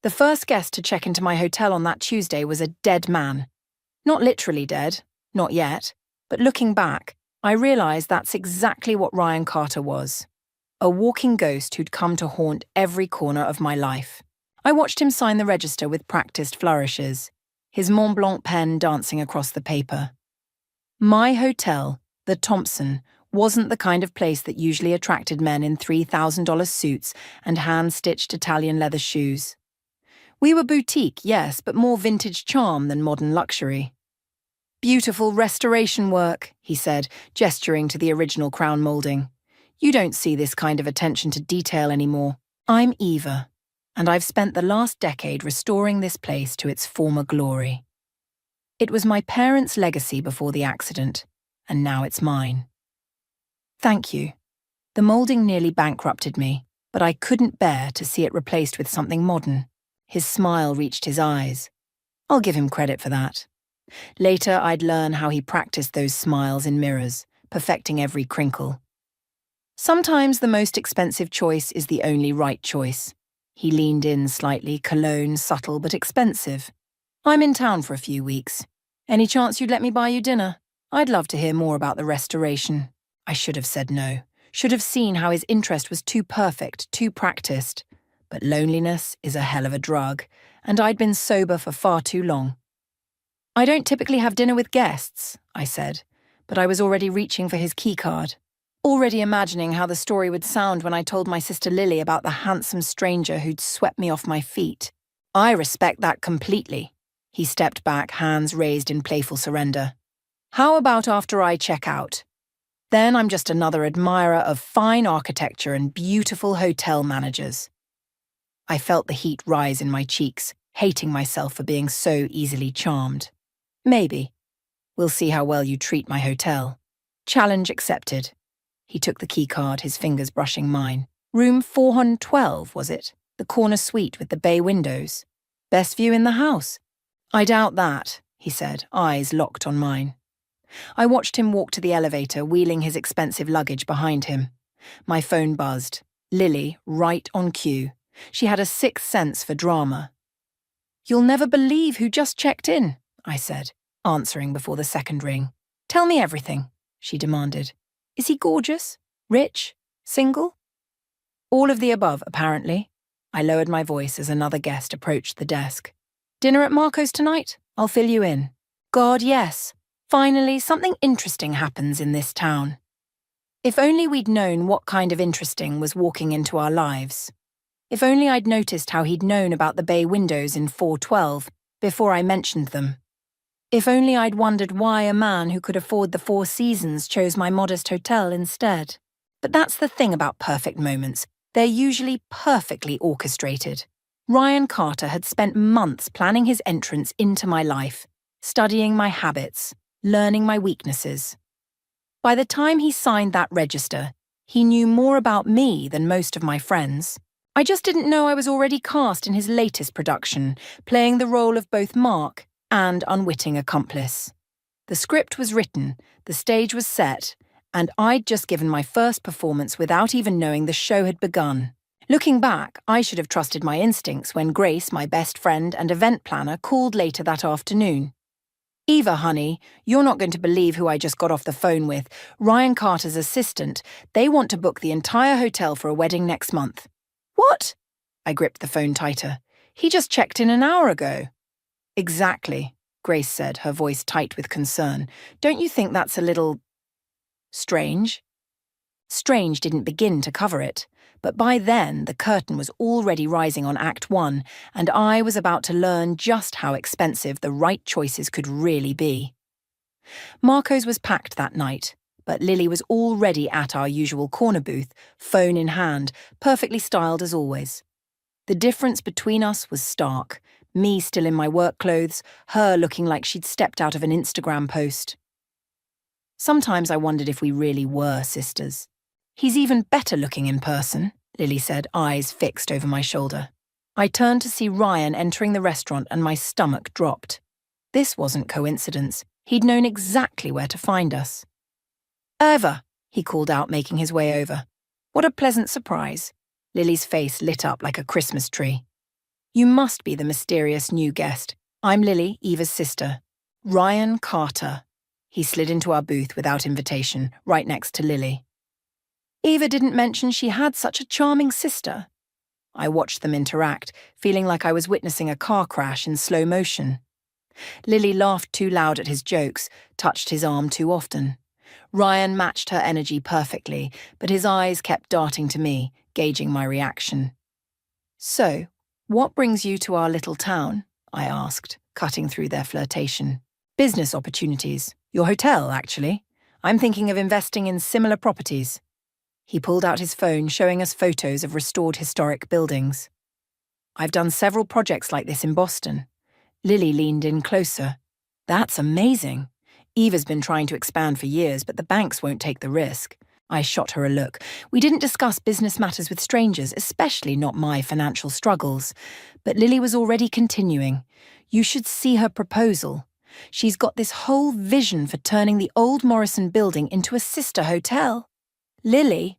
The first guest to check into my hotel on that Tuesday was a dead man. Not literally dead, not yet, but looking back, I realised that's exactly what Ryan Carter was. A walking ghost who'd come to haunt every corner of my life. I watched him sign the register with practiced flourishes, his Mont Blanc pen dancing across the paper. My hotel, the Thompson, wasn't the kind of place that usually attracted men in $3,000 suits and hand-stitched Italian leather shoes. We were boutique, yes, but more vintage charm than modern luxury. "Beautiful restoration work," he said, gesturing to the original crown moulding. "You don't see this kind of attention to detail anymore. I'm Eva, and I've spent the last decade restoring this place to its former glory. It was my parents' legacy before the accident, and now it's mine." Thank you. The moulding nearly bankrupted me, but I couldn't bear to see it replaced with something modern. His smile reached his eyes. I'll give him credit for that. Later, I'd learn how he practiced those smiles in mirrors, perfecting every crinkle. Sometimes the most expensive choice is the only right choice. He leaned in slightly, cologne, subtle but expensive. "I'm in town for a few weeks. Any chance you'd let me buy you dinner? I'd love to hear more about the restoration." I should have said no. Should have seen how his interest was too perfect, too practiced. But loneliness is a hell of a drug, and I'd been sober for far too long. "I don't typically have dinner with guests," I said, but I was already reaching for his keycard. Already imagining how the story would sound when I told my sister Lily about the handsome stranger who'd swept me off my feet. "I respect that completely." He stepped back, hands raised in playful surrender. "How about after I check out? Then I'm just another admirer of fine architecture and beautiful hotel managers." I felt the heat rise in my cheeks, hating myself for being so easily charmed. "Maybe. We'll see how well you treat my hotel." Challenge accepted. He took the keycard, his fingers brushing mine. "Room 412, was it? The corner suite with the bay windows. Best view in the house." "I doubt that," he said, eyes locked on mine. I watched him walk to the elevator, wheeling his expensive luggage behind him. My phone buzzed. Lily, right on cue. She had a sixth sense for drama. "You'll never believe who just checked in," I said, answering before the second ring. "Tell me everything," she demanded. "Is he gorgeous? Rich? Single?" "All of the above, apparently." I lowered my voice as another guest approached the desk. "Dinner at Marco's tonight? I'll fill you in." God, yes. Finally, something interesting happens in this town. If only we'd known what kind of interesting was walking into our lives. If only I'd noticed how he'd known about the bay windows in 412 before I mentioned them. If only I'd wondered why a man who could afford the Four Seasons chose my modest hotel instead. But that's the thing about perfect moments. They're usually perfectly orchestrated. Ryan Carter had spent months planning his entrance into my life, studying my habits, learning my weaknesses. By the time he signed that register, he knew more about me than most of my friends. I just didn't know I was already cast in his latest production, playing the role of both Mark and unwitting accomplice. The script was written, the stage was set, and I'd just given my first performance without even knowing the show had begun. Looking back, I should have trusted my instincts when Grace, my best friend and event planner, called later that afternoon. "Eva, honey, you're not going to believe who I just got off the phone with. Ryan Carter's assistant. They want to book the entire hotel for a wedding next month." "What?" I gripped the phone tighter. "He just checked in an hour ago." "Exactly," Grace said, her voice tight with concern. "Don't you think that's a little strange?" Strange didn't begin to cover it, but by then the curtain was already rising on Act 1, and I was about to learn just how expensive the right choices could really be. Marco's was packed that night, but Lily was already at our usual corner booth, phone in hand, perfectly styled as always. The difference between us was stark, me still in my work clothes, her looking like she'd stepped out of an Instagram post. Sometimes I wondered if we really were sisters. "He's even better looking in person," Lily said, eyes fixed over my shoulder. I turned to see Ryan entering the restaurant and my stomach dropped. This wasn't coincidence. He'd known exactly where to find us. "Eva," he called out, making his way over. "What a pleasant surprise." Lily's face lit up like a Christmas tree. You must be the mysterious new guest. I'm Lily, Eva's sister. Ryan Carter. He slid into our booth without invitation, right next to Lily. Eva didn't mention she had such a charming sister. I watched them interact, feeling like I was witnessing a car crash in slow motion. Lily laughed too loud at his jokes, touched his arm too often. Ryan matched her energy perfectly, but his eyes kept darting to me, gauging my reaction. "So, what brings you to our little town?" I asked, cutting through their flirtation. "Business opportunities. Your hotel, actually. I'm thinking of investing in similar properties." He pulled out his phone, showing us photos of restored historic buildings. "I've done several projects like this in Boston." Lily leaned in closer. "That's amazing. Eva's been trying to expand for years, but the banks won't take the risk." I shot her a look. We didn't discuss business matters with strangers, especially not my financial struggles. But Lily was already continuing. "You should see her proposal. She's got this whole vision for turning the old Morrison building into a sister hotel." "Lily?"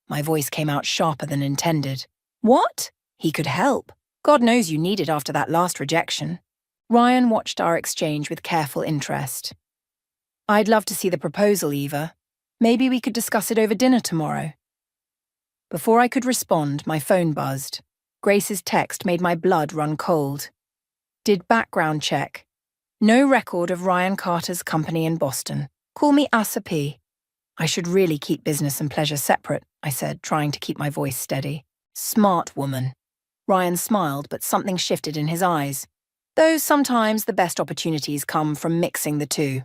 My voice came out sharper than intended. "What?" He could help. God knows you need it after that last rejection. Ryan watched our exchange with careful interest. "I'd love to see the proposal, Eva. Maybe we could discuss it over dinner tomorrow." Before I could respond, my phone buzzed. Grace's text made my blood run cold. "Did background check. No record of Ryan Carter's company in Boston. Call me Asa P." "I should really keep business and pleasure separate," I said, trying to keep my voice steady. "Smart woman." Ryan smiled, but something shifted in his eyes. "Though sometimes the best opportunities come from mixing the two."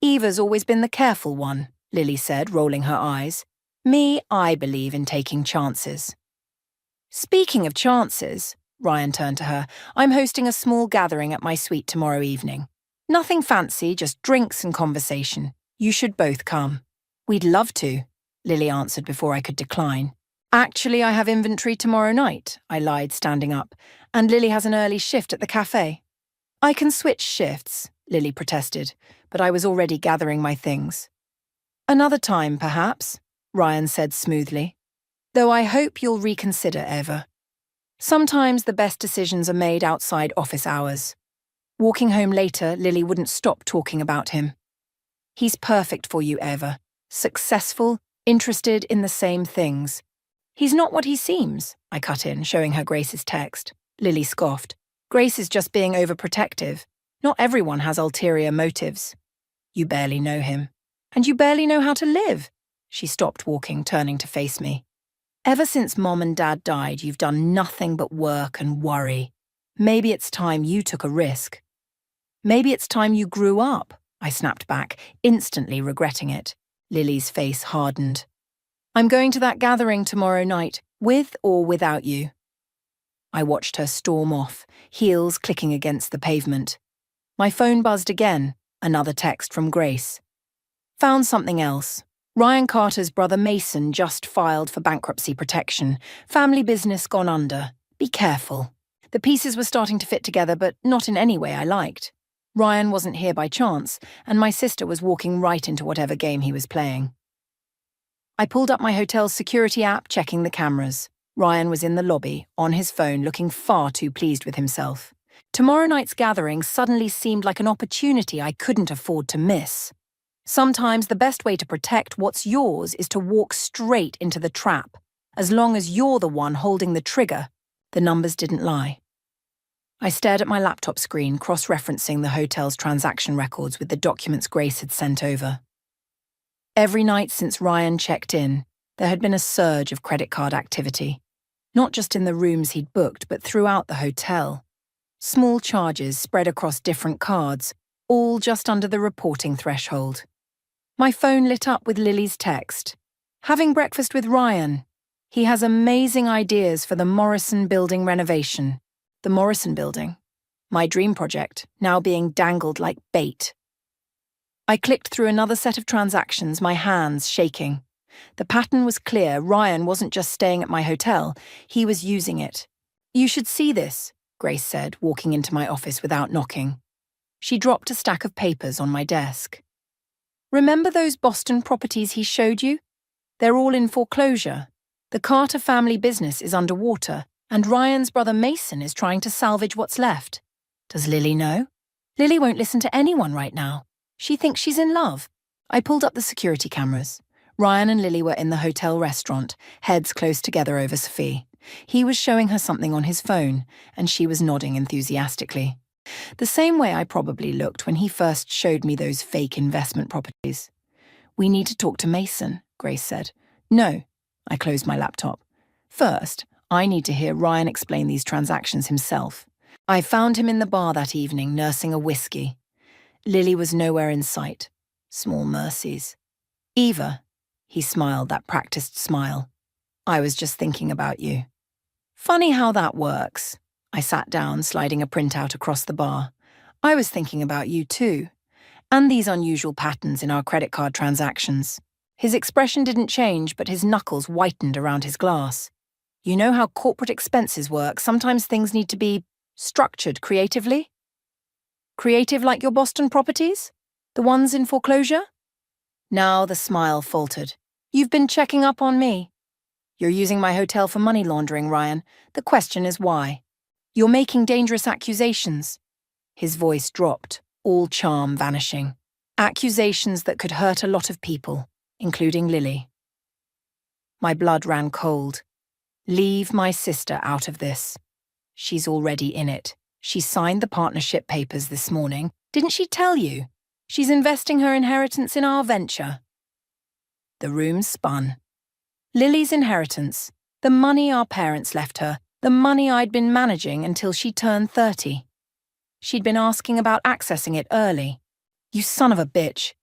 "Eva's always been the careful one," Lily said, rolling her eyes. "Me, I believe in taking chances." "Speaking of chances," Ryan turned to her, "I'm hosting a small gathering at my suite tomorrow evening. Nothing fancy, just drinks and conversation. You should both come." "We'd love to," Lily answered before I could decline. "Actually, I have inventory tomorrow night," I lied, standing up, "and Lily has an early shift at the cafe." "I can switch shifts," Lily protested, but I was already gathering my things. "Another time, perhaps," Ryan said smoothly. "Though I hope you'll reconsider, Eva. Sometimes the best decisions are made outside office hours." Walking home later, Lily wouldn't stop talking about him. "He's perfect for you, Eva. Successful, interested in the same things." "He's not what he seems," I cut in, showing her Grace's text. Lily scoffed. "Grace is just being overprotective. Not everyone has ulterior motives." "You barely know him. And you barely know how to live." She stopped walking, turning to face me. "Ever since Mom and Dad died, you've done nothing but work and worry. Maybe it's time you took a risk." "Maybe it's time you grew up," I snapped back, instantly regretting it. Lily's face hardened. "I'm going to that gathering tomorrow night, with or without you." I watched her storm off, heels clicking against the pavement. My phone buzzed again, another text from Grace. "Found something else. Ryan Carter's brother Mason just filed for bankruptcy protection. Family business gone under. Be careful." The pieces were starting to fit together, but not in any way I liked. Ryan wasn't here by chance, and my sister was walking right into whatever game he was playing. I pulled up my hotel's security app, checking the cameras. Ryan was in the lobby, on his phone, looking far too pleased with himself. Tomorrow night's gathering suddenly seemed like an opportunity I couldn't afford to miss. Sometimes the best way to protect what's yours is to walk straight into the trap. As long as you're the one holding the trigger, the numbers didn't lie. I stared at my laptop screen, cross-referencing the hotel's transaction records with the documents Grace had sent over. Every night since Ryan checked in, there had been a surge of credit card activity. Not just in the rooms he'd booked, but throughout the hotel. Small charges spread across different cards, all just under the reporting threshold. My phone lit up with Lily's text. "Having breakfast with Ryan. He has amazing ideas for the Morrison building renovation." The Morrison building. My dream project, now being dangled like bait. I clicked through another set of transactions, my hands shaking. The pattern was clear. Ryan wasn't just staying at my hotel, he was using it. "You should see this," Grace said, walking into my office without knocking. She dropped a stack of papers on my desk. "Remember those Boston properties he showed you? They're all in foreclosure. The Carter family business is underwater, And Ryan's brother Mason is trying to salvage what's left. Does Lily know? Lily won't listen to anyone right now. She thinks she's in love. I pulled up the security cameras. Ryan and Lily were in the hotel restaurant, heads close together over Sophie. He was showing her something on his phone, and she was nodding enthusiastically. The same way I probably looked when he first showed me those fake investment properties. We need to talk to Mason, Grace said. No, I closed my laptop. First, I need to hear Ryan explain these transactions himself. I found him in the bar that evening, nursing a whiskey. Lily was nowhere in sight. Small mercies. Eva, he smiled that practiced smile. I was just thinking about you. Funny how that works. I sat down, sliding a printout across the bar. I was thinking about you too. And these unusual patterns in our credit card transactions. His expression didn't change, but his knuckles whitened around his glass. You know how corporate expenses work. Sometimes things need to be structured creatively. Creative like your Boston properties? The ones in foreclosure? Now the smile faltered. You've been checking up on me. You're using my hotel for money laundering, Ryan. The question is why? You're making dangerous accusations. His voice dropped, all charm vanishing. Accusations that could hurt a lot of people, including Lily. My blood ran cold. Leave my sister out of this. She's already in it. She signed the partnership papers this morning. Didn't she tell you? She's investing her inheritance in our venture. The room spun. Lily's inheritance, the money our parents left her, the money I'd been managing until she turned 30. She'd been asking about accessing it early. You son of a bitch.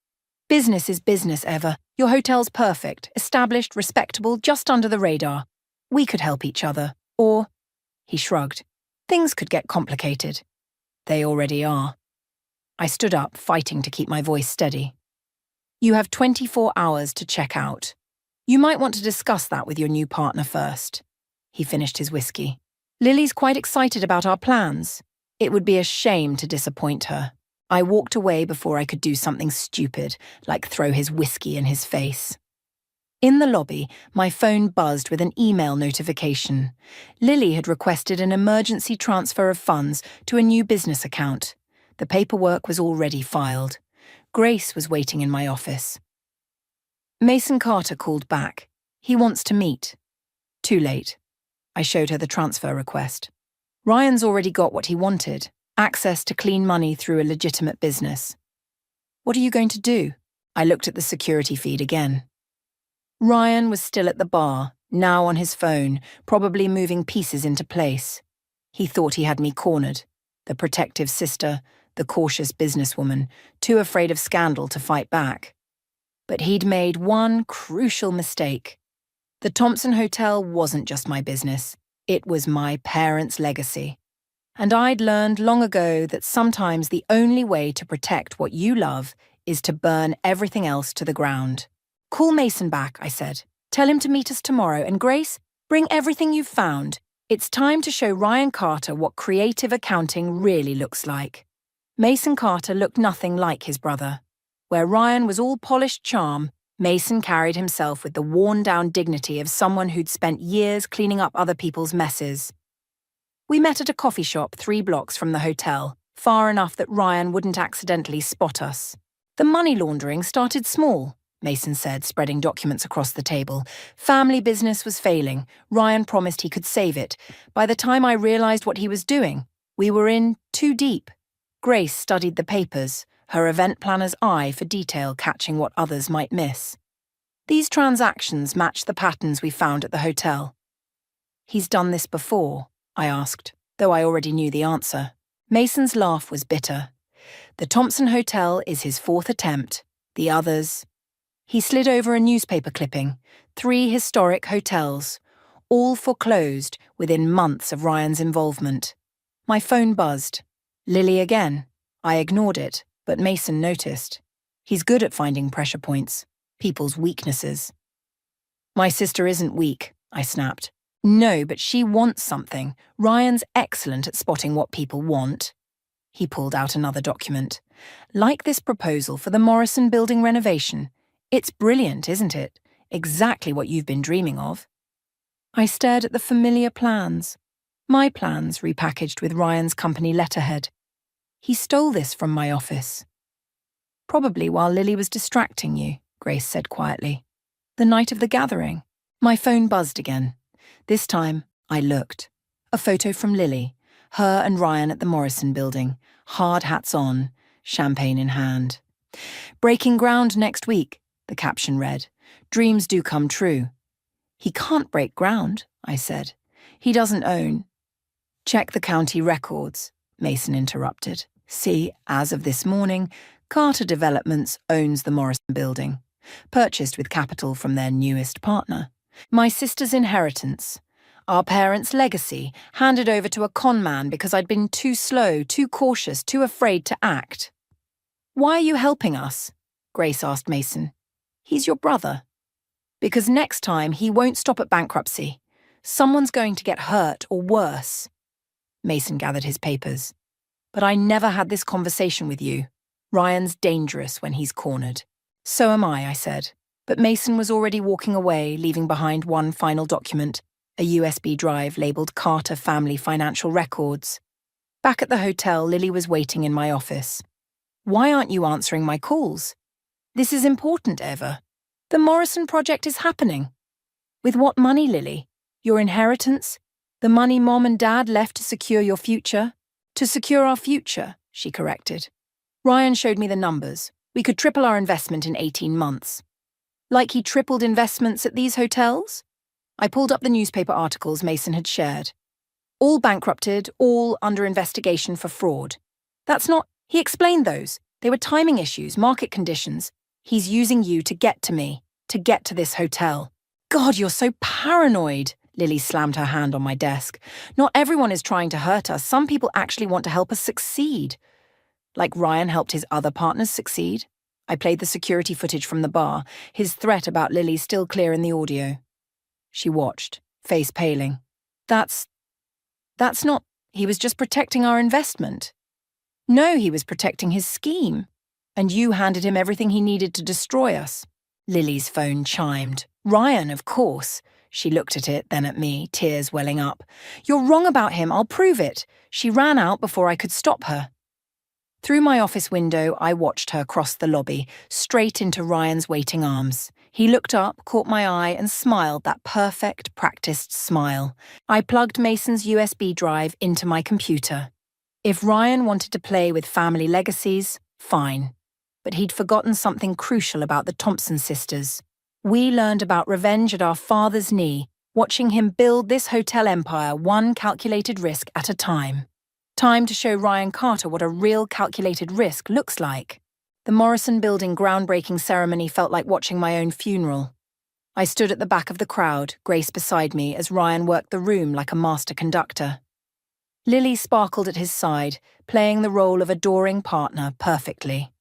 Business is business, Eva. Your hotel's perfect, established, respectable, just under the radar. We could help each other. Or, he shrugged, things could get complicated. They already are. I stood up, fighting to keep my voice steady. You have 24 hours to check out. You might want to discuss that with your new partner first. He finished his whiskey. Lily's quite excited about our plans. It would be a shame to disappoint her. I walked away before I could do something stupid, like throw his whiskey in his face. In the lobby, my phone buzzed with an email notification. Lily had requested an emergency transfer of funds to a new business account. The paperwork was already filed. Grace was waiting in my office. Mason Carter called back. He wants to meet. Too late. I showed her the transfer request. Ryan's already got what he wanted, access to clean money through a legitimate business. What are you going to do? I looked at the security feed again. Ryan was still at the bar, now on his phone, probably moving pieces into place. He thought he had me cornered. The protective sister, the cautious businesswoman, too afraid of scandal to fight back. But he'd made one crucial mistake. The Thompson Hotel wasn't just my business. It was my parents' legacy. And I'd learned long ago that sometimes the only way to protect what you love is to burn everything else to the ground. Call Mason back, I said. Tell him to meet us tomorrow, and Grace, bring everything you've found. It's time to show Ryan Carter what creative accounting really looks like. Mason Carter looked nothing like his brother. Where Ryan was all polished charm, Mason carried himself with the worn-down dignity of someone who'd spent years cleaning up other people's messes. We met at a coffee shop 3 blocks from the hotel, far enough that Ryan wouldn't accidentally spot us. The money laundering started small, Mason said, spreading documents across the table. Family business was failing. Ryan promised he could save it. By the time I realized what he was doing, we were in too deep. Grace studied the papers, her event planner's eye for detail catching what others might miss. These transactions matched the patterns we found at the hotel. He's done this before, I asked, though I already knew the answer. Mason's laugh was bitter. The Thompson Hotel is his 4th attempt. The others... He slid over a newspaper clipping. 3 historic hotels, all foreclosed within months of Ryan's involvement. My phone buzzed. Lily again. I ignored it, but Mason noticed. He's good at finding pressure points, people's weaknesses. My sister isn't weak, I snapped. No, but she wants something. Ryan's excellent at spotting what people want. He pulled out another document. Like this proposal for the Morrison building renovation. It's brilliant, isn't it? Exactly what you've been dreaming of. I stared at the familiar plans. My plans repackaged with Ryan's company letterhead. He stole this from my office. Probably while Lily was distracting you, Grace said quietly. The night of the gathering. My phone buzzed again. This time, I looked. A photo from Lily, her and Ryan at the Morrison building, hard hats on, champagne in hand. Breaking ground next week, the caption read. Dreams do come true. He can't break ground, I said. He doesn't own. Check the county records, Mason interrupted. See, as of this morning, Carter Developments owns the Morrison building, purchased with capital from their newest partner. My sister's inheritance. Our parents' legacy, handed over to a con man because I'd been too slow, too cautious, too afraid to act. Why are you helping us? Grace asked Mason. He's your brother. Because next time he won't stop at bankruptcy. Someone's going to get hurt or worse. Mason gathered his papers. But I never had this conversation with you. Ryan's dangerous when he's cornered. So am I said. But Mason was already walking away, leaving behind one final document, a USB drive labelled Carter Family Financial Records. Back at the hotel, Lily was waiting in my office. Why aren't you answering my calls? This is important, Eva. The Morrison project is happening. With what money, Lily? Your inheritance? The money Mom and Dad left to secure your future? To secure our future, she corrected. Ryan showed me the numbers. We could triple our investment in 18 months. Like he tripled investments at these hotels? I pulled up the newspaper articles Mason had shared. All bankrupted, all under investigation for fraud. That's not... He explained those. They were timing issues, market conditions. He's using you to get to me, to get to this hotel. God, you're so paranoid. Lily slammed her hand on my desk. Not everyone is trying to hurt us. Some people actually want to help us succeed. Like Ryan helped his other partners succeed. I played the security footage from the bar, his threat about Lily still clear in the audio. She watched, face paling. That's not... He was just protecting our investment. No, he was protecting his scheme. And you handed him everything he needed to destroy us. Lily's phone chimed. Ryan, of course. She looked at it, then at me, tears welling up. You're wrong about him, I'll prove it. She ran out before I could stop her. Through my office window, I watched her cross the lobby, straight into Ryan's waiting arms. He looked up, caught my eye, and smiled that perfect, practiced smile. I plugged Mason's USB drive into my computer. If Ryan wanted to play with family legacies, fine. But he'd forgotten something crucial about the Thompson sisters. We learned about revenge at our father's knee, watching him build this hotel empire one calculated risk at a time. Time to show Ryan Carter what a real calculated risk looks like. The Morrison Building groundbreaking ceremony felt like watching my own funeral. I stood at the back of the crowd, Grace beside me, as Ryan worked the room like a master conductor. Lily sparkled at his side, playing the role of adoring partner perfectly.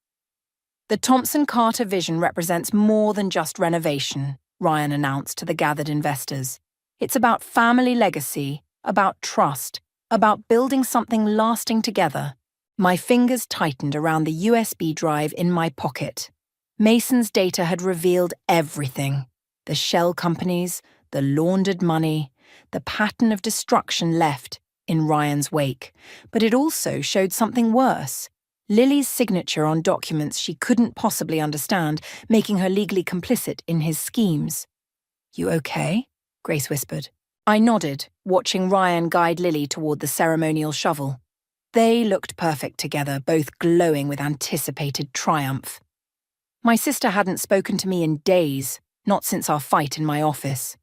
The Thompson-Carter vision represents more than just renovation, Ryan announced to the gathered investors. It's about family legacy, about trust, about building something lasting together. My fingers tightened around the USB drive in my pocket. Mason's data had revealed everything. The shell companies, the laundered money, the pattern of destruction left in Ryan's wake. But it also showed something worse. Lily's signature on documents she couldn't possibly understand, making her legally complicit in his schemes. You okay? Grace whispered. I nodded, watching Ryan guide Lily toward the ceremonial shovel. They looked perfect together, both glowing with anticipated triumph. My sister hadn't spoken to me in days, not since our fight in my office.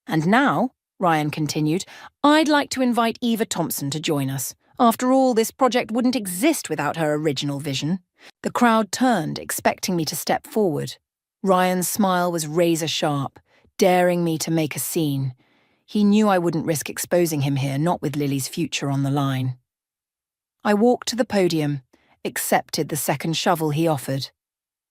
And now, Ryan continued, I'd like to invite Eva Thompson to join us. After all, this project wouldn't exist without her original vision. The crowd turned, expecting me to step forward. Ryan's smile was razor-sharp, daring me to make a scene. He knew I wouldn't risk exposing him here, not with Lily's future on the line. I walked to the podium, accepted the second shovel he offered.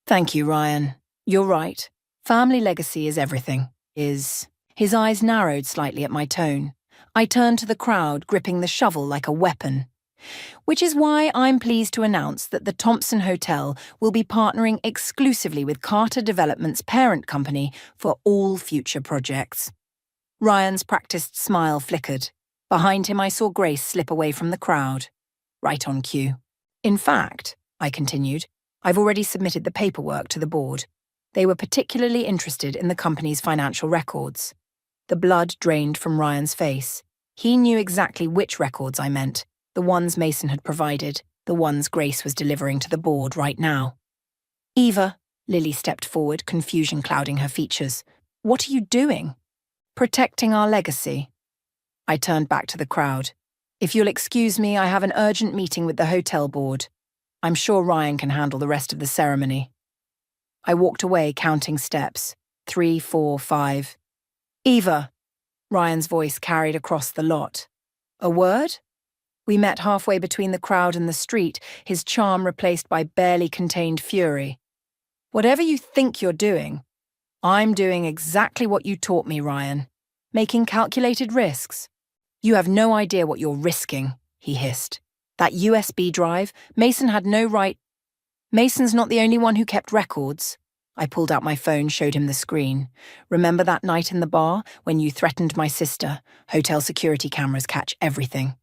Thank you, Ryan. You're right. Family legacy is everything. His eyes narrowed slightly at my tone. I turned to the crowd, gripping the shovel like a weapon. Which is why I'm pleased to announce that the Thompson Hotel will be partnering exclusively with Carter Development's parent company for all future projects. Ryan's practiced smile flickered. Behind him, I saw Grace slip away from the crowd. Right on cue. In fact, I continued, I've already submitted the paperwork to the board. They were particularly interested in the company's financial records. The blood drained from Ryan's face. He knew exactly which records I meant, the ones Mason had provided, the ones Grace was delivering to the board right now. Eva, Lily stepped forward, confusion clouding her features. What are you doing? Protecting our legacy. I turned back to the crowd. If you'll excuse me, I have an urgent meeting with the hotel board. I'm sure Ryan can handle the rest of the ceremony. I walked away, counting steps. 3, 4, 5. Eva, Ryan's voice carried across the lot. A word? We met halfway between the crowd and the street, his charm replaced by barely contained fury. Whatever you think you're doing, I'm doing exactly what you taught me, Ryan. Making calculated risks. You have no idea what you're risking, he hissed. That USB drive, Mason had no right. Mason's not the only one who kept records. I pulled out my phone, showed him the screen. Remember that night in the bar when you threatened my sister? Hotel security cameras catch everything.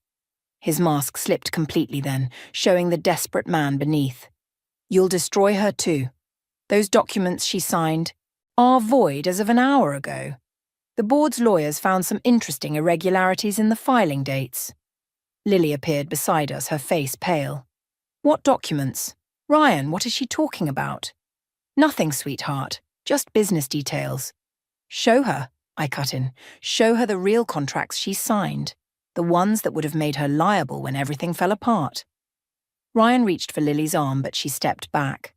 His mask slipped completely then, showing the desperate man beneath. You'll destroy her too. Those documents she signed are void as of an hour ago. The board's lawyers found some interesting irregularities in the filing dates. Lily appeared beside us, her face pale. What documents? Ryan, what is she talking about? Nothing, sweetheart. Just business details. Show her, I cut in. Show her the real contracts she signed. The ones that would have made her liable when everything fell apart. Ryan reached for Lily's arm, but she stepped back.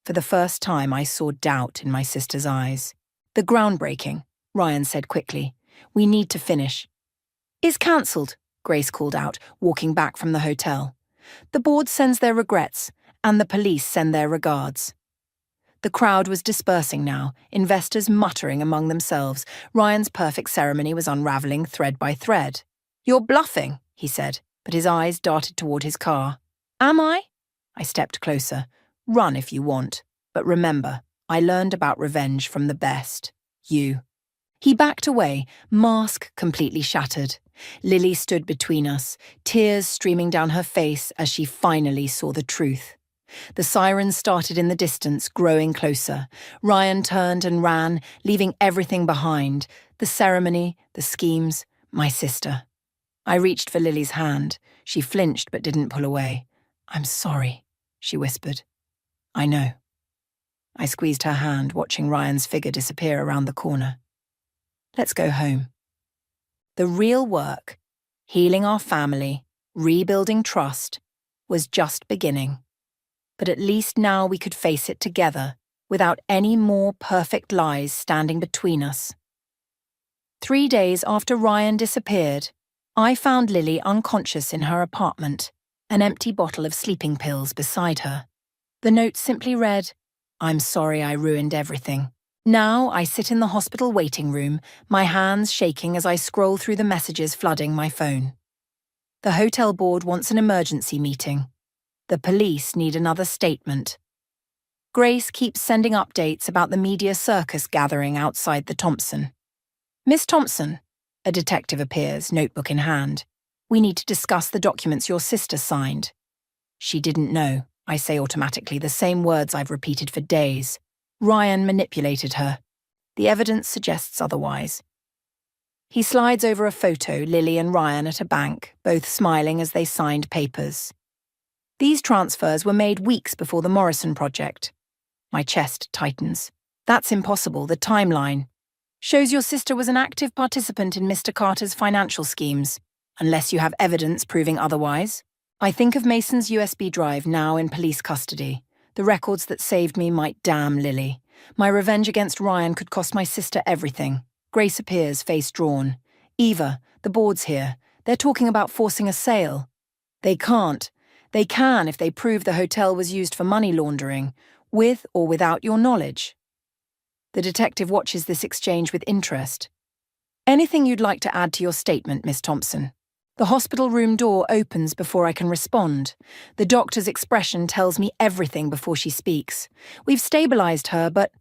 For the first time, I saw doubt in my sister's eyes. The groundbreaking, Ryan said quickly. We need to finish. Is cancelled, Grace called out, walking back from the hotel. The board sends their regrets, and the police send their regards. The crowd was dispersing now, investors muttering among themselves. Ryan's perfect ceremony was unravelling thread by thread. You're bluffing, he said, but his eyes darted toward his car. Am I? I stepped closer. Run if you want, but remember, I learned about revenge from the best. You. He backed away, mask completely shattered. Lily stood between us, tears streaming down her face as she finally saw the truth. The sirens started in the distance, growing closer. Ryan turned and ran, leaving everything behind. The ceremony, the schemes, my sister. I reached for Lily's hand. She flinched but didn't pull away. I'm sorry, she whispered. I know. I squeezed her hand, watching Ryan's figure disappear around the corner. Let's go home. The real work, healing our family, rebuilding trust, was just beginning. But at least now we could face it together, without any more perfect lies standing between us. 3 days after Ryan disappeared, I found Lily unconscious in her apartment, an empty bottle of sleeping pills beside her. The note simply read, I'm sorry I ruined everything. Now I sit in the hospital waiting room, my hands shaking as I scroll through the messages flooding my phone. The hotel board wants an emergency meeting. The police need another statement. Grace keeps sending updates about the media circus gathering outside the Thompson. Miss Thompson, a detective appears, notebook in hand. We need to discuss the documents your sister signed. She didn't know, I say automatically, the same words I've repeated for days. Ryan manipulated her. The evidence suggests otherwise. He slides over a photo, Lily and Ryan at a bank, both smiling as they signed papers. These transfers were made weeks before the Morrison project. My chest tightens. That's impossible, the timeline. Shows your sister was an active participant in Mr. Carter's financial schemes, unless you have evidence proving otherwise. I think of Mason's USB drive now in police custody. The records that saved me might damn Lily. My revenge against Ryan could cost my sister everything. Grace appears, face drawn. Eva, the board's here. They're talking about forcing a sale. They can't. They can if they prove the hotel was used for money laundering, with or without your knowledge. The detective watches this exchange with interest. Anything you'd like to add to your statement, Miss Thompson? The hospital room door opens before I can respond. The doctor's expression tells me everything before she speaks. We've stabilized her, but...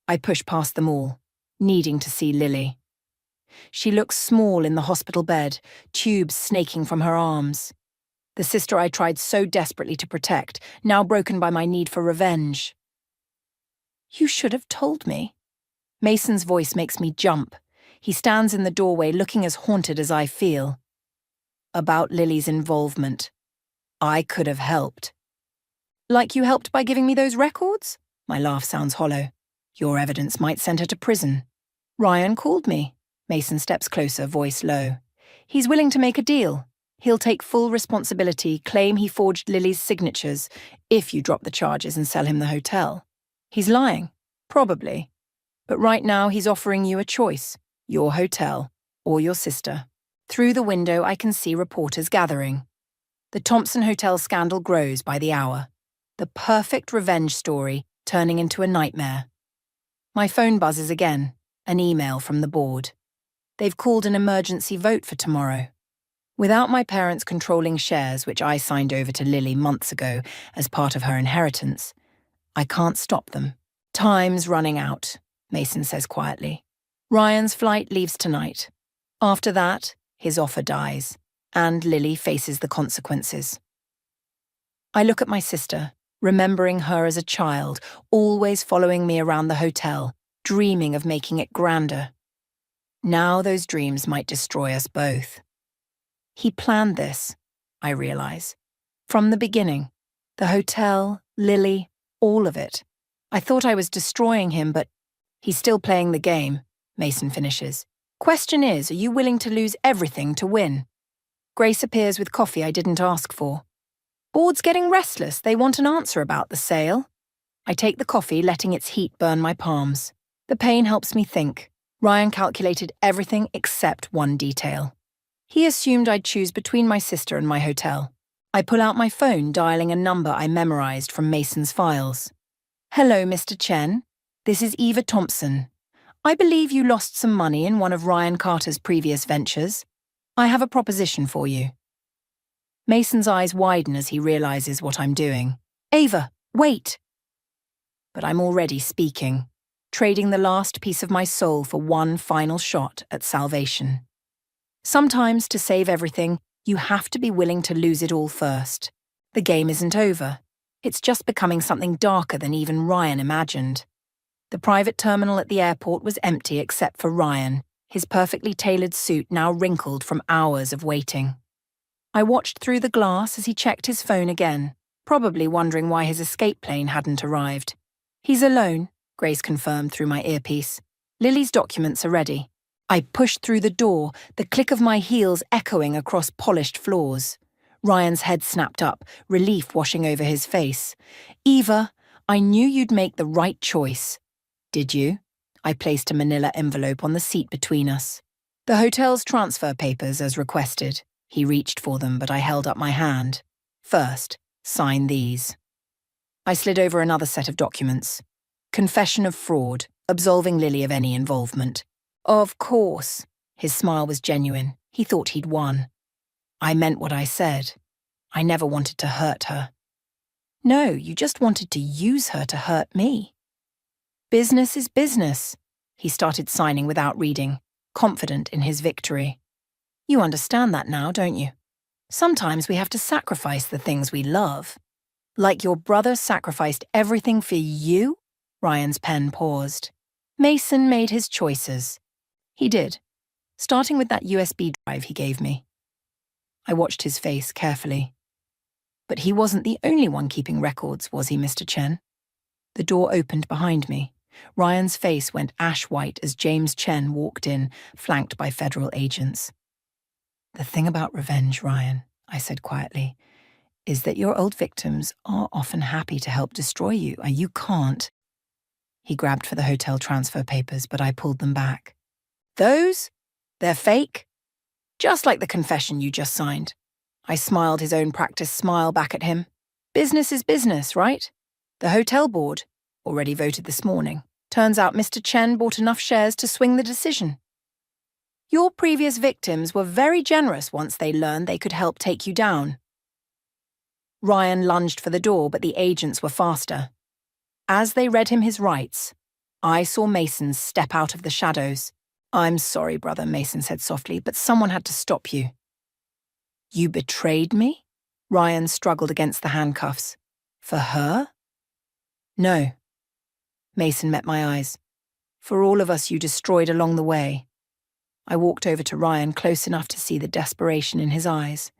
I push past them all, needing to see Lily. She looks small in the hospital bed, tubes snaking from her arms. The sister I tried so desperately to protect, now broken by my need for revenge. You should have told me. Mason's voice makes me jump. He stands in the doorway looking as haunted as I feel. About Lily's involvement. I could have helped. Like you helped by giving me those records? My laugh sounds hollow. Your evidence might send her to prison. Ryan called me. Mason steps closer, voice low. He's willing to make a deal. He'll take full responsibility, claim he forged Lily's signatures, if you drop the charges and sell him the hotel. He's lying. Probably. But right now he's offering you a choice. Your hotel or your sister. Through the window I can see reporters gathering. The Thompson Hotel scandal grows by the hour. The perfect revenge story turning into a nightmare. My phone buzzes again. An email from the board. They've called an emergency vote for tomorrow. Without my parents controlling shares which I signed over to Lily months ago as part of her inheritance, I can't stop them. Time's running out, Mason says quietly. Ryan's flight leaves tonight. After that, his offer dies, and Lily faces the consequences. I look at my sister, remembering her as a child, always following me around the hotel, dreaming of making it grander. Now those dreams might destroy us both. He planned this, I realize. From the beginning. The hotel, Lily, all of it. I thought I was destroying him, but he's still playing the game, Mason finishes. Question is, are you willing to lose everything to win? Grace appears with coffee I didn't ask for. Board's getting restless. They want an answer about the sale. I take the coffee, letting its heat burn my palms. The pain helps me think. Ryan calculated everything except one detail. He assumed I'd choose between my sister and my hotel. I pull out my phone, dialing a number I memorized from Mason's files. Hello, Mr. Chen. This is Eva Thompson. I believe you lost some money in one of Ryan Carter's previous ventures. I have a proposition for you. Mason's eyes widen as he realizes what I'm doing. Ava, wait! But I'm already speaking, trading the last piece of my soul for one final shot at salvation. Sometimes, to save everything, you have to be willing to lose it all first. The game isn't over. It's just becoming something darker than even Ryan imagined. The private terminal at the airport was empty except for Ryan, his perfectly tailored suit now wrinkled from hours of waiting. I watched through the glass as he checked his phone again, probably wondering why his escape plane hadn't arrived. He's alone, Grace confirmed through my earpiece. Lily's documents are ready. I pushed through the door, the click of my heels echoing across polished floors. Ryan's head snapped up, relief washing over his face. Eva, I knew you'd make the right choice. Did you? I placed a manila envelope on the seat between us. The hotel's transfer papers as requested. He reached for them, but I held up my hand. First, sign these. I slid over another set of documents. Confession of fraud, absolving Lily of any involvement. Of course. His smile was genuine. He thought he'd won. I meant what I said. I never wanted to hurt her. No, you just wanted to use her to hurt me. Business is business. He started signing without reading, confident in his victory. You understand that now, don't you? Sometimes we have to sacrifice the things we love. Like your brother sacrificed everything for you? Ryan's pen paused. Mason made his choices. He did, starting with that USB drive he gave me. I watched his face carefully. But he wasn't the only one keeping records, was he, Mr. Chen? The door opened behind me. Ryan's face went ash-white as James Chen walked in, flanked by federal agents. The thing about revenge, Ryan, I said quietly, is that your old victims are often happy to help destroy you, and you can't. He grabbed for the hotel transfer papers, but I pulled them back. Those? They're fake? Just like the confession you just signed. I smiled his own practiced smile back at him. Business is business, right? The hotel board, already voted this morning. Turns out Mr. Chen bought enough shares to swing the decision. Your previous victims were very generous once they learned they could help take you down. Ryan lunged for the door, but the agents were faster. As they read him his rights, I saw Masons step out of the shadows. I'm sorry, brother, Mason said softly, but someone had to stop you. You betrayed me? Ryan struggled against the handcuffs. For her? No. Mason met my eyes. For all of us you destroyed along the way. I walked over to Ryan close enough to see the desperation in his eyes.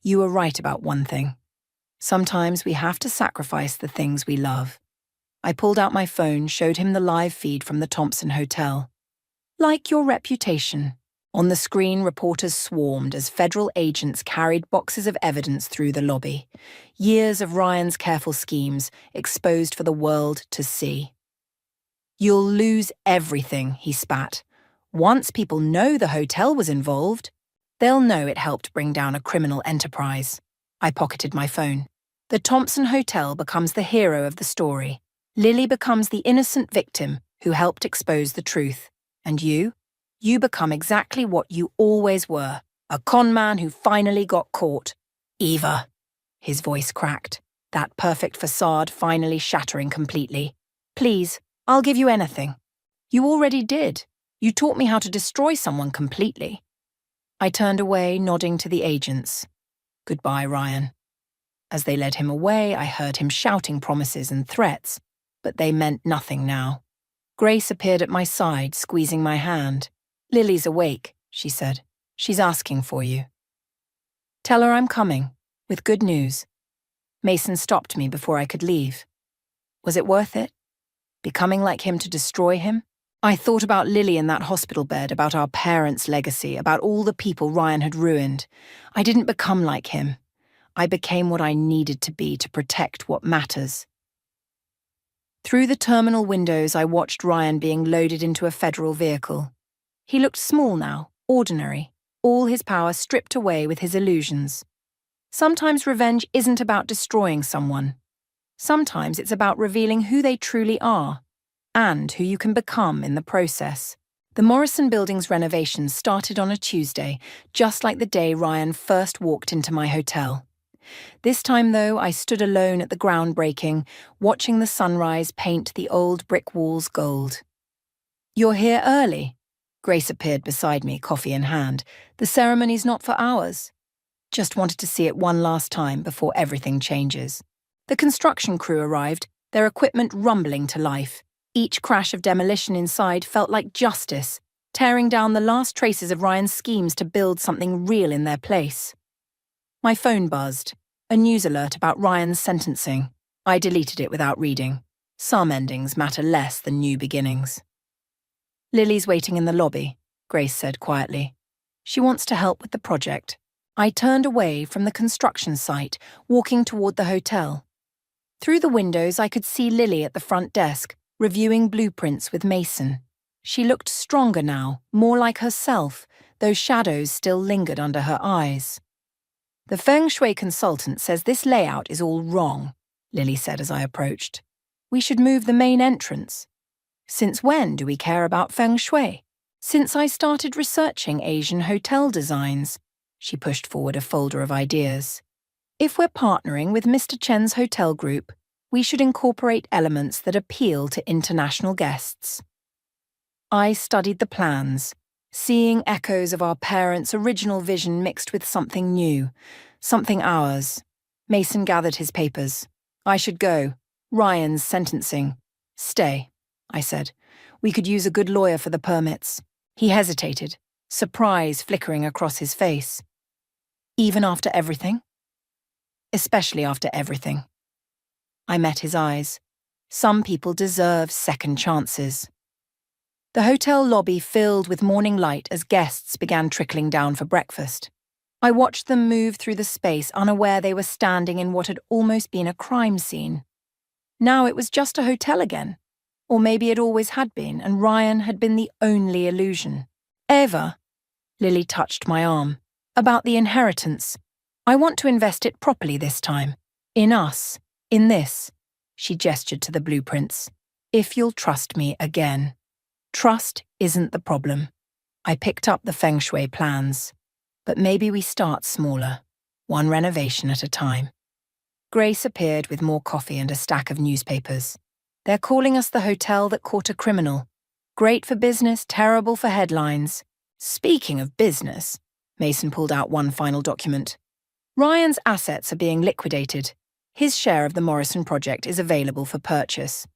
You were right about one thing. Sometimes we have to sacrifice the things we love. I pulled out my phone, showed him the live feed from the Thompson Hotel. Like your reputation. On the screen, reporters swarmed as federal agents carried boxes of evidence through the lobby. Years of Ryan's careful schemes exposed for the world to see. You'll lose everything, he spat. Once people know the hotel was involved, they'll know it helped bring down a criminal enterprise. I pocketed my phone. The Thompson Hotel becomes the hero of the story. Lily becomes the innocent victim who helped expose the truth. And you become exactly what you always were, a con man who finally got caught. Eva. His voice cracked, that perfect facade finally shattering completely. Please, I'll give you anything. You already did. You taught me how to destroy someone completely. I turned away, nodding to the agents. Goodbye, Ryan. As they led him away, I heard him shouting promises and threats, but they meant nothing now. Grace appeared at my side, squeezing my hand. Lily's awake, she said. She's asking for you. Tell her I'm coming, with good news. Mason stopped me before I could leave. Was it worth it? Becoming like him to destroy him? I thought about Lily in that hospital bed, about our parents' legacy, about all the people Ryan had ruined. I didn't become like him. I became what I needed to be to protect what matters. Through the terminal windows, I watched Ryan being loaded into a federal vehicle. He looked small now, ordinary, all his power stripped away with his illusions. Sometimes revenge isn't about destroying someone. Sometimes it's about revealing who they truly are, and who you can become in the process. The Morrison Building's renovations started on a Tuesday, just like the day Ryan first walked into my hotel. This time, though, I stood alone at the groundbreaking, watching the sunrise paint the old brick walls gold. You're here early. Grace appeared beside me, coffee in hand. The ceremony's not for hours. Just wanted to see it one last time before everything changes. The construction crew arrived, their equipment rumbling to life. Each crash of demolition inside felt like justice, tearing down the last traces of Ryan's schemes to build something real in their place. My phone buzzed, a news alert about Ryan's sentencing. I deleted it without reading. Some endings matter less than new beginnings. Lily's waiting in the lobby, Grace said quietly. She wants to help with the project. I turned away from the construction site, walking toward the hotel. Through the windows, I could see Lily at the front desk, reviewing blueprints with Mason. She looked stronger now, more like herself, though shadows still lingered under her eyes. The feng shui consultant says this layout is all wrong, Lily said as I approached. We should move the main entrance. Since when do we care about feng shui? Since I started researching Asian hotel designs. She pushed forward a folder of ideas. If we're partnering with Mr. Chen's hotel group, we should incorporate elements that appeal to international guests. I studied the plans, seeing echoes of our parents' original vision mixed with something new, something ours. Mason gathered his papers. I should go. Ryan's sentencing. Stay, I said. We could use a good lawyer for the permits. He hesitated, surprise flickering across his face. Even after everything? Especially after everything. I met his eyes. Some people deserve second chances. The hotel lobby filled with morning light as guests began trickling down for breakfast. I watched them move through the space, unaware they were standing in what had almost been a crime scene. Now it was just a hotel again. Or maybe it always had been, and Ryan had been the only illusion. Eva, Lily touched my arm. About the inheritance. I want to invest it properly this time. In us. In this. She gestured to the blueprints. If you'll trust me again. Trust isn't the problem. I picked up the feng shui plans. But maybe we start smaller. One renovation at a time. Grace appeared with more coffee and a stack of newspapers. They're calling us the hotel that caught a criminal. Great for business, terrible for headlines. Speaking of business, Mason pulled out one final document. Ryan's assets are being liquidated. His share of the Morrison project is available for purchase.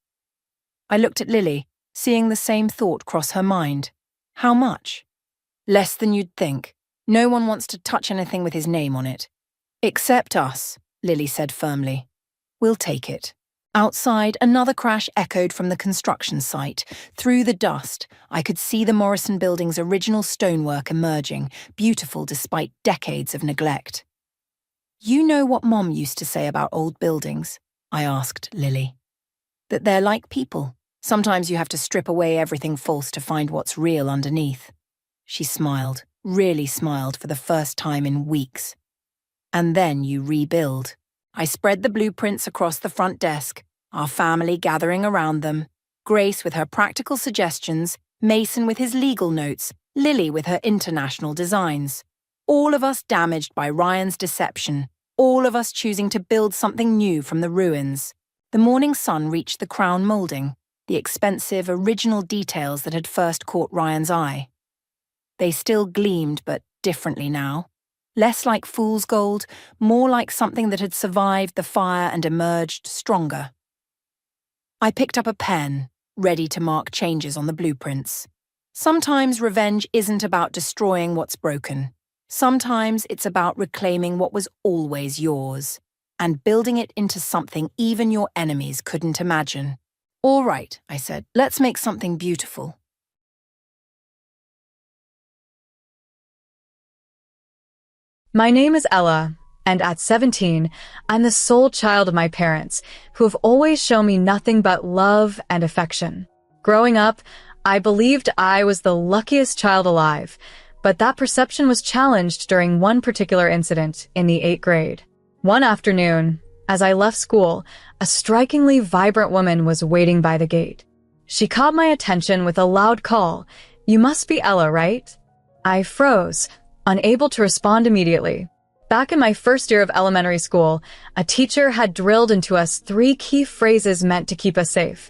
I looked at Lily, seeing the same thought cross her mind. How much? Less than you'd think. No one wants to touch anything with his name on it. Except us, Lily said firmly. We'll take it. Outside, another crash echoed from the construction site. Through the dust, I could see the Morrison building's original stonework emerging, beautiful despite decades of neglect. You know what Mom used to say about old buildings? I asked Lily. That they're like people. Sometimes you have to strip away everything false to find what's real underneath. She smiled, really smiled for the first time in weeks. And then you rebuild. I spread the blueprints across the front desk, our family gathering around them, Grace with her practical suggestions, Mason with his legal notes, Lily with her international designs. All of us damaged by Ryan's deception, all of us choosing to build something new from the ruins. The morning sun reached the crown moulding, the expensive, original details that had first caught Ryan's eye. They still gleamed, but differently now. Less like fool's gold, more like something that had survived the fire and emerged stronger. I picked up a pen, ready to mark changes on the blueprints. Sometimes revenge isn't about destroying what's broken. Sometimes it's about reclaiming what was always yours, and building it into something even your enemies couldn't imagine. All right, I said, let's make something beautiful. My name is Ella, and at 17, I'm the sole child of my parents, who have always shown me nothing but love and affection. Growing up, I believed I was the luckiest child alive, but that perception was challenged during one particular incident in the 8th grade. One afternoon, as I left school, a strikingly vibrant woman was waiting by the gate. She caught my attention with a loud call, "You must be Ella, right?" I froze, unable to respond immediately. Back in my first year of elementary school, a teacher had drilled into us 3 key phrases meant to keep us safe.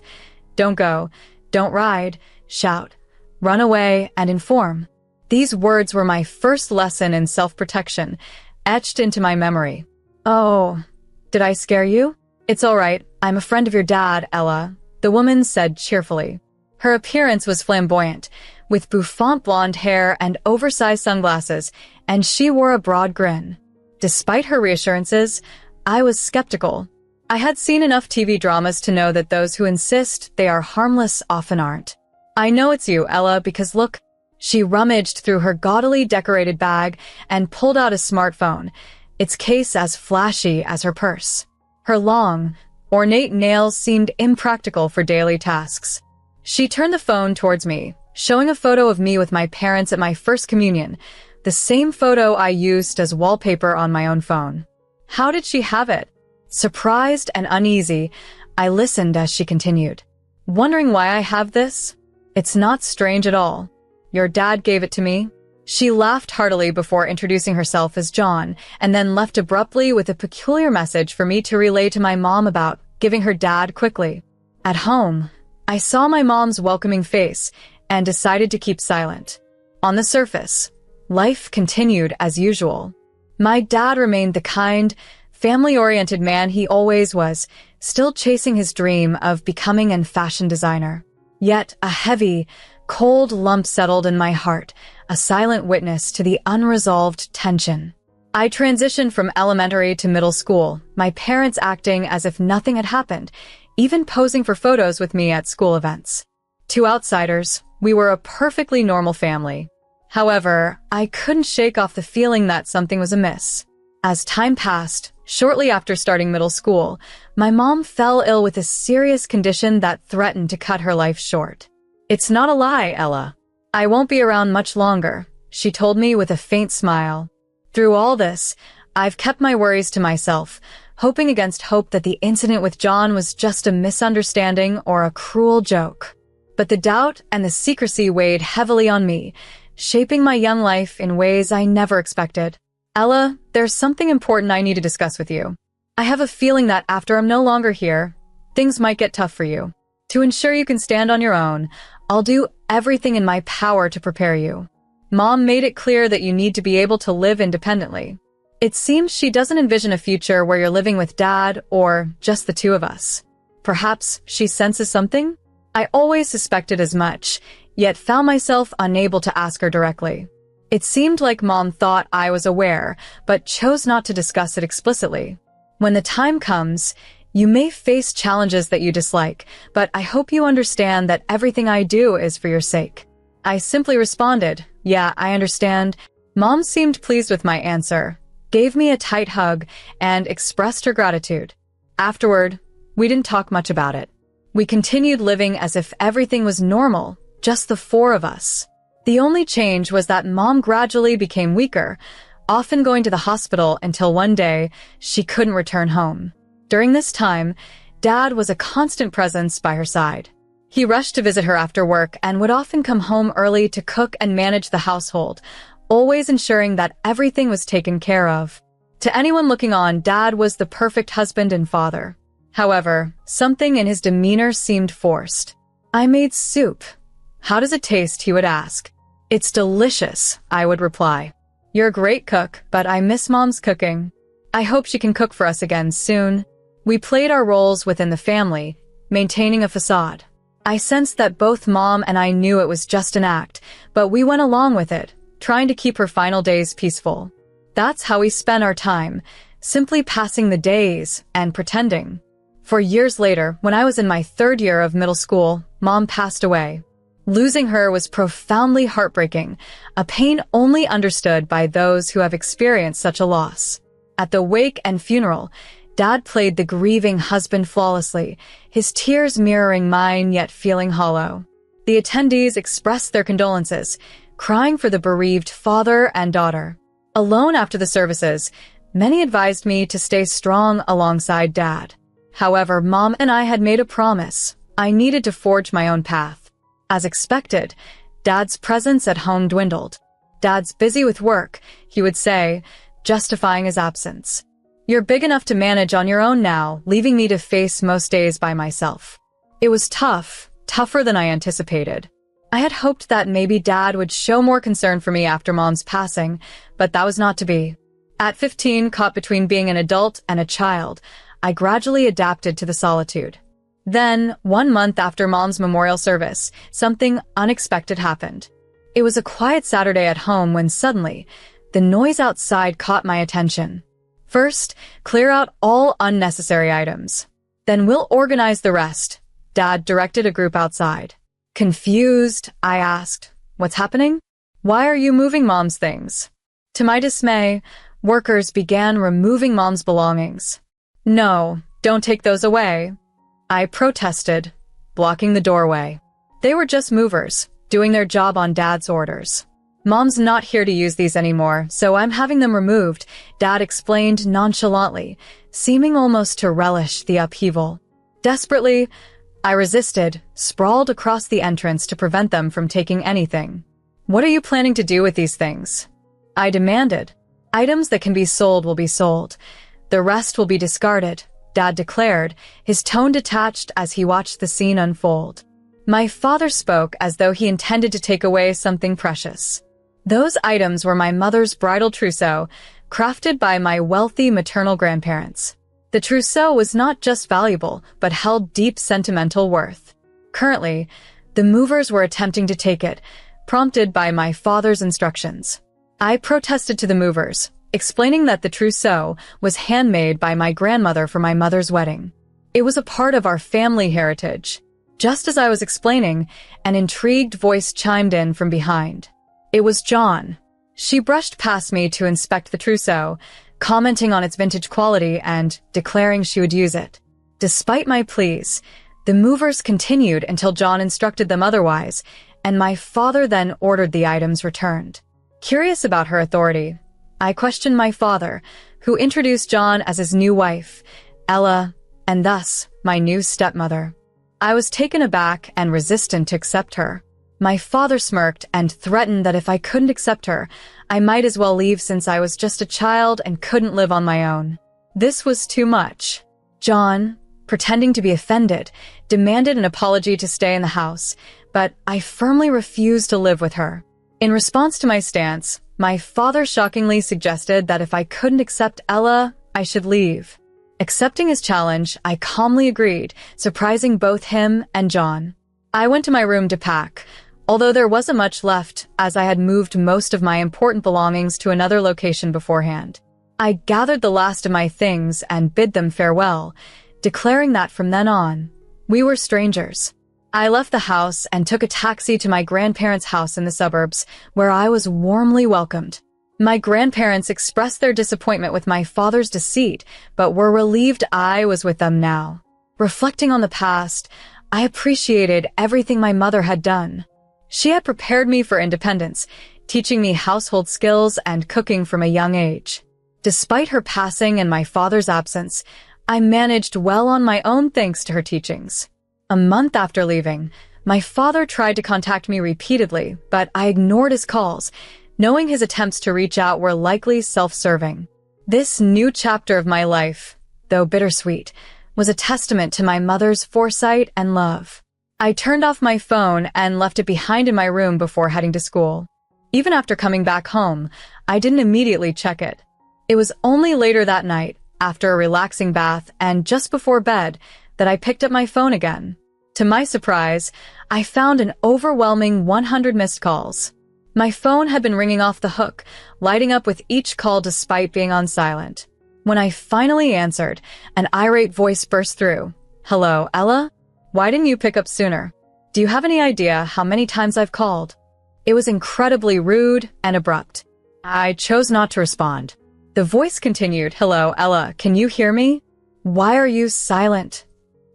Don't go, don't ride, shout, run away, and inform. These words were my first lesson in self-protection, etched into my memory. Oh, did I scare you? It's all right, I'm a friend of your dad, Ella, the woman said cheerfully. Her appearance was flamboyant, with bouffant blonde hair and oversized sunglasses, and she wore a broad grin. Despite her reassurances, I was skeptical. I had seen enough TV dramas to know that those who insist they are harmless often aren't. I know it's you, Ella, because look, she rummaged through her gaudily decorated bag and pulled out a smartphone, its case as flashy as her purse. Her long, ornate nails seemed impractical for daily tasks. She turned the phone towards me, showing a photo of me with my parents at my first communion, the same photo I used as wallpaper on my own phone. How did she have it? Surprised and uneasy, I listened as she continued. Wondering why I have this? It's not strange at all. Your dad gave it to me. She laughed heartily before introducing herself as John, and then left abruptly with a peculiar message for me to relay to my mom about, giving her dad quickly. At home, I saw my mom's welcoming face and decided to keep silent. On the surface, life continued as usual. My dad remained the kind, family-oriented man he always was, still chasing his dream of becoming a fashion designer. Yet a heavy, cold lump settled in my heart, a silent witness to the unresolved tension. I transitioned from elementary to middle school, my parents acting as if nothing had happened, even posing for photos with me at school events. To outsiders, we were a perfectly normal family. However, I couldn't shake off the feeling that something was amiss. As time passed, shortly after starting middle school, my mom fell ill with a serious condition that threatened to cut her life short. It's not a lie, Ella. I won't be around much longer, she told me with a faint smile. Through all this, I've kept my worries to myself, hoping against hope that the incident with John was just a misunderstanding or a cruel joke. But the doubt and the secrecy weighed heavily on me, shaping my young life in ways I never expected. Ella, there's something important I need to discuss with you. I have a feeling that after I'm no longer here, things might get tough for you. To ensure you can stand on your own, I'll do everything in my power to prepare you. Mom made it clear that you need to be able to live independently. It seems she doesn't envision a future where you're living with Dad or just the two of us. Perhaps she senses something? I always suspected as much, yet found myself unable to ask her directly. It seemed like Mom thought I was aware, but chose not to discuss it explicitly. When the time comes, you may face challenges that you dislike, but I hope you understand that everything I do is for your sake. I simply responded, "Yeah, I understand." Mom seemed pleased with my answer, gave me a tight hug, and expressed her gratitude. Afterward, we didn't talk much about it. We continued living as if everything was normal, just the four of us. The only change was that Mom gradually became weaker, often going to the hospital until one day she couldn't return home. During this time, Dad was a constant presence by her side. He rushed to visit her after work and would often come home early to cook and manage the household, always ensuring that everything was taken care of. To anyone looking on, Dad was the perfect husband and father. However, something in his demeanor seemed forced. "I made soup. How does it taste?" he would ask. "It's delicious," I would reply. "You're a great cook, but I miss Mom's cooking. I hope she can cook for us again soon." We played our roles within the family, maintaining a facade. I sensed that both Mom and I knew it was just an act, but we went along with it, trying to keep her final days peaceful. That's how we spent our time, simply passing the days and pretending. For years later, when I was in my 3rd year of middle school, Mom passed away. Losing her was profoundly heartbreaking, a pain only understood by those who have experienced such a loss. At the wake and funeral, Dad played the grieving husband flawlessly, his tears mirroring mine yet feeling hollow. The attendees expressed their condolences, crying for the bereaved father and daughter. Alone after the services, many advised me to stay strong alongside Dad. However, Mom and I had made a promise. I needed to forge my own path. As expected, Dad's presence at home dwindled. "Dad's busy with work," he would say, justifying his absence. "You're big enough to manage on your own now," leaving me to face most days by myself. It was tough, tougher than I anticipated. I had hoped that maybe Dad would show more concern for me after Mom's passing, but that was not to be. At 15, caught between being an adult and a child, I gradually adapted to the solitude. Then, 1 month after Mom's memorial service, something unexpected happened. It was a quiet Saturday at home when suddenly, the noise outside caught my attention. "First, clear out all unnecessary items. Then we'll organize the rest," Dad directed a group outside. Confused, I asked, "What's happening? Why are you moving Mom's things?" To my dismay, workers began removing Mom's belongings. "No, don't take those away," I protested, blocking the doorway. They were just movers, doing their job on Dad's orders. "Mom's not here to use these anymore, so I'm having them removed," Dad explained nonchalantly, seeming almost to relish the upheaval. Desperately, I resisted, sprawled across the entrance to prevent them from taking anything. "What are you planning to do with these things?" I demanded. "Items that can be sold will be sold. The rest will be discarded," Dad declared, his tone detached as he watched the scene unfold. My father spoke as though he intended to take away something precious. Those items were my mother's bridal trousseau, crafted by my wealthy maternal grandparents. The trousseau was not just valuable, but held deep sentimental worth. Currently, the movers were attempting to take it, prompted by my father's instructions. I protested to the movers, explaining that the trousseau was handmade by my grandmother for my mother's wedding. It was a part of our family heritage. Just as I was explaining, an intrigued voice chimed in from behind. It was John. She brushed past me to inspect the trousseau, commenting on its vintage quality and declaring she would use it. Despite my pleas, the movers continued until John instructed them otherwise, and my father then ordered the items returned. Curious about her authority, I questioned my father, who introduced John as his new wife, Ella, and thus my new stepmother. I was taken aback and resistant to accept her. My father smirked and threatened that if I couldn't accept her, I might as well leave since I was just a child and couldn't live on my own. This was too much. John, pretending to be offended, demanded an apology to stay in the house, but I firmly refused to live with her. In response to my stance, my father shockingly suggested that if I couldn't accept Ella, I should leave. Accepting his challenge, I calmly agreed, surprising both him and John. I went to my room to pack, although there wasn't much left as I had moved most of my important belongings to another location beforehand. I gathered the last of my things and bid them farewell, declaring that from then on, we were strangers. I left the house and took a taxi to my grandparents' house in the suburbs, where I was warmly welcomed. My grandparents expressed their disappointment with my father's deceit, but were relieved I was with them now. Reflecting on the past, I appreciated everything my mother had done. She had prepared me for independence, teaching me household skills and cooking from a young age. Despite her passing and my father's absence, I managed well on my own thanks to her teachings. A month after leaving, my father tried to contact me repeatedly, but I ignored his calls, knowing his attempts to reach out were likely self-serving. This new chapter of my life, though bittersweet, was a testament to my mother's foresight and love. I turned off my phone and left it behind in my room before heading to school. Even after coming back home, I didn't immediately check it. It was only later that night, after a relaxing bath and just before bed, that I picked up my phone again. To my surprise, I found an overwhelming 100 missed calls. My phone had been ringing off the hook, lighting up with each call despite being on silent. When I finally answered, an irate voice burst through. "Hello, Ella? Why didn't you pick up sooner? Do you have any idea how many times I've called?" It was incredibly rude and abrupt. I chose not to respond. The voice continued, "Hello, Ella, can you hear me? Why are you silent?"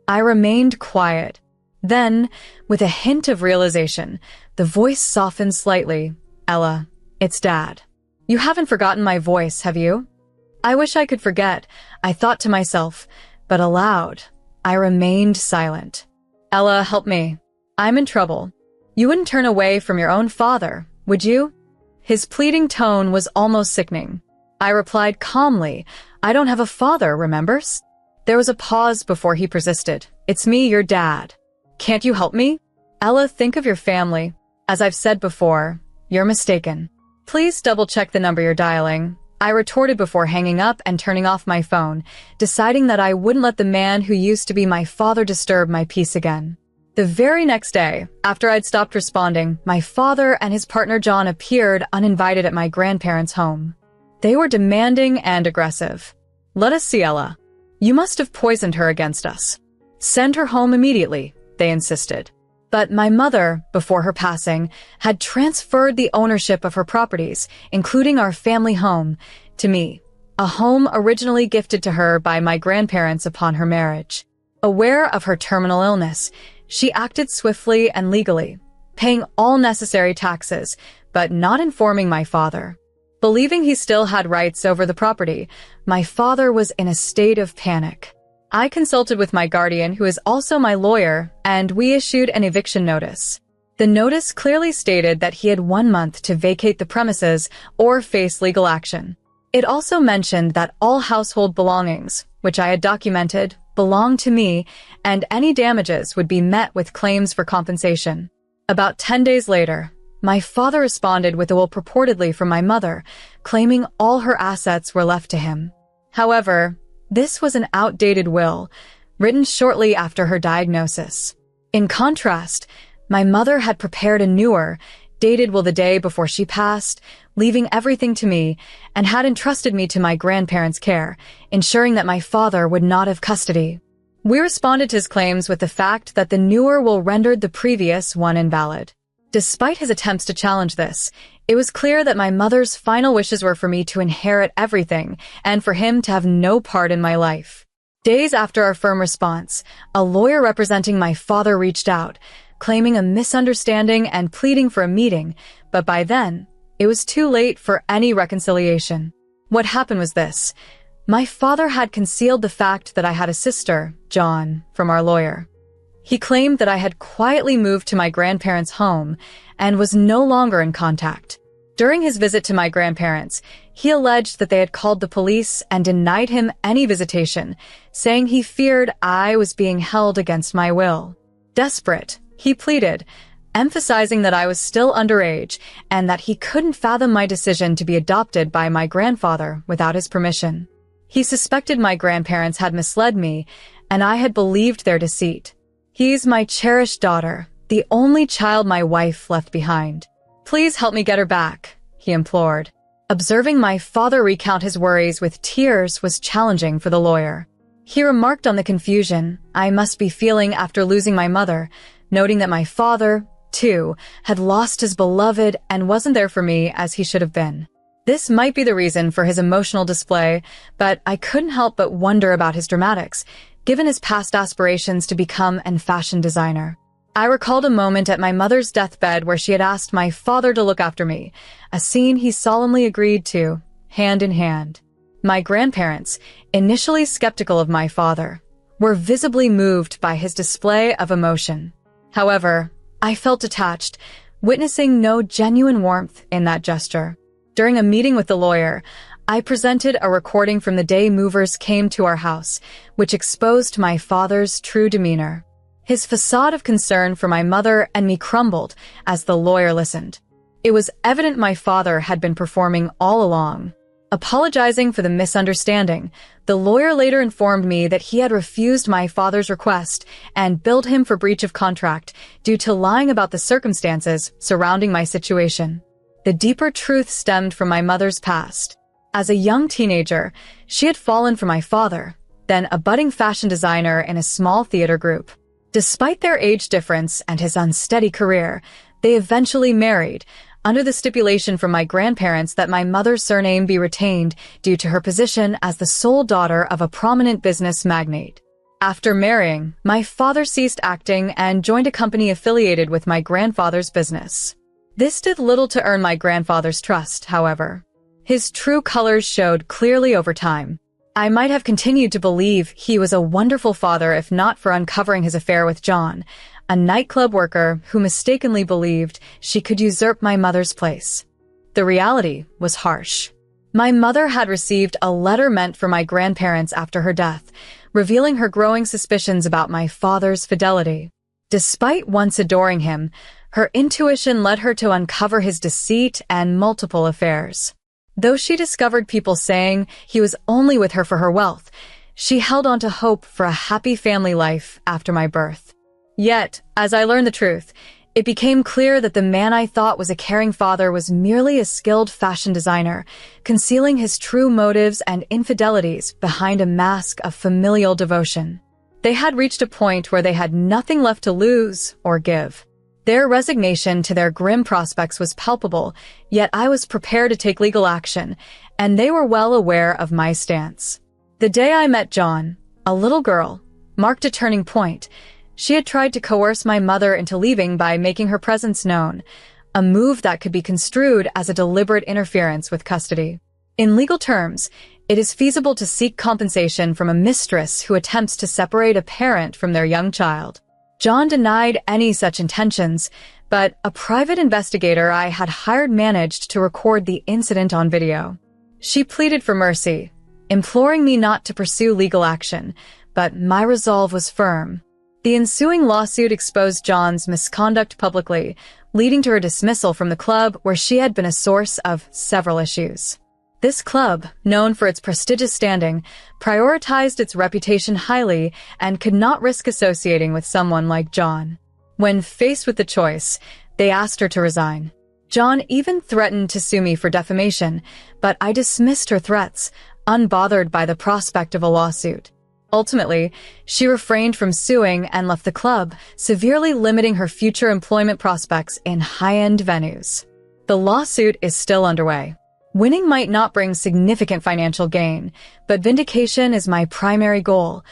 I remained quiet. Then, with a hint of realization, the voice softened slightly. "Ella, it's Dad. You haven't forgotten my voice, have you?" I wish I could forget, I thought to myself, but aloud, I remained silent. "Ella, help me. I'm in trouble. You wouldn't turn away from your own father, would you?" His pleading tone was almost sickening. I replied calmly, "I don't have a father, remembers?" There was a pause before he persisted. "It's me, your dad. Can't you help me? Ella, think of your family. As I've said before, you're mistaken. Please double-check the number you're dialing." I retorted before hanging up and turning off my phone, deciding that I wouldn't let the man who used to be my father disturb my peace again. The very next day, after I'd stopped responding, my father and his partner John appeared uninvited at my grandparents' home. They were demanding and aggressive. "Let us see Ella. You must have poisoned her against us. Send her home immediately," they insisted. But my mother, before her passing, had transferred the ownership of her properties, including our family home, to me, a home originally gifted to her by my grandparents upon her marriage. Aware of her terminal illness, she acted swiftly and legally, paying all necessary taxes, but not informing my father. Believing he still had rights over the property, my father was in a state of panic. I consulted with my guardian, who is also my lawyer, and we issued an eviction notice. The notice clearly stated that he had 1 month to vacate the premises or face legal action. It also mentioned that all household belongings, which I had documented, belonged to me, and any damages would be met with claims for compensation. About 10 days later, my father responded with a will purportedly from my mother, claiming all her assets were left to him. However, this was an outdated will, written shortly after her diagnosis. In contrast, my mother had prepared a newer, dated will the day before she passed, leaving everything to me, and had entrusted me to my grandparents' care, ensuring that my father would not have custody. We responded to his claims with the fact that the newer will rendered the previous one invalid. Despite his attempts to challenge this, it was clear that my mother's final wishes were for me to inherit everything and for him to have no part in my life. Days after our firm response, a lawyer representing my father reached out, claiming a misunderstanding and pleading for a meeting, but by then, it was too late for any reconciliation. What happened was this. My father had concealed the fact that I had a sister, John, from our lawyer. He claimed that I had quietly moved to my grandparents' home and was no longer in contact. During his visit to my grandparents, he alleged that they had called the police and denied him any visitation, saying he feared I was being held against my will. Desperate, he pleaded, emphasizing that I was still underage and that he couldn't fathom my decision to be adopted by my grandfather without his permission. He suspected my grandparents had misled me, and I had believed their deceit. "He's my cherished daughter, the only child my wife left behind. Please help me get her back," he implored. Observing my father recount his worries with tears was challenging for the lawyer. He remarked on the confusion I must be feeling after losing my mother, noting that my father, too, had lost his beloved and wasn't there for me as he should have been. This might be the reason for his emotional display, but I couldn't help but wonder about his dramatics, given his past aspirations to become a fashion designer. I recalled a moment at my mother's deathbed where she had asked my father to look after me, a scene he solemnly agreed to, hand in hand. My grandparents, initially skeptical of my father, were visibly moved by his display of emotion. However, I felt detached, witnessing no genuine warmth in that gesture. During a meeting with the lawyer, I presented a recording from the day movers came to our house, which exposed my father's true demeanor. His facade of concern for my mother and me crumbled as the lawyer listened. It was evident my father had been performing all along. Apologizing for the misunderstanding, the lawyer later informed me that he had refused my father's request and billed him for breach of contract due to lying about the circumstances surrounding my situation. The deeper truth stemmed from my mother's past. As a young teenager, she had fallen for my father, then a budding fashion designer in a small theater group. Despite their age difference and his unsteady career, they eventually married, under the stipulation from my grandparents that my mother's surname be retained due to her position as the sole daughter of a prominent business magnate. After marrying, my father ceased acting and joined a company affiliated with my grandfather's business. This did little to earn my grandfather's trust, however. His true colors showed clearly over time. I might have continued to believe he was a wonderful father if not for uncovering his affair with John, a nightclub worker who mistakenly believed she could usurp my mother's place. The reality was harsh. My mother had received a letter meant for my grandparents after her death, revealing her growing suspicions about my father's fidelity. Despite once adoring him, her intuition led her to uncover his deceit and multiple affairs. Though she discovered people saying he was only with her for her wealth, she held on to hope for a happy family life after my birth. Yet, as I learned the truth, it became clear that the man I thought was a caring father was merely a skilled fashion designer, concealing his true motives and infidelities behind a mask of familial devotion. They had reached a point where they had nothing left to lose or give. Their resignation to their grim prospects was palpable, yet I was prepared to take legal action, and they were well aware of my stance. The day I met John, a little girl, marked a turning point. She had tried to coerce my mother into leaving by making her presence known, a move that could be construed as a deliberate interference with custody. In legal terms, it is feasible to seek compensation from a mistress who attempts to separate a parent from their young child. John denied any such intentions, but a private investigator I had hired managed to record the incident on video. She pleaded for mercy, imploring me not to pursue legal action, but my resolve was firm. The ensuing lawsuit exposed John's misconduct publicly, leading to her dismissal from the club where she had been a source of several issues. This club, known for its prestigious standing, prioritized its reputation highly and could not risk associating with someone like John. When faced with the choice, they asked her to resign. John even threatened to sue me for defamation, but I dismissed her threats, unbothered by the prospect of a lawsuit. Ultimately, she refrained from suing and left the club, severely limiting her future employment prospects in high-end venues. The lawsuit is still underway. Winning might not bring significant financial gain, but vindication is my primary goal.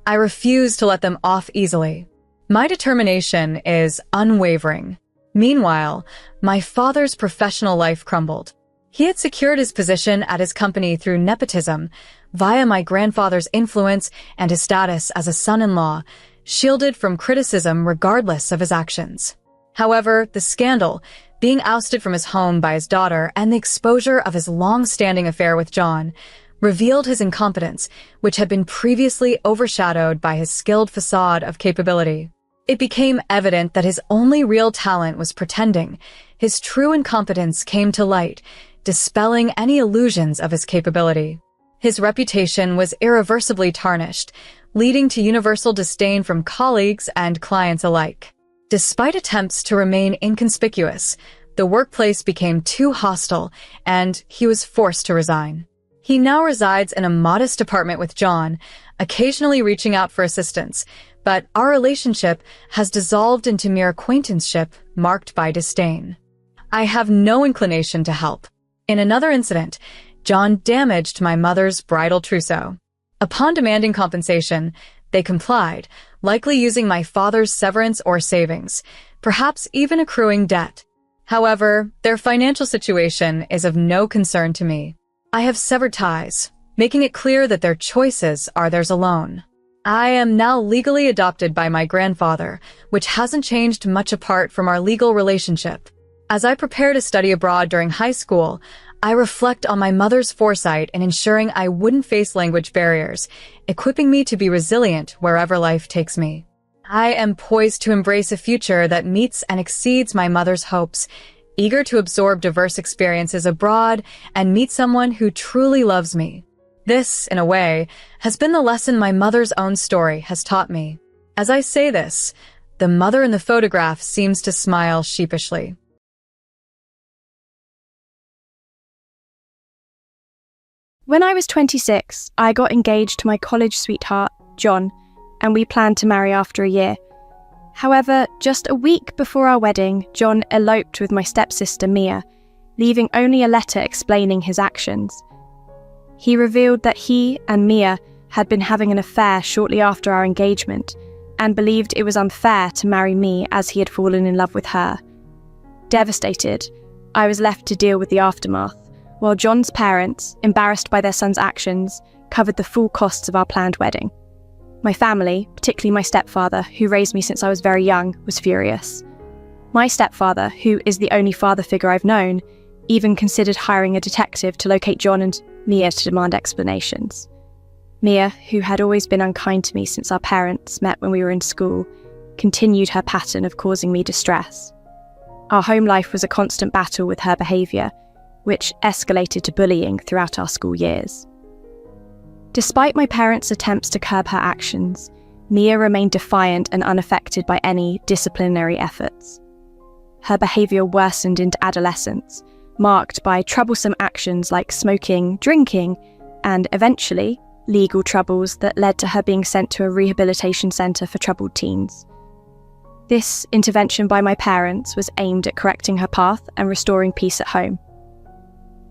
I refuse to let them off easily. My determination is unwavering. Meanwhile, my father's professional life crumbled. He had secured his position at his company through nepotism, via my grandfather's influence and his status as a son-in-law, shielded from criticism regardless of his actions. However, the scandal, being ousted from his home by his daughter, and the exposure of his long-standing affair with John, revealed his incompetence, which had been previously overshadowed by his skilled facade of capability. It became evident that his only real talent was pretending. His true incompetence came to light, dispelling any illusions of his capability. His reputation was irreversibly tarnished, leading to universal disdain from colleagues and clients alike. Despite attempts to remain inconspicuous, the workplace became too hostile, and he was forced to resign. He now resides in a modest apartment with John, occasionally reaching out for assistance, but our relationship has dissolved into mere acquaintanceship marked by disdain. I have no inclination to help. In another incident, John damaged my mother's bridal trousseau. Upon demanding compensation, they complied, likely using my father's severance or savings, perhaps even accruing debt. However, their financial situation is of no concern to me. I have severed ties, making it clear that their choices are theirs alone. I am now legally adopted by my grandfather, which hasn't changed much apart from our legal relationship. As I prepare to study abroad during high school, I reflect on my mother's foresight in ensuring I wouldn't face language barriers, equipping me to be resilient wherever life takes me. I am poised to embrace a future that meets and exceeds my mother's hopes, eager to absorb diverse experiences abroad and meet someone who truly loves me. This, in a way, has been the lesson my mother's own story has taught me. As I say this, the mother in the photograph seems to smile sheepishly. When I was 26, I got engaged to my college sweetheart, John, and we planned to marry after a year. However, just a week before our wedding, John eloped with my stepsister, Mia, leaving only a letter explaining his actions. He revealed that he and Mia had been having an affair shortly after our engagement and believed it was unfair to marry me as he had fallen in love with her. Devastated, I was left to deal with the aftermath, while John's parents, embarrassed by their son's actions, covered the full costs of our planned wedding. My family, particularly my stepfather, who raised me since I was very young, was furious. My stepfather, who is the only father figure I've known, even considered hiring a detective to locate John and Mia to demand explanations. Mia, who had always been unkind to me since our parents met when we were in school, continued her pattern of causing me distress. Our home life was a constant battle with her behaviour, which escalated to bullying throughout our school years. Despite my parents' attempts to curb her actions, Mia remained defiant and unaffected by any disciplinary efforts. Her behaviour worsened into adolescence, marked by troublesome actions like smoking, drinking, and eventually legal troubles that led to her being sent to a rehabilitation centre for troubled teens. This intervention by my parents was aimed at correcting her path and restoring peace at home.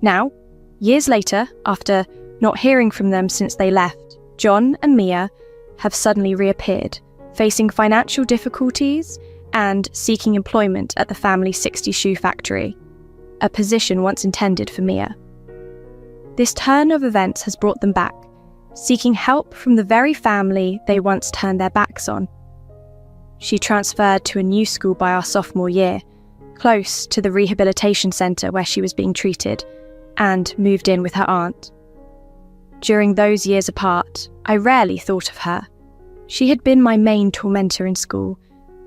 Now, years later, after not hearing from them since they left, John and Mia have suddenly reappeared, facing financial difficulties and seeking employment at the family 60 shoe factory, a position once intended for Mia. This turn of events has brought them back, seeking help from the very family they once turned their backs on. She transferred to a new school by our sophomore year, close to the rehabilitation centre where she was being treated, and moved in with her aunt. During those years apart, I rarely thought of her. She had been my main tormentor in school,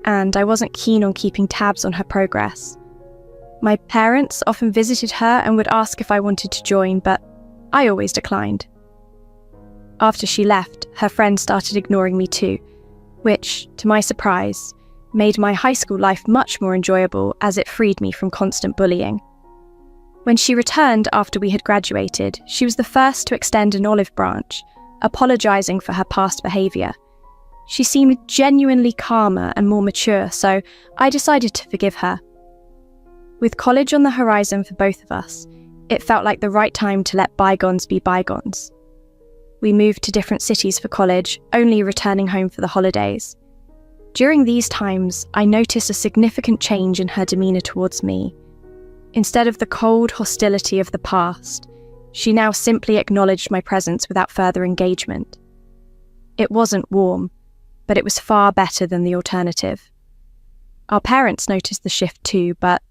and I wasn't keen on keeping tabs on her progress. My parents often visited her and would ask if I wanted to join, but I always declined. After she left, her friends started ignoring me too, which, to my surprise, made my high school life much more enjoyable as it freed me from constant bullying. When she returned after we had graduated, she was the first to extend an olive branch, apologising for her past behaviour. She seemed genuinely calmer and more mature, so I decided to forgive her. With college on the horizon for both of us, it felt like the right time to let bygones be bygones. We moved to different cities for college, only returning home for the holidays. During these times, I noticed a significant change in her demeanour towards me. Instead of the cold hostility of the past, she now simply acknowledged my presence without further engagement. It wasn't warm, but it was far better than the alternative. Our parents noticed the shift too, but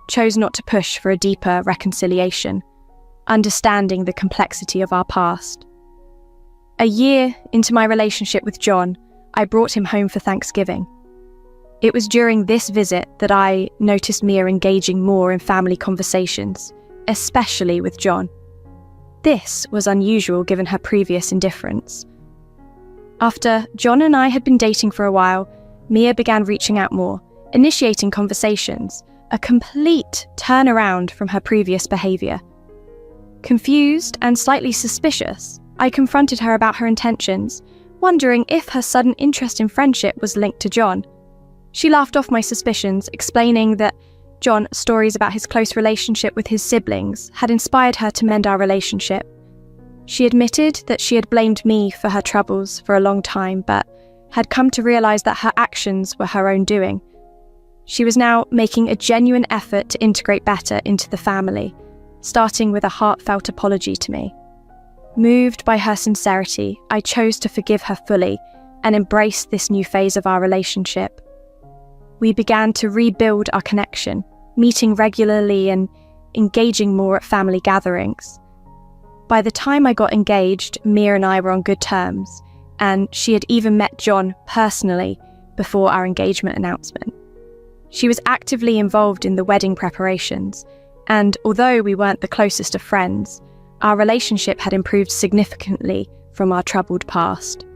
chose not to push for a deeper reconciliation, understanding the complexity of our past. A year into my relationship with John, I brought him home for Thanksgiving. It was during this visit that I noticed Mia engaging more in family conversations, especially with John. This was unusual given her previous indifference. After John and I had been dating for a while, Mia began reaching out more, initiating conversations, a complete turnaround from her previous behaviour. Confused and slightly suspicious, I confronted her about her intentions, wondering if her sudden interest in friendship was linked to John. She laughed off my suspicions, explaining that John's stories about his close relationship with his siblings had inspired her to mend our relationship. She admitted that she had blamed me for her troubles for a long time, but had come to realise that her actions were her own doing. She was now making a genuine effort to integrate better into the family, starting with a heartfelt apology to me. Moved by her sincerity, I chose to forgive her fully and embrace this new phase of our relationship. We began to rebuild our connection, meeting regularly and engaging more at family gatherings. By the time I got engaged, Mia and I were on good terms, and she had even met John personally before our engagement announcement. She was actively involved in the wedding preparations, and although we weren't the closest of friends, our relationship had improved significantly from our troubled past.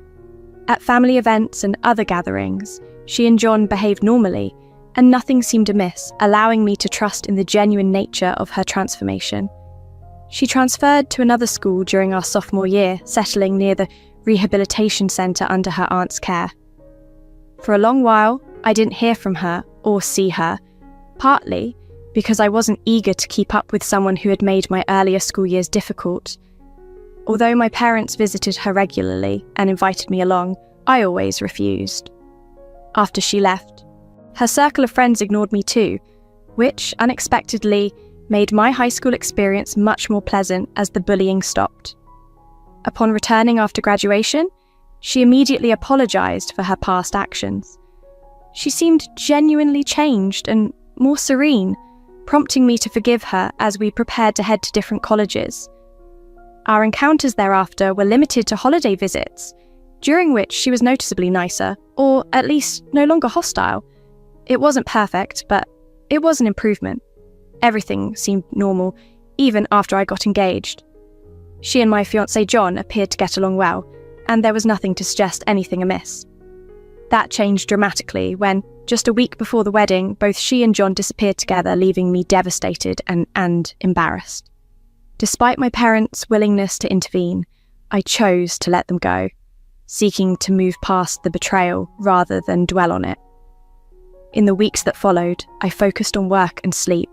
At family events and other gatherings, she and John behaved normally, and nothing seemed amiss, allowing me to trust in the genuine nature of her transformation. She transferred to another school during our sophomore year, settling near the rehabilitation centre under her aunt's care. For a long while, I didn't hear from her or see her, partly because I wasn't eager to keep up with someone who had made my earlier school years difficult. Although my parents visited her regularly and invited me along, I always refused. After she left, her circle of friends ignored me too, which unexpectedly made my high school experience much more pleasant as the bullying stopped. Upon returning after graduation, she immediately apologised for her past actions. She seemed genuinely changed and more serene, prompting me to forgive her as we prepared to head to different colleges. Our encounters thereafter were limited to holiday visits, during which she was noticeably nicer, or at least no longer hostile. It wasn't perfect, but it was an improvement. Everything seemed normal, even after I got engaged. She and my fiancé John appeared to get along well, and there was nothing to suggest anything amiss. That changed dramatically when, just a week before the wedding, both she and John disappeared together, leaving me devastated and embarrassed. Despite my parents' willingness to intervene, I chose to let them go, seeking to move past the betrayal rather than dwell on it. In the weeks that followed, I focused on work and sleep,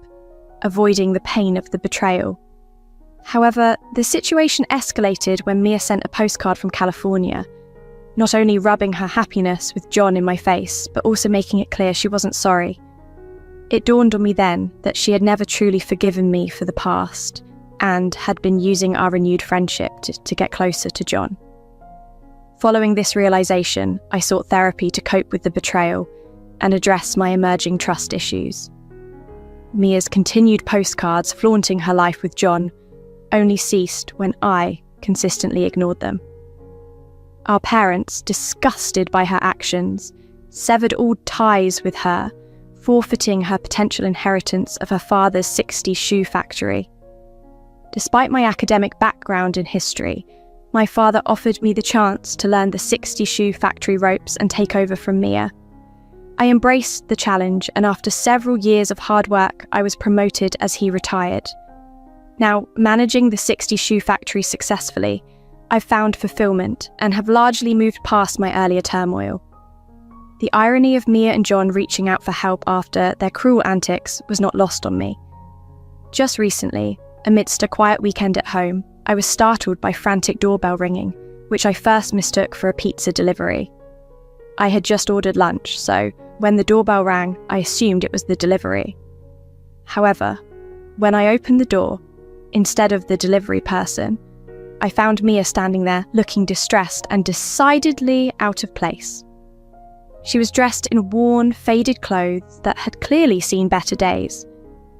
avoiding the pain of the betrayal. However, the situation escalated when Mia sent a postcard from California, not only rubbing her happiness with John in my face, but also making it clear she wasn't sorry. It dawned on me then that she had never truly forgiven me for the past, and had been using our renewed friendship to get closer to John. Following this realization, I sought therapy to cope with the betrayal and address my emerging trust issues. Mia's continued postcards flaunting her life with John only ceased when I consistently ignored them. Our parents, disgusted by her actions, severed all ties with her, forfeiting her potential inheritance of her father's 60 shoe factory. Despite my academic background in history, my father offered me the chance to learn the 60 shoe factory ropes and take over from Mia. I embraced the challenge, and after several years of hard work, I was promoted as he retired. Now, managing the 60 shoe factory successfully, I've found fulfillment and have largely moved past my earlier turmoil. The irony of Mia and John reaching out for help after their cruel antics was not lost on me. Just recently, amidst a quiet weekend at home, I was startled by frantic doorbell ringing, which I first mistook for a pizza delivery. I had just ordered lunch, so when the doorbell rang, I assumed it was the delivery. However, when I opened the door, instead of the delivery person, I found Mia standing there looking distressed and decidedly out of place. She was dressed in worn, faded clothes that had clearly seen better days.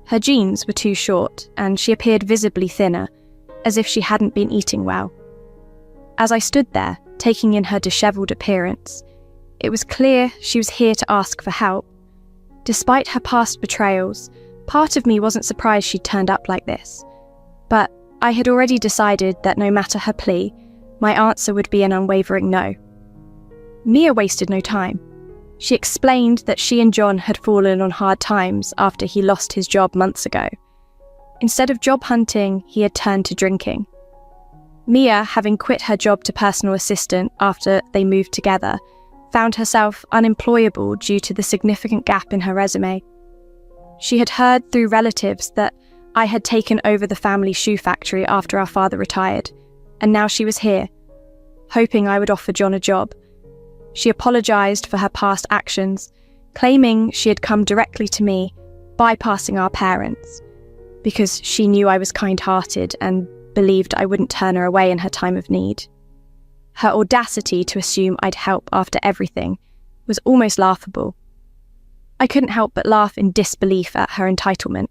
Her jeans were too short, and she appeared visibly thinner, as if she hadn't been eating well. As I stood there, taking in her dishevelled appearance, It was clear she was here to ask for help. Despite her past betrayals, part of me wasn't surprised she'd turned up like this. But I had already decided that no matter her plea, my answer would be an unwavering no. Mia wasted no time. She explained that she and John had fallen on hard times after he lost his job months ago. Instead of job hunting, he had turned to drinking. Mia, having quit her job to personal assistant after they moved together, found herself unemployable due to the significant gap in her resume. She had heard through relatives that I had taken over the family shoe factory after our father retired, and now she was here, hoping I would offer John a job. She apologised for her past actions, claiming she had come directly to me, bypassing our parents, because she knew I was kind-hearted and believed I wouldn't turn her away in her time of need. Her audacity to assume I'd help after everything was almost laughable. I couldn't help but laugh in disbelief at her entitlement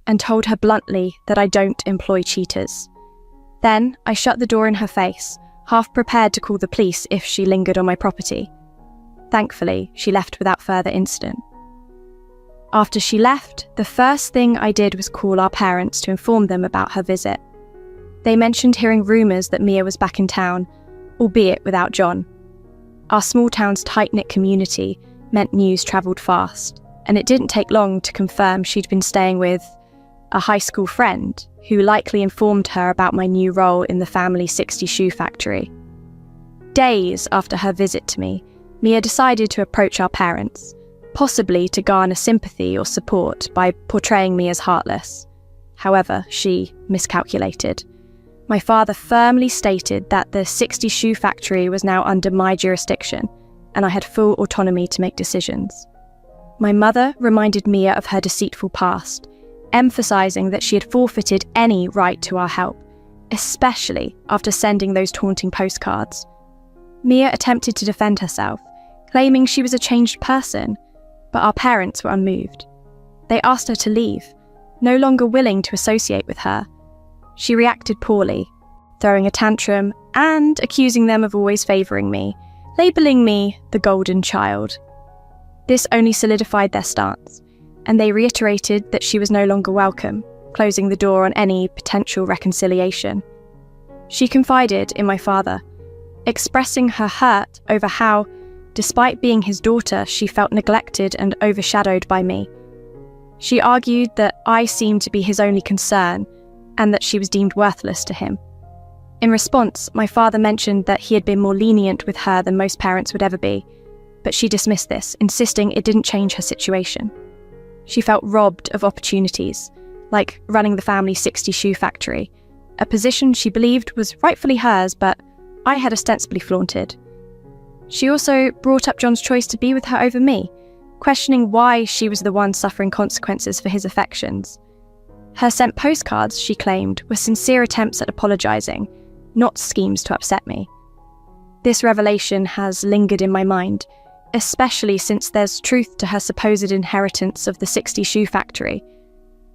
and told her bluntly that I don't employ cheaters. Then I shut the door in her face, half prepared to call the police if she lingered on my property. Thankfully, she left without further incident. After she left, the first thing I did was call our parents to inform them about her visit. They mentioned hearing rumours that Mia was back in town, albeit without John. Our small town's tight-knit community meant news travelled fast, and it didn't take long to confirm she'd been staying with a high school friend who likely informed her about my new role in the family 60 shoe factory. Days after her visit to me, Mia decided to approach our parents, possibly to garner sympathy or support by portraying me as heartless. However, she miscalculated. My father firmly stated that the 60 shoe factory was now under my jurisdiction, and I had full autonomy to make decisions. My mother reminded Mia of her deceitful past, emphasising that she had forfeited any right to our help, especially after sending those taunting postcards. Mia attempted to defend herself, claiming she was a changed person, but our parents were unmoved. They asked her to leave, no longer willing to associate with her. She reacted poorly, throwing a tantrum and accusing them of always favouring me, labelling me the golden child. This only solidified their stance, and they reiterated that she was no longer welcome, closing the door on any potential reconciliation. She confided in my father, expressing her hurt over how, despite being his daughter, she felt neglected and overshadowed by me. She argued that I seemed to be his only concern, and that she was deemed worthless to him. In response, my father mentioned that he had been more lenient with her than most parents would ever be, but she dismissed this, insisting it didn't change her situation. She felt robbed of opportunities, like running the family 60 shoe factory, a position she believed was rightfully hers, but I had ostensibly flaunted. She also brought up John's choice to be with her over me, questioning why she was the one suffering consequences for his affections. Her sent postcards, she claimed, were sincere attempts at apologising, not schemes to upset me. This revelation has lingered in my mind, especially since there's truth to her supposed inheritance of the 60 shoe factory,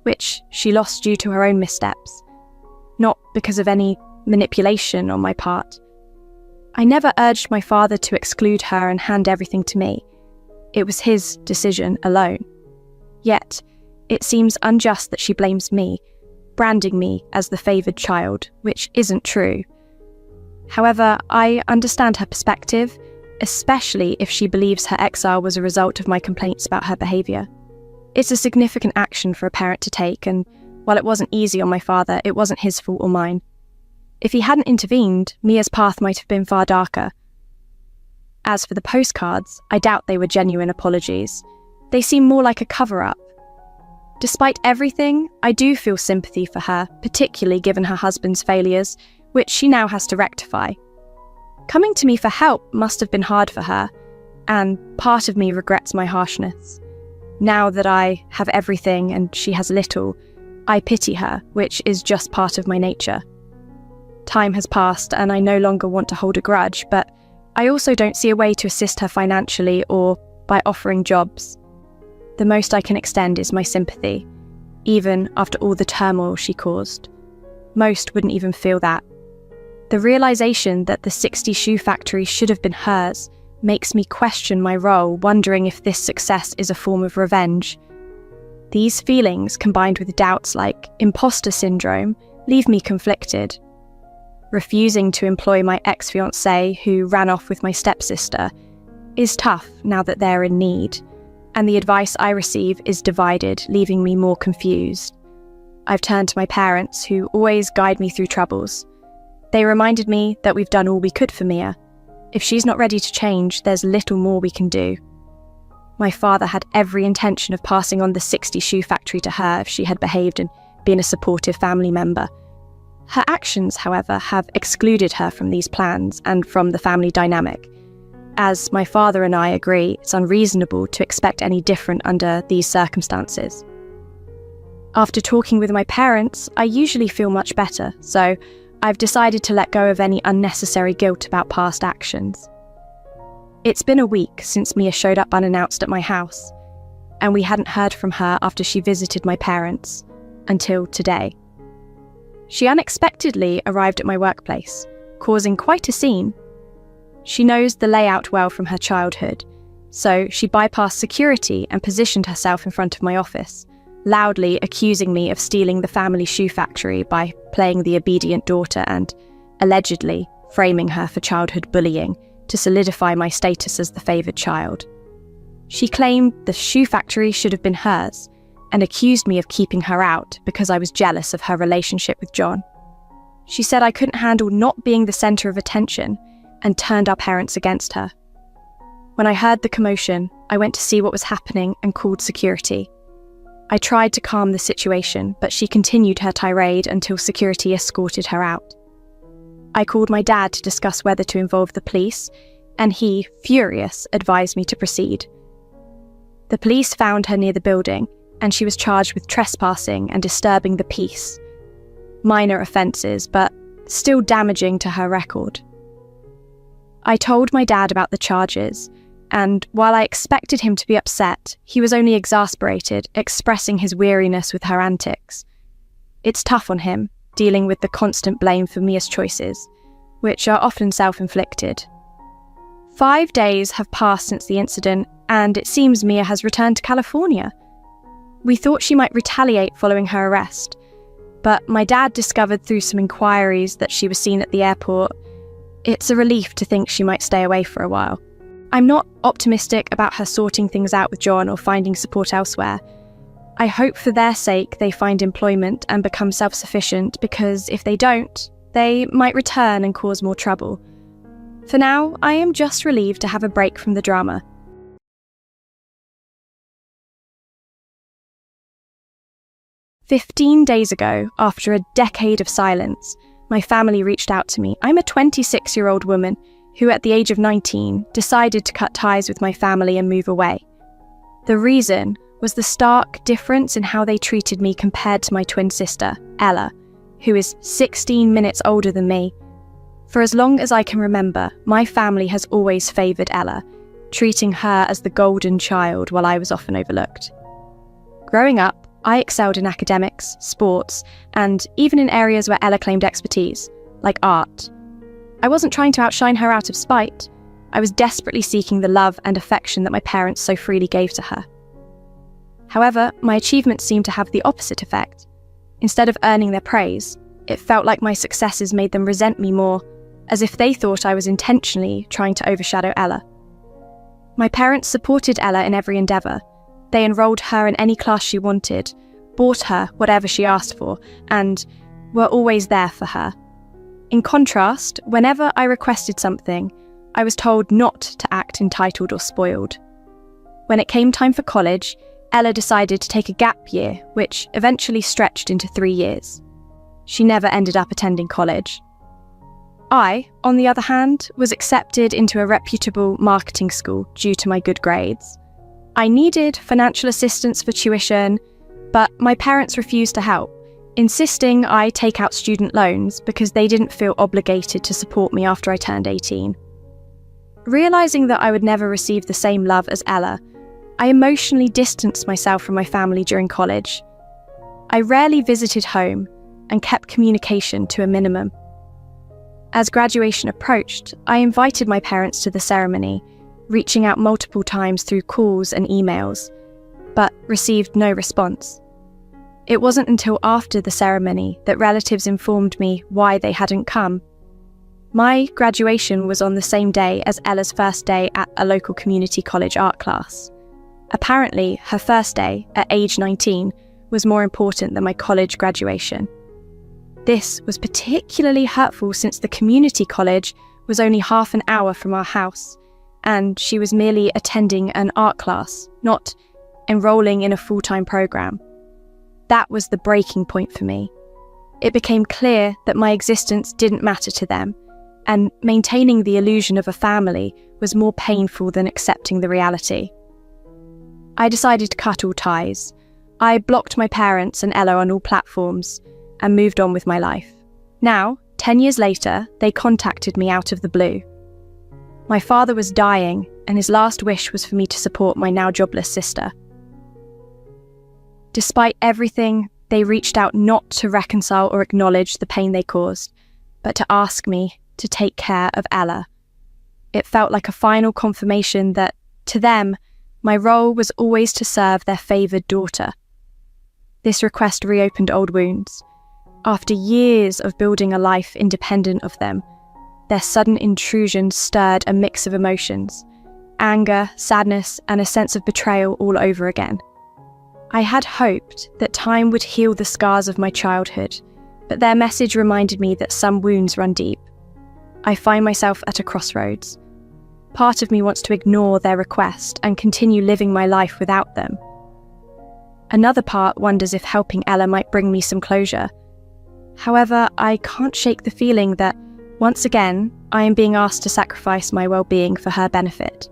which she lost due to her own missteps, not because of any manipulation on my part. I never urged my father to exclude her and hand everything to me. It was his decision alone. Yet, it seems unjust that she blames me, branding me as the favoured child, which isn't true. However, I understand her perspective, especially if she believes her exile was a result of my complaints about her behaviour. It's a significant action for a parent to take, and while it wasn't easy on my father, it wasn't his fault or mine. If he hadn't intervened, Mia's path might have been far darker. As for the postcards, I doubt they were genuine apologies. They seem more like a cover-up. Despite everything, I do feel sympathy for her, particularly given her husband's failures, which she now has to rectify. Coming to me for help must have been hard for her, and part of me regrets my harshness. Now that I have everything and she has little, I pity her, which is just part of my nature. Time has passed and I no longer want to hold a grudge, but I also don't see a way to assist her financially or by offering jobs. The most I can extend is my sympathy, even after all the turmoil she caused. Most wouldn't even feel that. The realisation that the 60 shoe factory should have been hers makes me question my role, wondering if this success is a form of revenge. These feelings, combined with doubts like imposter syndrome, leave me conflicted. Refusing to employ my ex-fiancé, who ran off with my stepsister, is tough now that they're in need, and the advice I receive is divided, leaving me more confused. I've turned to my parents, who always guide me through troubles. They reminded me that we've done all we could for Mia. If she's not ready to change, there's little more we can do. My father had every intention of passing on the 60 shoe factory to her if she had behaved and been a supportive family member. Her actions, however, have excluded her from these plans and from the family dynamic. As my father and I agree, it's unreasonable to expect any different under these circumstances. After talking with my parents, I usually feel much better, so I've decided to let go of any unnecessary guilt about past actions. It's been a week since Mia showed up unannounced at my house, and we hadn't heard from her after she visited my parents, until today. She unexpectedly arrived at my workplace, causing quite a scene. She knows the layout well from her childhood, so she bypassed security and positioned herself in front of my office, loudly accusing me of stealing the family shoe factory by playing the obedient daughter and, allegedly, framing her for childhood bullying to solidify my status as the favoured child. She claimed the shoe factory should have been hers and accused me of keeping her out because I was jealous of her relationship with John. She said I couldn't handle not being the centre of attention and turned our parents against her. When I heard the commotion, I went to see what was happening and called security. I tried to calm the situation, but she continued her tirade until security escorted her out. I called my dad to discuss whether to involve the police, and he, furious, advised me to proceed. The police found her near the building, and she was charged with trespassing and disturbing the peace. Minor offences, but still damaging to her record. I told my dad about the charges, and while I expected him to be upset, he was only exasperated, expressing his weariness with her antics. It's tough on him, dealing with the constant blame for Mia's choices, which are often self-inflicted. 5 days have passed since the incident, and it seems Mia has returned to California. We thought she might retaliate following her arrest, but my dad discovered through some inquiries that she was seen at the airport. It's a relief to think she might stay away for a while. I'm not optimistic about her sorting things out with John or finding support elsewhere. I hope for their sake they find employment and become self-sufficient, because if they don't, they might return and cause more trouble. For now, I am just relieved to have a break from the drama. "15 days ago, after a decade of silence, my family reached out to me. I'm a 26-year-old woman who, at the age of 19, decided to cut ties with my family and move away. The reason was the stark difference in how they treated me compared to my twin sister, Ella, who is 16 minutes older than me. For as long as I can remember, my family has always favoured Ella, treating her as the golden child while I was often overlooked. Growing up, I excelled in academics, sports, and even in areas where Ella claimed expertise, like art. I wasn't trying to outshine her out of spite. I was desperately seeking the love and affection that my parents so freely gave to her. However, my achievements seemed to have the opposite effect. Instead of earning their praise, it felt like my successes made them resent me more, as if they thought I was intentionally trying to overshadow Ella. My parents supported Ella in every endeavour. They enrolled her in any class she wanted, bought her whatever she asked for, and were always there for her. In contrast, whenever I requested something, I was told not to act entitled or spoiled. When it came time for college, Ella decided to take a gap year, which eventually stretched into 3 years. She never ended up attending college. I, on the other hand, was accepted into a reputable marketing school due to my good grades. I needed financial assistance for tuition, but my parents refused to help, insisting I take out student loans because they didn't feel obligated to support me after I turned 18. Realising that I would never receive the same love as Ella, I emotionally distanced myself from my family during college. I rarely visited home and kept communication to a minimum. As graduation approached, I invited my parents to the ceremony, reaching out multiple times through calls and emails, but received no response. It wasn't until after the ceremony that relatives informed me why they hadn't come. My graduation was on the same day as Ella's first day at a local community college art class. Apparently, her first day, at age 19, was more important than my college graduation. This was particularly hurtful since the community college was only half an hour from our house, and she was merely attending an art class, not enrolling in a full-time program. That was the breaking point for me. It became clear that my existence didn't matter to them, and maintaining the illusion of a family was more painful than accepting the reality. I decided to cut all ties. I blocked my parents and Ella on all platforms and moved on with my life. Now, 10 years later, they contacted me out of the blue. My father was dying, and his last wish was for me to support my now jobless sister. Despite everything, they reached out not to reconcile or acknowledge the pain they caused, but to ask me to take care of Ella. It felt like a final confirmation that, to them, my role was always to serve their favoured daughter. This request reopened old wounds. After years of building a life independent of them, their sudden intrusion stirred a mix of emotions: anger, sadness, and a sense of betrayal all over again. I had hoped that time would heal the scars of my childhood, but their message reminded me that some wounds run deep. I find myself at a crossroads. Part of me wants to ignore their request and continue living my life without them. Another part wonders if helping Ella might bring me some closure. However, I can't shake the feeling that, once again, I am being asked to sacrifice my well-being for her benefit.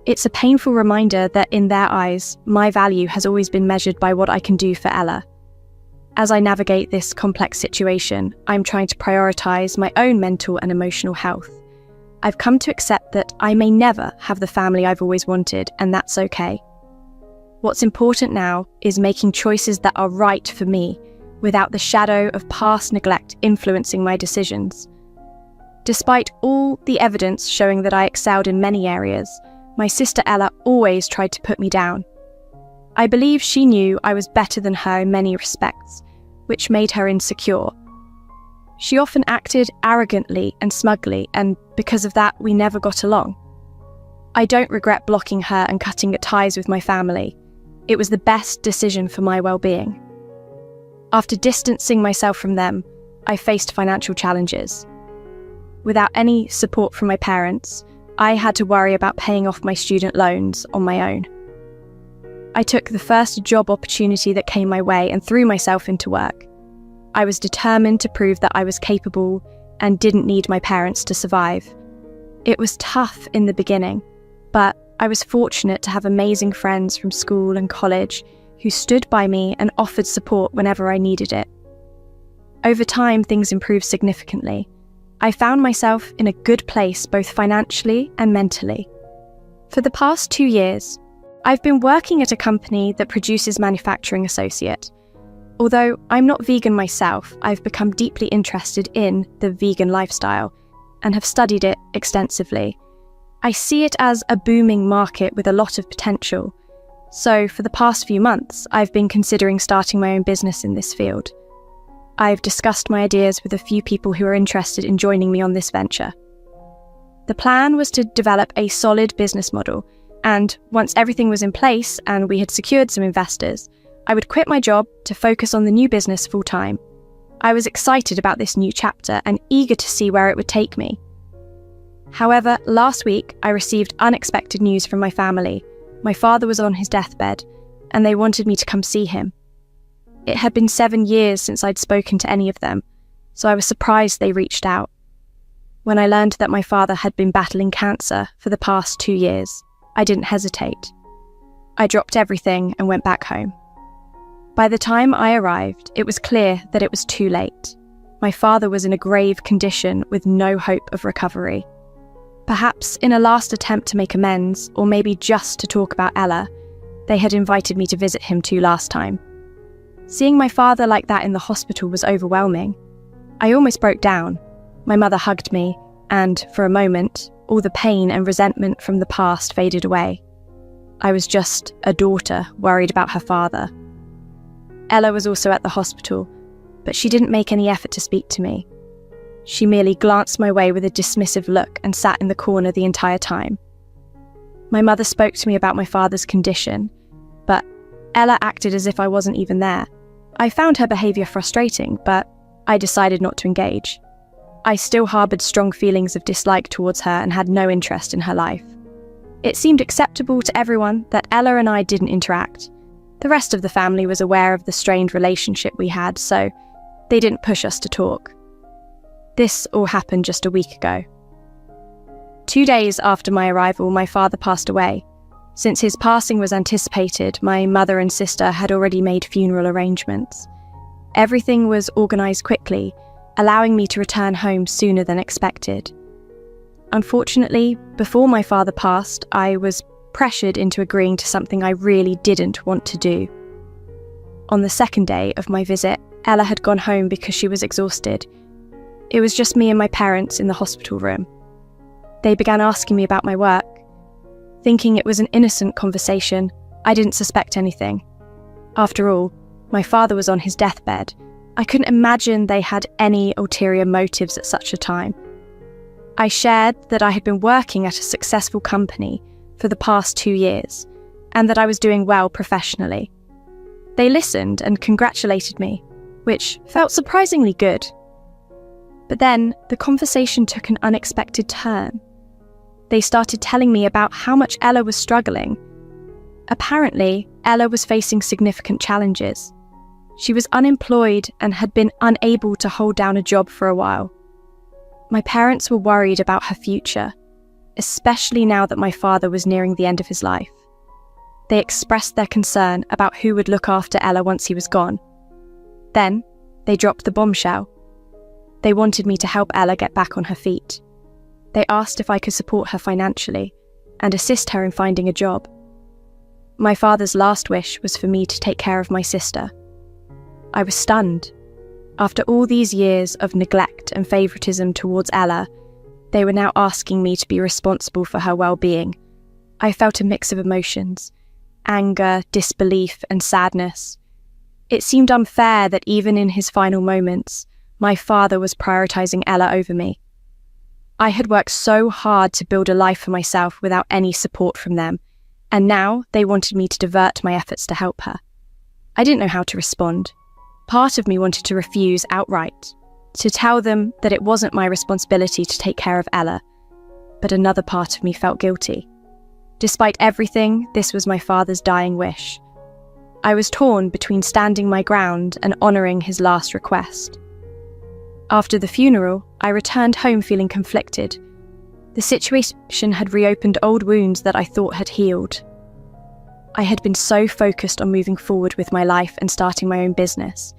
It's a painful reminder that in their eyes, my value has always been measured by what I can do for Ella. As I navigate this complex situation, I'm trying to prioritise my own mental and emotional health. I've come to accept that I may never have the family I've always wanted, and that's okay. What's important now is making choices that are right for me, without the shadow of past neglect influencing my decisions. Despite all the evidence showing that I excelled in many areas, my sister Ella always tried to put me down. I believe she knew I was better than her in many respects, which made her insecure. She often acted arrogantly and smugly, and because of that, we never got along. I don't regret blocking her and cutting ties with my family. It was the best decision for my well-being. After distancing myself from them, I faced financial challenges. Without any support from my parents, I had to worry about paying off my student loans on my own. I took the first job opportunity that came my way and threw myself into work. I was determined to prove that I was capable and didn't need my parents to survive. It was tough in the beginning, but I was fortunate to have amazing friends from school and college who stood by me and offered support whenever I needed it. Over time, things improved significantly. I found myself in a good place both financially and mentally. For the past 2 years, I've been working at a company that produces manufacturing associate. Although I'm not vegan myself, I've become deeply interested in the vegan lifestyle and have studied it extensively. I see it as a booming market with a lot of potential. So for the past few months, I've been considering starting my own business in this field. I've discussed my ideas with a few people who are interested in joining me on this venture. The plan was to develop a solid business model, and once everything was in place and we had secured some investors, I would quit my job to focus on the new business full-time. I was excited about this new chapter and eager to see where it would take me. However, last week I received unexpected news from my family. My father was on his deathbed, and they wanted me to come see him. It had been 7 years since I'd spoken to any of them, so I was surprised they reached out. When I learned that my father had been battling cancer for the past 2 years, I didn't hesitate. I dropped everything and went back home. By the time I arrived, it was clear that it was too late. My father was in a grave condition with no hope of recovery. Perhaps in a last attempt to make amends, or maybe just to talk about Ella, they had invited me to visit him too last time. Seeing my father like that in the hospital was overwhelming. I almost broke down. My mother hugged me, and for a moment, all the pain and resentment from the past faded away. I was just a daughter worried about her father. Ella was also at the hospital, but she didn't make any effort to speak to me. She merely glanced my way with a dismissive look and sat in the corner the entire time. My mother spoke to me about my father's condition, but Ella acted as if I wasn't even there. I found her behaviour frustrating, but I decided not to engage. I still harboured strong feelings of dislike towards her and had no interest in her life. It seemed acceptable to everyone that Ella and I didn't interact. The rest of the family was aware of the strained relationship we had, so they didn't push us to talk. This all happened just a week ago. 2 days after my arrival, my father passed away. Since his passing was anticipated, my mother and sister had already made funeral arrangements. Everything was organised quickly, allowing me to return home sooner than expected. Unfortunately, before my father passed, I was pressured into agreeing to something I really didn't want to do. On the second day of my visit, Ella had gone home because she was exhausted. It was just me and my parents in the hospital room. They began asking me about my work. Thinking it was an innocent conversation, I didn't suspect anything. After all, my father was on his deathbed. I couldn't imagine they had any ulterior motives at such a time. I shared that I had been working at a successful company for the past 2 years, and that I was doing well professionally. They listened and congratulated me, which felt surprisingly good. But then the conversation took an unexpected turn. They started telling me about how much Ella was struggling. Apparently, Ella was facing significant challenges. She was unemployed and had been unable to hold down a job for a while. My parents were worried about her future, especially now that my father was nearing the end of his life. They expressed their concern about who would look after Ella once he was gone. Then, they dropped the bombshell. They wanted me to help Ella get back on her feet. They asked if I could support her financially and assist her in finding a job. My father's last wish was for me to take care of my sister. I was stunned. After all these years of neglect and favouritism towards Ella, they were now asking me to be responsible for her well-being. I felt a mix of emotions: anger, disbelief, and sadness. It seemed unfair that even in his final moments, my father was prioritising Ella over me. I had worked so hard to build a life for myself without any support from them, and now they wanted me to divert my efforts to help her. I didn't know how to respond. Part of me wanted to refuse outright, to tell them that it wasn't my responsibility to take care of Ella, but another part of me felt guilty. Despite everything, this was my father's dying wish. I was torn between standing my ground and honouring his last request. After the funeral, I returned home feeling conflicted. The situation had reopened old wounds that I thought had healed. I had been so focused on moving forward with my life and starting my own business,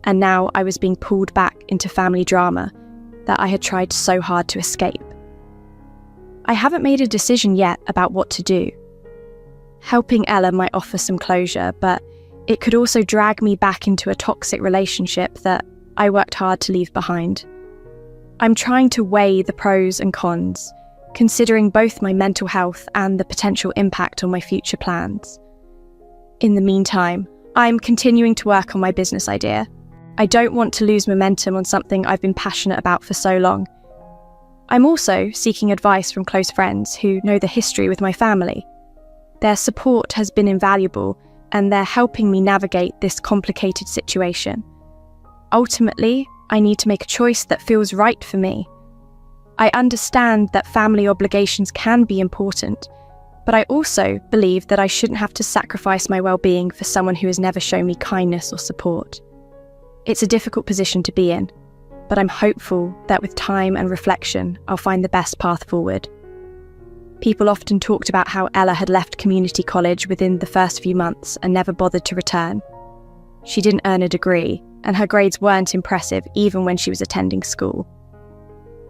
and now I was being pulled back into family drama that I had tried so hard to escape. I haven't made a decision yet about what to do. Helping Ella might offer some closure, but it could also drag me back into a toxic relationship that I worked hard to leave behind. I'm trying to weigh the pros and cons, considering both my mental health and the potential impact on my future plans. In the meantime, I'm continuing to work on my business idea. I don't want to lose momentum on something I've been passionate about for so long. I'm also seeking advice from close friends who know the history with my family. Their support has been invaluable, and they're helping me navigate this complicated situation. Ultimately, I need to make a choice that feels right for me. I understand that family obligations can be important, but I also believe that I shouldn't have to sacrifice my well-being for someone who has never shown me kindness or support. It's a difficult position to be in, but I'm hopeful that with time and reflection, I'll find the best path forward. People often talked about how Ella had left community college within the first few months and never bothered to return. She didn't earn a degree, and her grades weren't impressive even when she was attending school.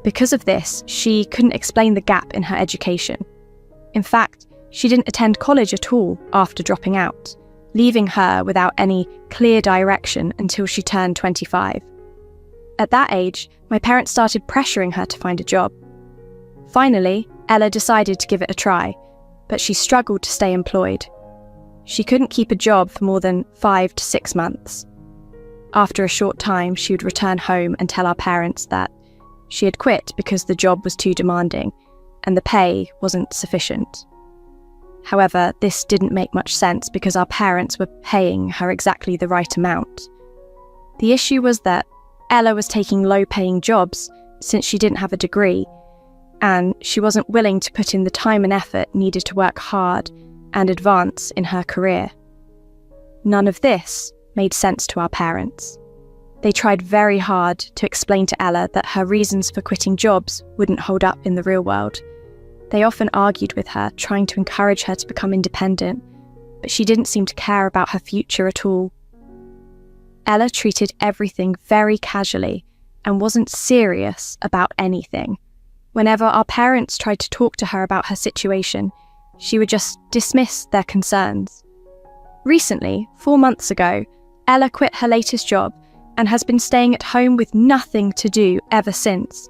Because of this, she couldn't explain the gap in her education. In fact, she didn't attend college at all after dropping out, leaving her without any clear direction until she turned 25. At that age, my parents started pressuring her to find a job. Finally, Ella decided to give it a try, but she struggled to stay employed. She couldn't keep a job for more than 5 to 6 months. After a short time, she would return home and tell our parents that she had quit because the job was too demanding and the pay wasn't sufficient. However, this didn't make much sense because our parents were paying her exactly the right amount. The issue was that Ella was taking low-paying jobs since she didn't have a degree, and she wasn't willing to put in the time and effort needed to work hard and advance in her career. None of this made sense to our parents. They tried very hard to explain to Ella that her reasons for quitting jobs wouldn't hold up in the real world. They often argued with her, trying to encourage her to become independent, but she didn't seem to care about her future at all. Ella treated everything very casually and wasn't serious about anything. Whenever our parents tried to talk to her about her situation, she would just dismiss their concerns. Recently, 4 months ago, Ella quit her latest job and has been staying at home with nothing to do ever since.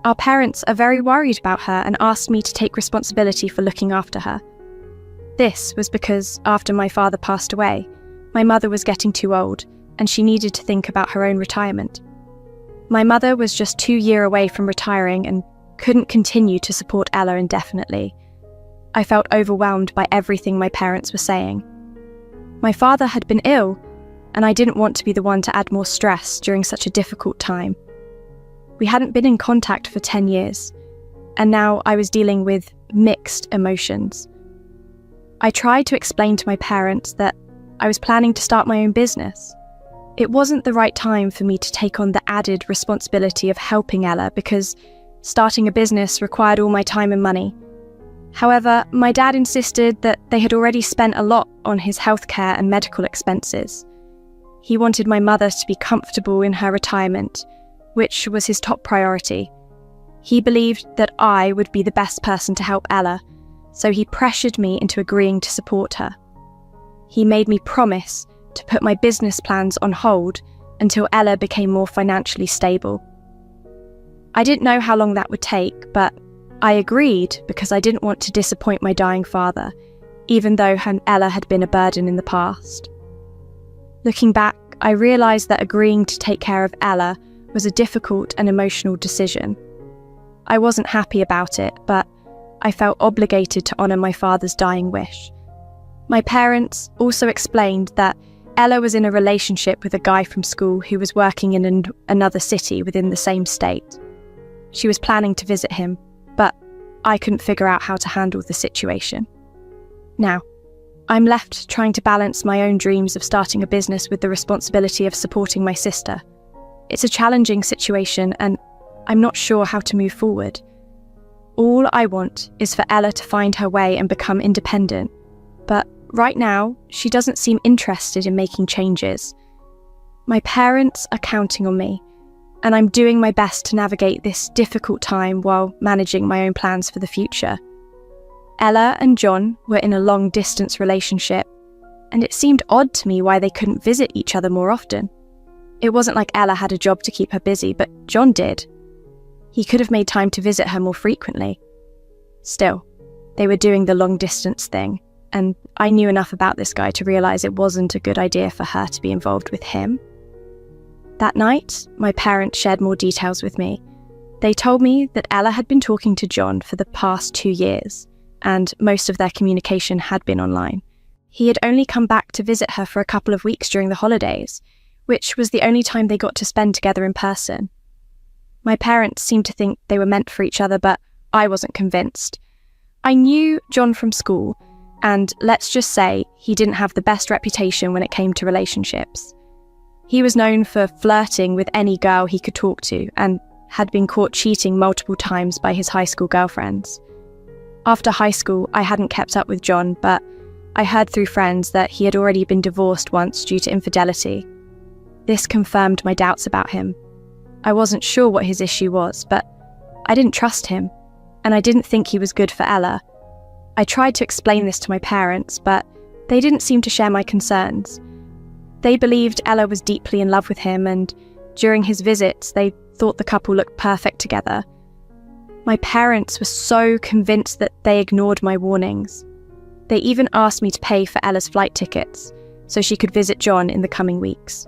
Our parents are very worried about her and asked me to take responsibility for looking after her. This was because after my father passed away, my mother was getting too old and she needed to think about her own retirement. My mother was just 2 years away from retiring and couldn't continue to support Ella indefinitely. I felt overwhelmed by everything my parents were saying. My father had been ill, and I didn't want to be the one to add more stress during such a difficult time. We hadn't been in contact for 10 years, and now I was dealing with mixed emotions. I tried to explain to my parents that I was planning to start my own business. It wasn't the right time for me to take on the added responsibility of helping Ella because starting a business required all my time and money. However, my dad insisted that they had already spent a lot on his healthcare and medical expenses. He wanted my mother to be comfortable in her retirement, which was his top priority. He believed that I would be the best person to help Ella, so he pressured me into agreeing to support her. He made me promise to put my business plans on hold until Ella became more financially stable. I didn't know how long that would take, but I agreed because I didn't want to disappoint my dying father, even though Ella had been a burden in the past. Looking back, I realised that agreeing to take care of Ella was a difficult and emotional decision. I wasn't happy about it, but I felt obligated to honour my father's dying wish. My parents also explained that Ella was in a relationship with a guy from school who was working in another city within the same state. She was planning to visit him, but I couldn't figure out how to handle the situation. Now, I'm left trying to balance my own dreams of starting a business with the responsibility of supporting my sister. It's a challenging situation and I'm not sure how to move forward. All I want is for Ella to find her way and become independent, but right now, she doesn't seem interested in making changes. My parents are counting on me, and I'm doing my best to navigate this difficult time while managing my own plans for the future. Ella and John were in a long-distance relationship, and it seemed odd to me why they couldn't visit each other more often. It wasn't like Ella had a job to keep her busy, but John did. He could have made time to visit her more frequently. Still, they were doing the long-distance thing, and I knew enough about this guy to realise it wasn't a good idea for her to be involved with him. That night, my parents shared more details with me. They told me that Ella had been talking to John for the past 2 years, and most of their communication had been online. He had only come back to visit her for a couple of weeks during the holidays, which was the only time they got to spend together in person. My parents seemed to think they were meant for each other, but I wasn't convinced. I knew John from school, and let's just say he didn't have the best reputation when it came to relationships. He was known for flirting with any girl he could talk to and had been caught cheating multiple times by his high school girlfriends. After high school, I hadn't kept up with John, but I heard through friends that he had already been divorced once due to infidelity. This confirmed my doubts about him. I wasn't sure what his issue was, but I didn't trust him, and I didn't think he was good for Ella. I tried to explain this to my parents, but they didn't seem to share my concerns. They believed Ella was deeply in love with him, and during his visits, they thought the couple looked perfect together. My parents were so convinced that they ignored my warnings. They even asked me to pay for Ella's flight tickets so she could visit John in the coming weeks.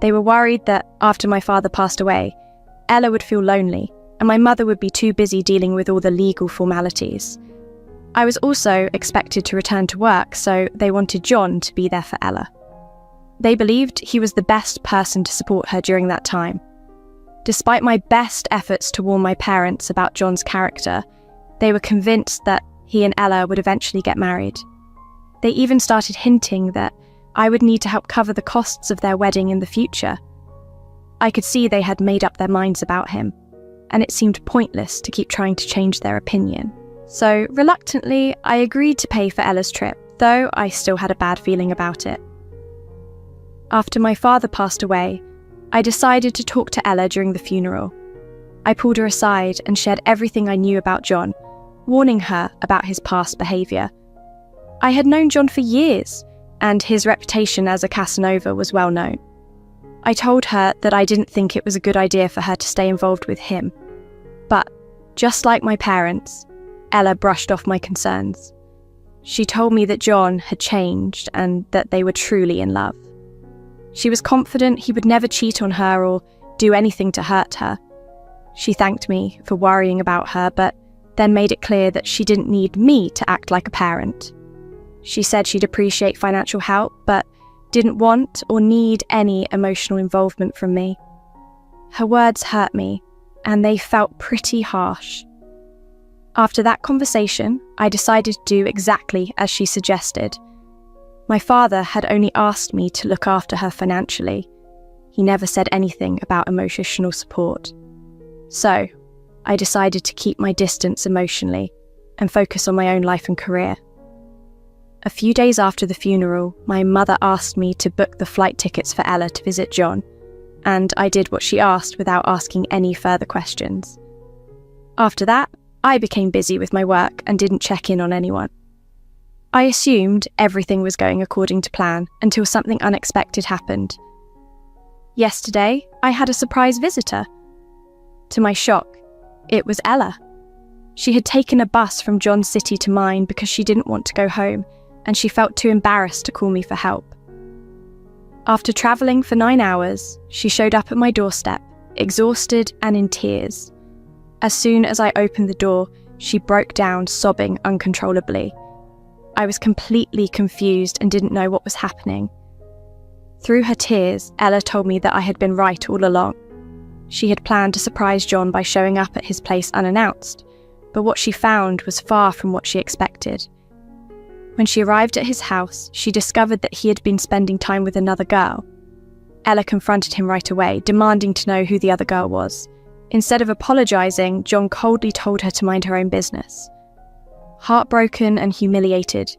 They were worried that after my father passed away, Ella would feel lonely and my mother would be too busy dealing with all the legal formalities. I was also expected to return to work, so they wanted John to be there for Ella. They believed he was the best person to support her during that time. Despite my best efforts to warn my parents about John's character, they were convinced that he and Ella would eventually get married. They even started hinting that I would need to help cover the costs of their wedding in the future. I could see they had made up their minds about him, and it seemed pointless to keep trying to change their opinion. So, reluctantly, I agreed to pay for Ella's trip, though I still had a bad feeling about it. After my father passed away, I decided to talk to Ella during the funeral. I pulled her aside and shared everything I knew about John, warning her about his past behaviour. I had known John for years, and his reputation as a Casanova was well known. I told her that I didn't think it was a good idea for her to stay involved with him. But, just like my parents, Ella brushed off my concerns. She told me that John had changed and that they were truly in love. She was confident he would never cheat on her or do anything to hurt her. She thanked me for worrying about her, but then made it clear that she didn't need me to act like a parent. She said she'd appreciate financial help, but didn't want or need any emotional involvement from me. Her words hurt me, and they felt pretty harsh. After that conversation, I decided to do exactly as she suggested. My father had only asked me to look after her financially. He never said anything about emotional support. So, I decided to keep my distance emotionally and focus on my own life and career. A few days after the funeral, my mother asked me to book the flight tickets for Ella to visit John, and I did what she asked without asking any further questions. After that, I became busy with my work and didn't check in on anyone. I assumed everything was going according to plan until something unexpected happened. Yesterday, I had a surprise visitor. To my shock, it was Ella. She had taken a bus from John's city to mine because she didn't want to go home, and she felt too embarrassed to call me for help. After travelling for 9 hours, she showed up at my doorstep, exhausted and in tears. As soon as I opened the door, she broke down, sobbing uncontrollably. I was completely confused and didn't know what was happening. Through her tears, Ella told me that I had been right all along. She had planned to surprise John by showing up at his place unannounced, but what she found was far from what she expected. When she arrived at his house, she discovered that he had been spending time with another girl. Ella confronted him right away, demanding to know who the other girl was. Instead of apologising, John coldly told her to mind her own business. Heartbroken and humiliated,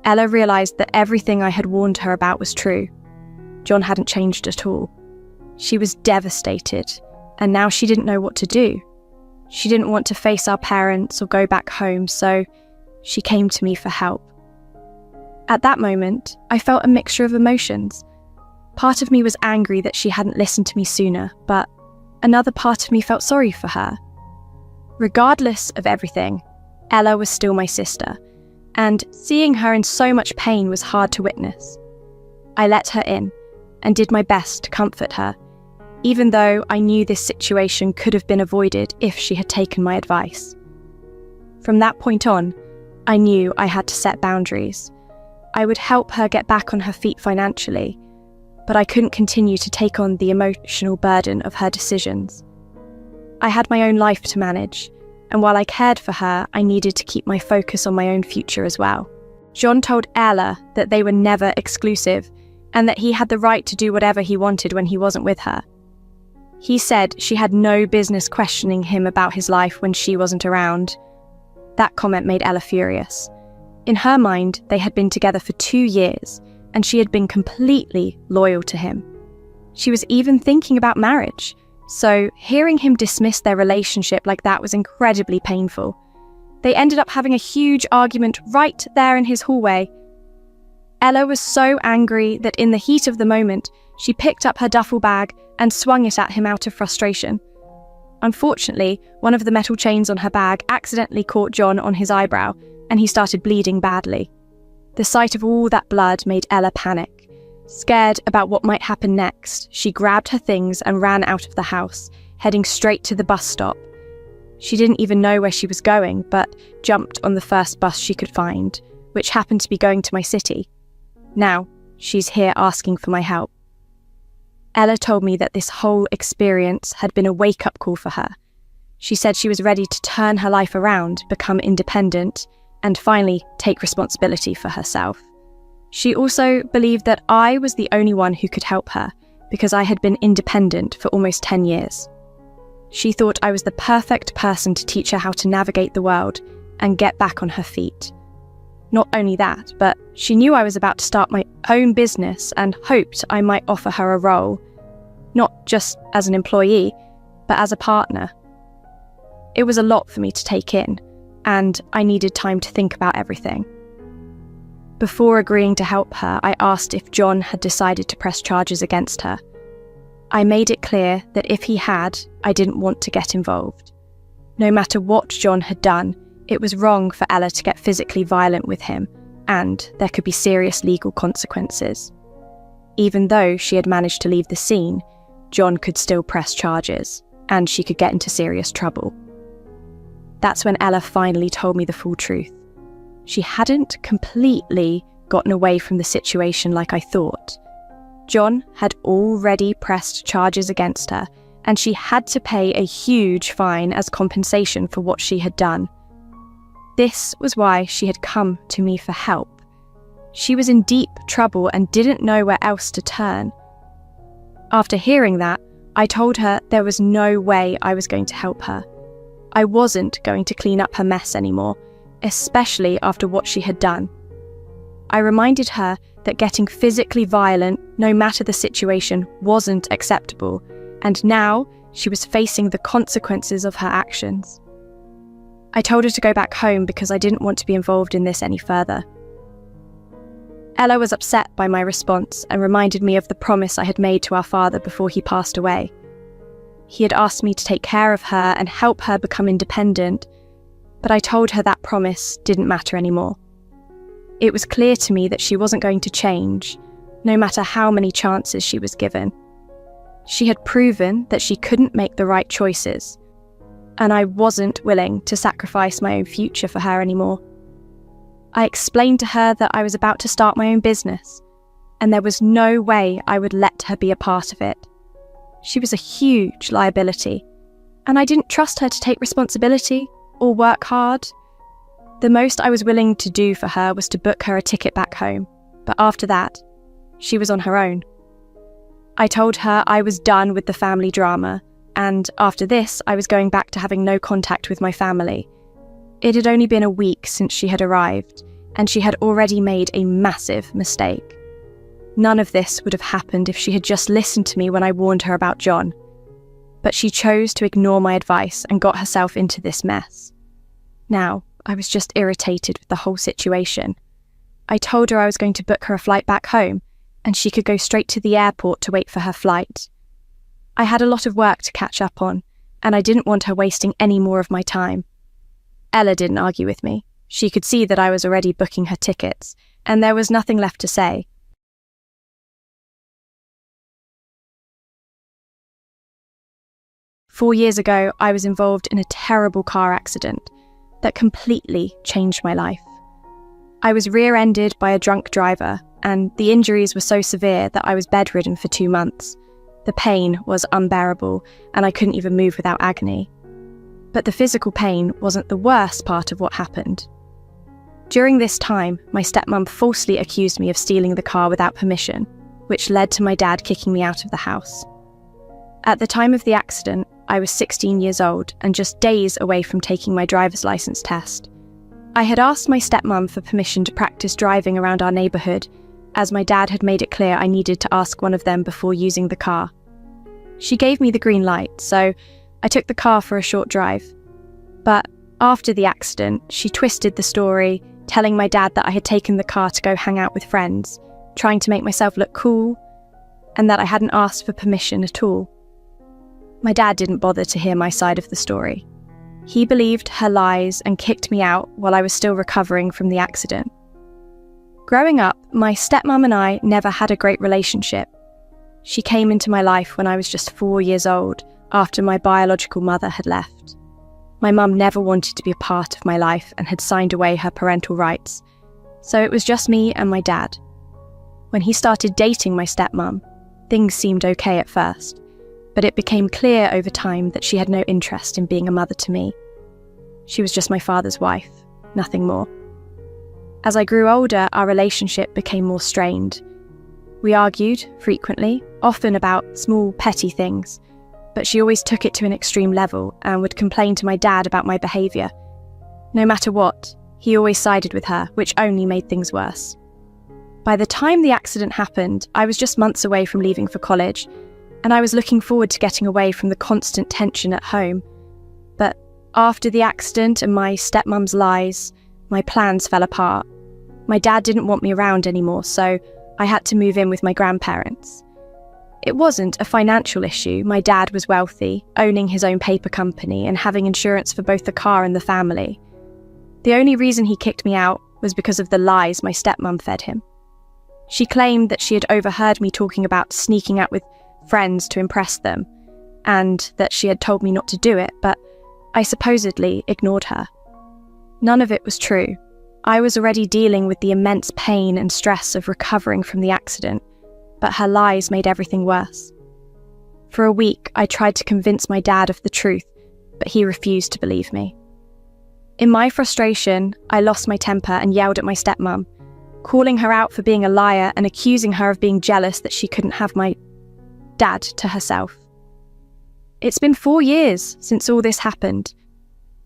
Ella realised that everything I had warned her about was true. John hadn't changed at all. She was devastated, and now she didn't know what to do. She didn't want to face our parents or go back home, so she came to me for help. At that moment, I felt a mixture of emotions. Part of me was angry that she hadn't listened to me sooner, but another part of me felt sorry for her. Regardless of everything, Ella was still my sister, and seeing her in so much pain was hard to witness. I let her in and did my best to comfort her, even though I knew this situation could have been avoided if she had taken my advice. From that point on, I knew I had to set boundaries. I would help her get back on her feet financially, but I couldn't continue to take on the emotional burden of her decisions. I had my own life to manage, and while I cared for her, I needed to keep my focus on my own future as well. John told Ella that they were never exclusive, and that he had the right to do whatever he wanted when he wasn't with her. He said she had no business questioning him about his life when she wasn't around. That comment made Ella furious. In her mind, they had been together for 2 years, and she had been completely loyal to him. She was even thinking about marriage, so hearing him dismiss their relationship like that was incredibly painful. They ended up having a huge argument right there in his hallway. Ella was so angry that in the heat of the moment, she picked up her duffel bag and swung it at him out of frustration. Unfortunately, one of the metal chains on her bag accidentally caught John on his eyebrow, and he started bleeding badly. The sight of all that blood made Ella panic. Scared about what might happen next, she grabbed her things and ran out of the house, heading straight to the bus stop. She didn't even know where she was going, but jumped on the first bus she could find, which happened to be going to my city. Now, she's here asking for my help. Ella told me that this whole experience had been a wake-up call for her. She said she was ready to turn her life around, become independent, and finally take responsibility for herself. She also believed that I was the only one who could help her, because I had been independent for almost 10 years. She thought I was the perfect person to teach her how to navigate the world and get back on her feet. Not only that, but she knew I was about to start my own business and hoped I might offer her a role, not just as an employee, but as a partner. It was a lot for me to take in, and I needed time to think about everything. Before agreeing to help her, I asked if John had decided to press charges against her. I made it clear that if he had, I didn't want to get involved. No matter what John had done, it was wrong for Ella to get physically violent with him, and there could be serious legal consequences. Even though she had managed to leave the scene, John could still press charges, and she could get into serious trouble. That's when Ella finally told me the full truth. She hadn't completely gotten away from the situation like I thought. John had already pressed charges against her, and she had to pay a huge fine as compensation for what she had done. This was why she had come to me for help. She was in deep trouble and didn't know where else to turn. After hearing that, I told her there was no way I was going to help her. I wasn't going to clean up her mess anymore, especially after what she had done. I reminded her that getting physically violent, no matter the situation, wasn't acceptable, and now she was facing the consequences of her actions. I told her to go back home because I didn't want to be involved in this any further. Ella was upset by my response and reminded me of the promise I had made to our father before he passed away. He had asked me to take care of her and help her become independent, but I told her that promise didn't matter anymore. It was clear to me that she wasn't going to change, no matter how many chances she was given. She had proven that she couldn't make the right choices, and I wasn't willing to sacrifice my own future for her anymore. I explained to her that I was about to start my own business, and there was no way I would let her be a part of it. She was a huge liability, and I didn't trust her to take responsibility or work hard. The most I was willing to do for her was to book her a ticket back home, but after that, she was on her own. I told her I was done with the family drama, and after this, I was going back to having no contact with my family. It had only been a week since she had arrived, and she had already made a massive mistake. None of this would have happened if she had just listened to me when I warned her about John. But she chose to ignore my advice and got herself into this mess. Now, I was just irritated with the whole situation. I told her I was going to book her a flight back home, and she could go straight to the airport to wait for her flight. I had a lot of work to catch up on, and I didn't want her wasting any more of my time. Ella didn't argue with me. She could see that I was already booking her tickets, and there was nothing left to say. "4 years ago, I was involved in a terrible car accident that completely changed my life. I was rear-ended by a drunk driver, and the injuries were so severe that I was bedridden for 2 months. The pain was unbearable, and I couldn't even move without agony. But the physical pain wasn't the worst part of what happened. During this time, my stepmom falsely accused me of stealing the car without permission, which led to my dad kicking me out of the house. At the time of the accident, I was 16 years old and just days away from taking my driver's license test. I had asked my stepmom for permission to practice driving around our neighbourhood, as my dad had made it clear I needed to ask one of them before using the car. She gave me the green light, so I took the car for a short drive. But after the accident, she twisted the story, telling my dad that I had taken the car to go hang out with friends, trying to make myself look cool, and that I hadn't asked for permission at all. My dad didn't bother to hear my side of the story. He believed her lies and kicked me out while I was still recovering from the accident. Growing up, my stepmom and I never had a great relationship. She came into my life when I was just 4 years old, after my biological mother had left. My mum never wanted to be a part of my life and had signed away her parental rights, so it was just me and my dad. When he started dating my stepmom, things seemed okay at first, but it became clear over time that she had no interest in being a mother to me. She was just my father's wife, nothing more. As I grew older, our relationship became more strained. We argued frequently, often about small, petty things, but she always took it to an extreme level and would complain to my dad about my behaviour. No matter what, he always sided with her, which only made things worse. By the time the accident happened, I was just months away from leaving for college, and I was looking forward to getting away from the constant tension at home. But after the accident and my stepmom's lies, my plans fell apart. My dad didn't want me around anymore, so I had to move in with my grandparents. It wasn't a financial issue. My dad was wealthy, owning his own paper company and having insurance for both the car and the family. The only reason he kicked me out was because of the lies my stepmom fed him. She claimed that she had overheard me talking about sneaking out with friends to impress them, and that she had told me not to do it, but I supposedly ignored her. None of it was true. I was already dealing with the immense pain and stress of recovering from the accident, but her lies made everything worse. For a week, I tried to convince my dad of the truth, but he refused to believe me. In my frustration, I lost my temper and yelled at my stepmom, calling her out for being a liar and accusing her of being jealous that she couldn't have my dad to herself. It's been 4 years since all this happened.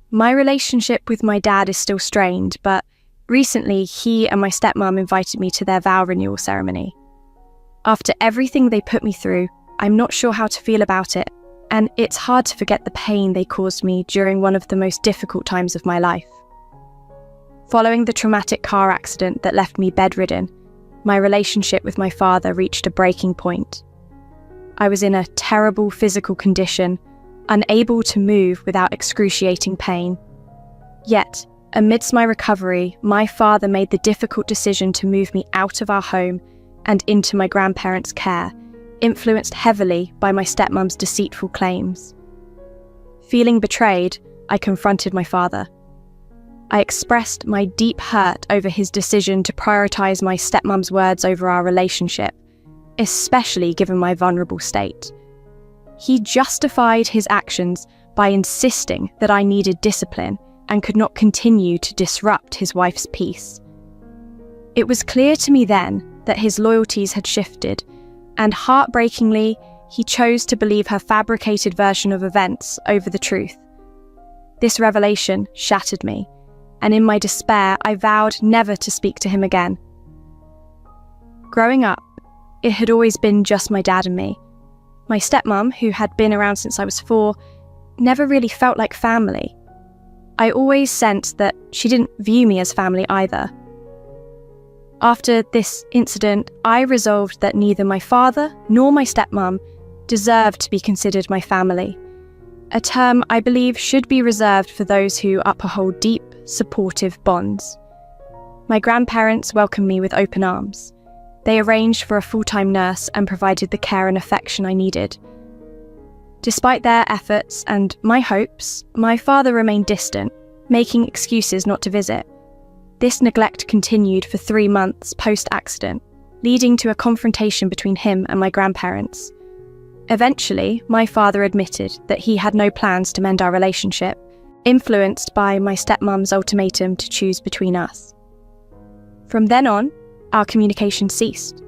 My relationship with my dad is still strained, but recently he and my stepmom invited me to their vow renewal ceremony. After everything they put me through, I'm not sure how to feel about it, and it's hard to forget the pain they caused me during one of the most difficult times of my life. Following the traumatic car accident that left me bedridden, my relationship with my father reached a breaking point. I was in a terrible physical condition, unable to move without excruciating pain. Yet, amidst my recovery, my father made the difficult decision to move me out of our home and into my grandparents' care, influenced heavily by my stepmom's deceitful claims. Feeling betrayed, I confronted my father. I expressed my deep hurt over his decision to prioritise my stepmom's words over our relationship, especially given my vulnerable state. He justified his actions by insisting that I needed discipline and could not continue to disrupt his wife's peace. It was clear to me then that his loyalties had shifted, and heartbreakingly, he chose to believe her fabricated version of events over the truth. This revelation shattered me, and in my despair, I vowed never to speak to him again. Growing up, it had always been just my dad and me. My stepmom, who had been around since I was 4, never really felt like family. I always sensed that she didn't view me as family either. After this incident, I resolved that neither my father nor my stepmom deserved to be considered my family, a term I believe should be reserved for those who uphold deep, supportive bonds. My grandparents welcomed me with open arms. They arranged for a full-time nurse and provided the care and affection I needed. Despite their efforts and my hopes, my father remained distant, making excuses not to visit. This neglect continued for 3 months post-accident, leading to a confrontation between him and my grandparents. Eventually, my father admitted that he had no plans to mend our relationship, influenced by my stepmom's ultimatum to choose between us. From then on, our communication ceased.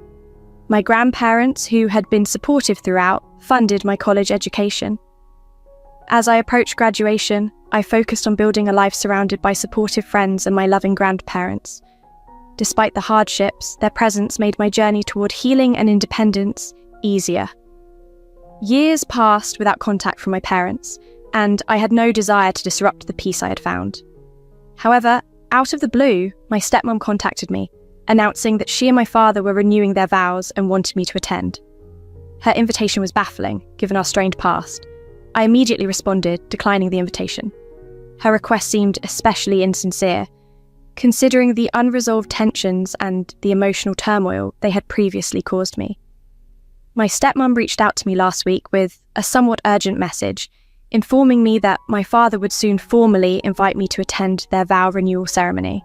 My grandparents, who had been supportive throughout, funded my college education. As I approached graduation, I focused on building a life surrounded by supportive friends and my loving grandparents. Despite the hardships, their presence made my journey toward healing and independence easier. Years passed without contact from my parents, and I had no desire to disrupt the peace I had found. However, out of the blue, my stepmom contacted me, announcing that she and my father were renewing their vows and wanted me to attend. Her invitation was baffling, given our strained past, I immediately responded, declining the invitation. Her request seemed especially insincere, considering the unresolved tensions and the emotional turmoil they had previously caused me. My stepmom reached out to me last week with a somewhat urgent message, informing me that my father would soon formally invite me to attend their vow renewal ceremony.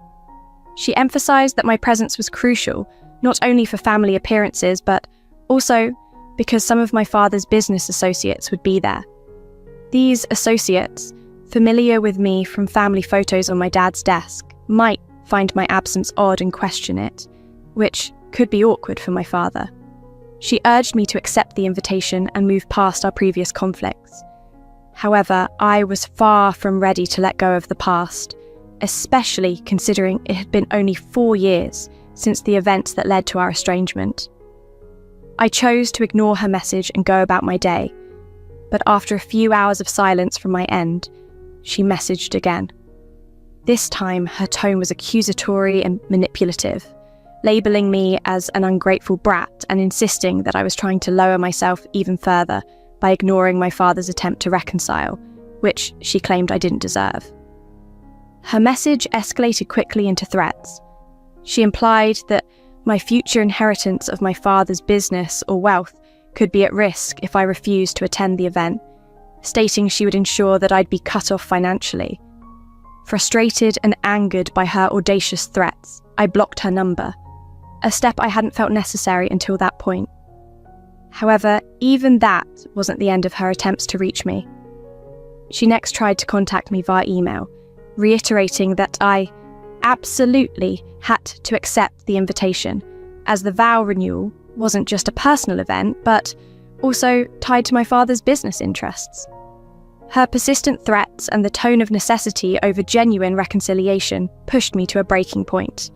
She emphasised that my presence was crucial, not only for family appearances, but also because some of my father's business associates would be there. These associates, familiar with me from family photos on my dad's desk, might find my absence odd and question it, which could be awkward for my father. She urged me to accept the invitation and move past our previous conflicts. However, I was far from ready to let go of the past, especially considering it had been only 4 years since the events that led to our estrangement. I chose to ignore her message and go about my day, but after a few hours of silence from my end, she messaged again. This time, her tone was accusatory and manipulative, labelling me as an ungrateful brat and insisting that I was trying to lower myself even further by ignoring my father's attempt to reconcile, which she claimed I didn't deserve. Her message escalated quickly into threats. She implied that my future inheritance of my father's business or wealth could be at risk if I refused to attend the event, stating she would ensure that I'd be cut off financially. Frustrated and angered by her audacious threats, I blocked her number, a step I hadn't felt necessary until that point. However, even that wasn't the end of her attempts to reach me. She next tried to contact me via email, reiterating that I absolutely had to accept the invitation, as the vow renewal wasn't just a personal event, but also tied to my father's business interests. Her persistent threats and the tone of necessity over genuine reconciliation pushed me to a breaking point.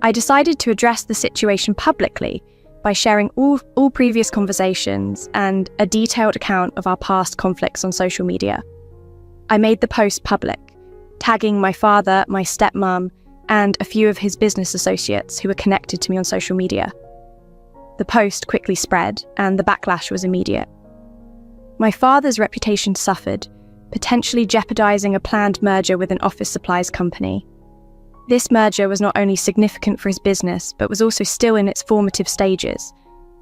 I decided to address the situation publicly by sharing all previous conversations and a detailed account of our past conflicts on social media. I made the post public, tagging my father, my stepmom, and a few of his business associates who were connected to me on social media. The post quickly spread, and the backlash was immediate. My father's reputation suffered, potentially jeopardizing a planned merger with an office supplies company. This merger was not only significant for his business, but was also still in its formative stages,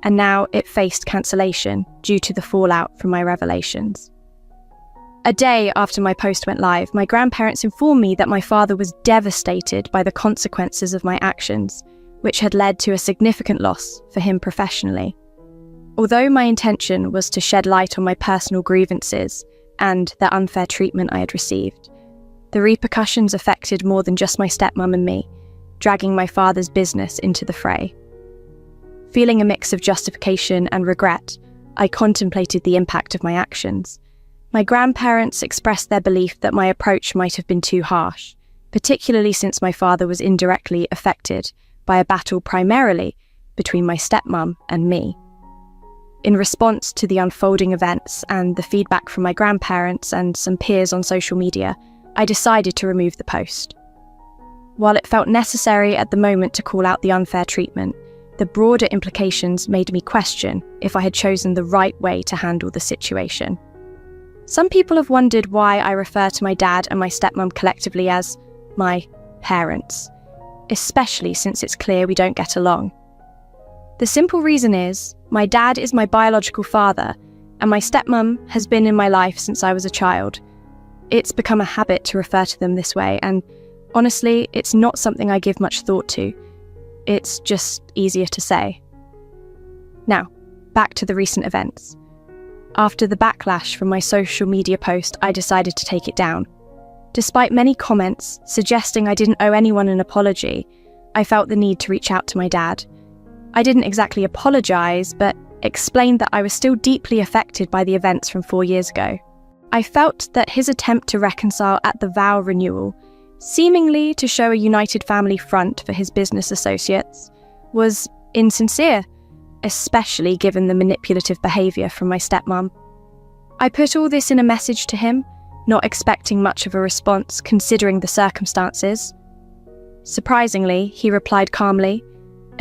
and now it faced cancellation due to the fallout from my revelations. A day after my post went live, my grandparents informed me that my father was devastated by the consequences of my actions, which had led to a significant loss for him professionally. Although my intention was to shed light on my personal grievances and the unfair treatment I had received, the repercussions affected more than just my stepmom and me, dragging my father's business into the fray. Feeling a mix of justification and regret, I contemplated the impact of my actions. My grandparents expressed their belief that my approach might have been too harsh, particularly since my father was indirectly affected by a battle primarily between my stepmom and me. In response to the unfolding events and the feedback from my grandparents and some peers on social media, I decided to remove the post. While it felt necessary at the moment to call out the unfair treatment, the broader implications made me question if I had chosen the right way to handle the situation. Some people have wondered why I refer to my dad and my stepmom collectively as my parents, especially since it's clear we don't get along. The simple reason is, my dad is my biological father, and my stepmom has been in my life since I was a child. It's become a habit to refer to them this way, and honestly, it's not something I give much thought to. It's just easier to say. Now, back to the recent events. After the backlash from my social media post, I decided to take it down. Despite many comments suggesting I didn't owe anyone an apology, I felt the need to reach out to my dad. I didn't exactly apologise, but explained that I was still deeply affected by the events from 4 years ago. I felt that his attempt to reconcile at the vow renewal, seemingly to show a united family front for his business associates, was insincere, especially given the manipulative behaviour from my stepmom. I put all this in a message to him, not expecting much of a response considering the circumstances. Surprisingly, he replied calmly,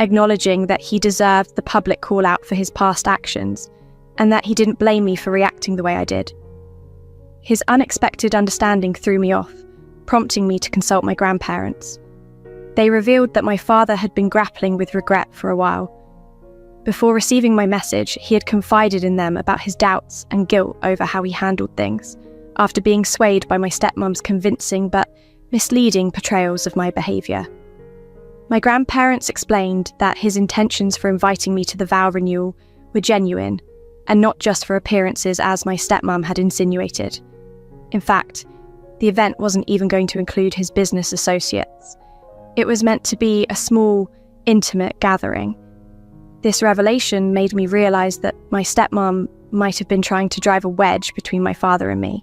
acknowledging that he deserved the public call-out for his past actions, and that he didn't blame me for reacting the way I did. his unexpected understanding threw me off, prompting me to consult my grandparents. They revealed that my father had been grappling with regret for a while. Before receiving my message, he had confided in them about his doubts and guilt over how he handled things, after being swayed by my stepmom's convincing but misleading portrayals of my behaviour. My grandparents explained that his intentions for inviting me to the vow renewal were genuine, and not just for appearances as my stepmom had insinuated. In fact, the event wasn't even going to include his business associates. It was meant to be a small, intimate gathering. This revelation made me realise that my stepmom might have been trying to drive a wedge between my father and me.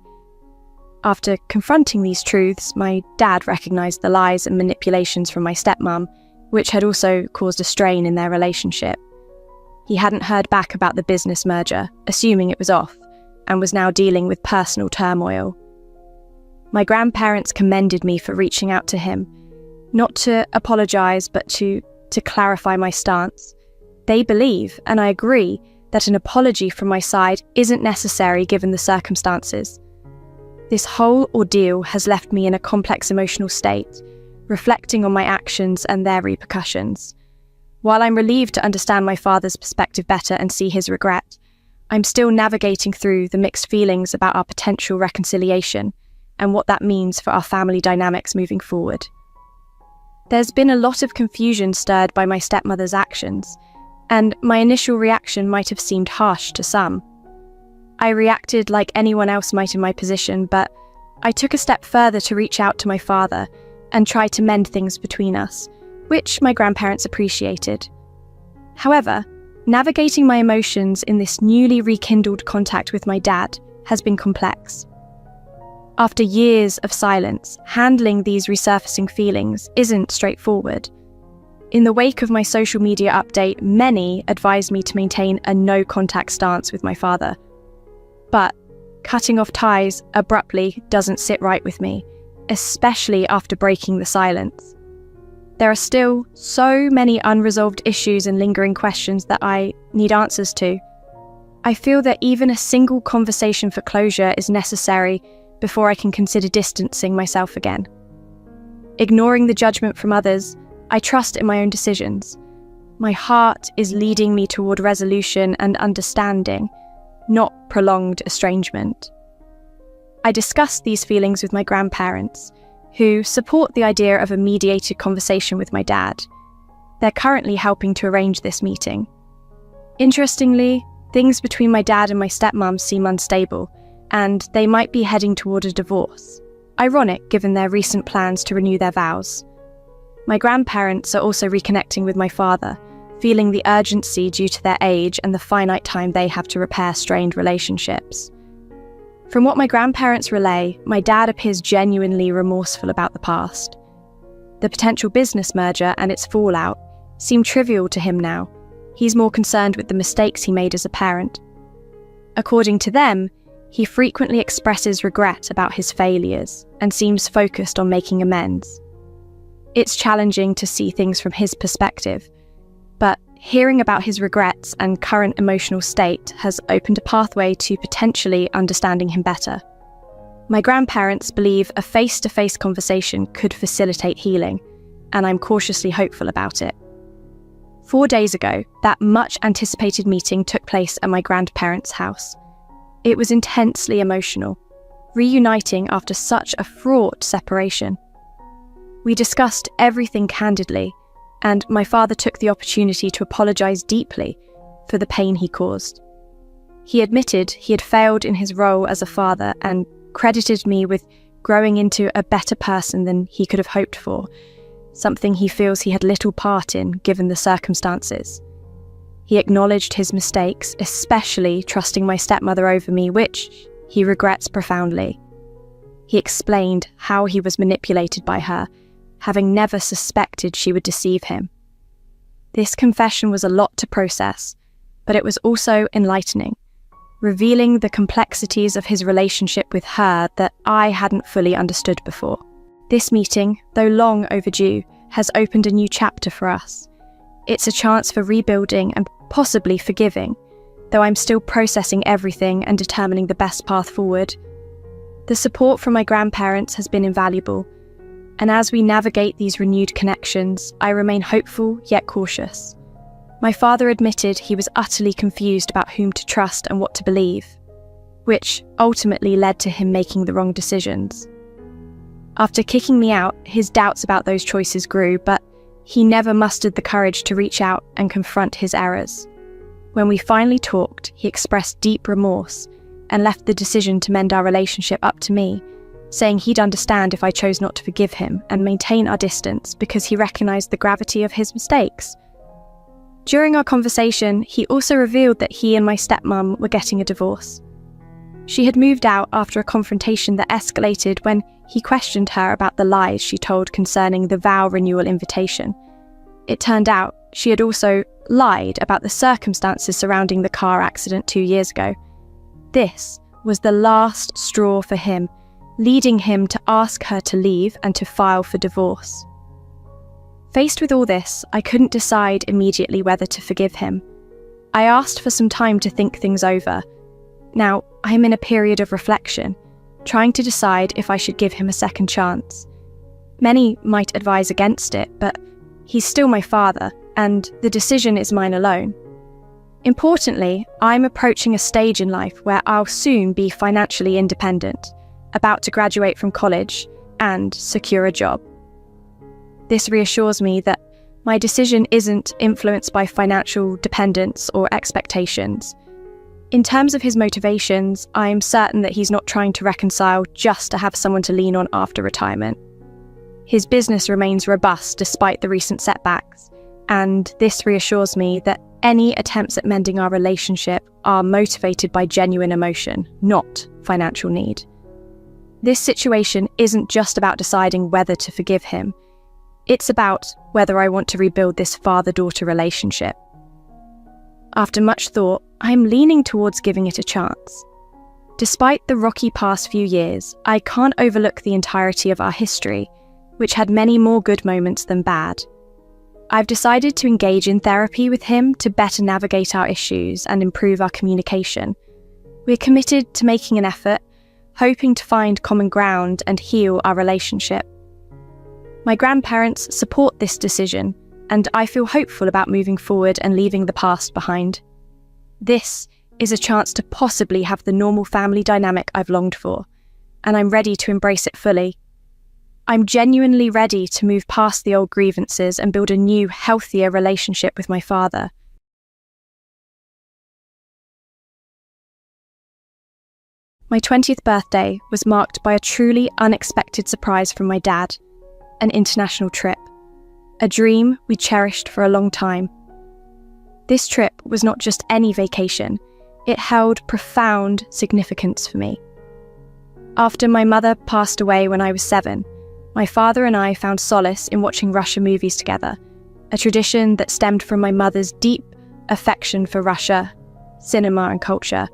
After confronting these truths, my dad recognised the lies and manipulations from my stepmom, which had also caused a strain in their relationship. He hadn't heard back about the business merger, assuming it was off, and was now dealing with personal turmoil. My grandparents commended me for reaching out to him, not to apologise, but to clarify my stance. They believe, and I agree, that an apology from my side isn't necessary given the circumstances. This whole ordeal has left me in a complex emotional state, reflecting on my actions and their repercussions. While I'm relieved to understand my father's perspective better and see his regret, I'm still navigating through the mixed feelings about our potential reconciliation and what that means for our family dynamics moving forward. There's been a lot of confusion stirred by my stepmother's actions, and my initial reaction might have seemed harsh to some. I reacted like anyone else might in my position, but I took a step further to reach out to my father and try to mend things between us, which my grandparents appreciated. However, navigating my emotions in this newly rekindled contact with my dad has been complex. After years of silence, handling these resurfacing feelings isn't straightforward. In the wake of my social media update, many advised me to maintain a no-contact stance with my father. But cutting off ties abruptly doesn't sit right with me, especially after breaking the silence. There are still so many unresolved issues and lingering questions that I need answers to. I feel that even a single conversation for closure is necessary before I can consider distancing myself again. Ignoring the judgment from others, I trust in my own decisions. My heart is leading me toward resolution and understanding, not prolonged estrangement. I discussed these feelings with my grandparents, who support the idea of a mediated conversation with my dad. They're currently helping to arrange this meeting. Interestingly, things between my dad and my stepmom seem unstable, and they might be heading toward a divorce. Ironic given their recent plans to renew their vows. My grandparents are also reconnecting with my father, feeling the urgency due to their age and the finite time they have to repair strained relationships. From what my grandparents relay, my dad appears genuinely remorseful about the past. The potential business merger and its fallout seem trivial to him now. He's more concerned with the mistakes he made as a parent. According to them, he frequently expresses regret about his failures and seems focused on making amends. It's challenging to see things from his perspective, but hearing about his regrets and current emotional state has opened a pathway to potentially understanding him better. My grandparents believe a face-to-face conversation could facilitate healing, and I'm cautiously hopeful about it. 4 days ago, that much-anticipated meeting took place at my grandparents' house. It was intensely emotional, reuniting after such a fraught separation. We discussed everything candidly, and my father took the opportunity to apologise deeply for the pain he caused. He admitted he had failed in his role as a father and credited me with growing into a better person than he could have hoped for, something he feels he had little part in given the circumstances. He acknowledged his mistakes, especially trusting my stepmother over me, which he regrets profoundly. He explained how he was manipulated by her, having never suspected she would deceive him. This confession was a lot to process, but it was also enlightening, revealing the complexities of his relationship with her that I hadn't fully understood before. This meeting, though long overdue, has opened a new chapter for us. It's a chance for rebuilding and possibly forgiving, though I'm still processing everything and determining the best path forward. The support from my grandparents has been invaluable, and as we navigate these renewed connections, I remain hopeful yet cautious. My father admitted he was utterly confused about whom to trust and what to believe, which ultimately led to him making the wrong decisions. After kicking me out, his doubts about those choices grew, but he never mustered the courage to reach out and confront his errors. When we finally talked, he expressed deep remorse and left the decision to mend our relationship up to me, saying he'd understand if I chose not to forgive him and maintain our distance because he recognized the gravity of his mistakes. During our conversation, he also revealed that he and my stepmom were getting a divorce. She had moved out after a confrontation that escalated when he questioned her about the lies she told concerning the vow renewal invitation. It turned out she had also lied about the circumstances surrounding the car accident 2 years ago. This was the last straw for him, leading him to ask her to leave and to file for divorce. Faced with all this, I couldn't decide immediately whether to forgive him. I asked for some time to think things over. Now, I am in a period of reflection, trying to decide if I should give him a second chance. Many might advise against it, but he's still my father, and the decision is mine alone. Importantly, I'm approaching a stage in life where I'll soon be financially independent, about to graduate from college, and secure a job. This reassures me that my decision isn't influenced by financial dependence or expectations. In terms of his motivations, I'm certain that he's not trying to reconcile just to have someone to lean on after retirement. His business remains robust despite the recent setbacks, and this reassures me that any attempts at mending our relationship are motivated by genuine emotion, not financial need. This situation isn't just about deciding whether to forgive him. It's about whether I want to rebuild this father-daughter relationship. After much thought, I'm leaning towards giving it a chance. Despite the rocky past few years, I can't overlook the entirety of our history, which had many more good moments than bad. I've decided to engage in therapy with him to better navigate our issues and improve our communication. We're committed to making an effort, hoping to find common ground and heal our relationship. My grandparents support this decision, and I feel hopeful about moving forward and leaving the past behind. This is a chance to possibly have the normal family dynamic I've longed for, and I'm ready to embrace it fully. I'm genuinely ready to move past the old grievances and build a new, healthier relationship with my father. My 20th birthday was marked by a truly unexpected surprise from my dad, an international trip, a dream we cherished for a long time. This trip was not just any vacation, it held profound significance for me. After my mother passed away when I was 7, my father and I found solace in watching Russia movies together, a tradition that stemmed from my mother's deep affection for Russia, cinema and culture.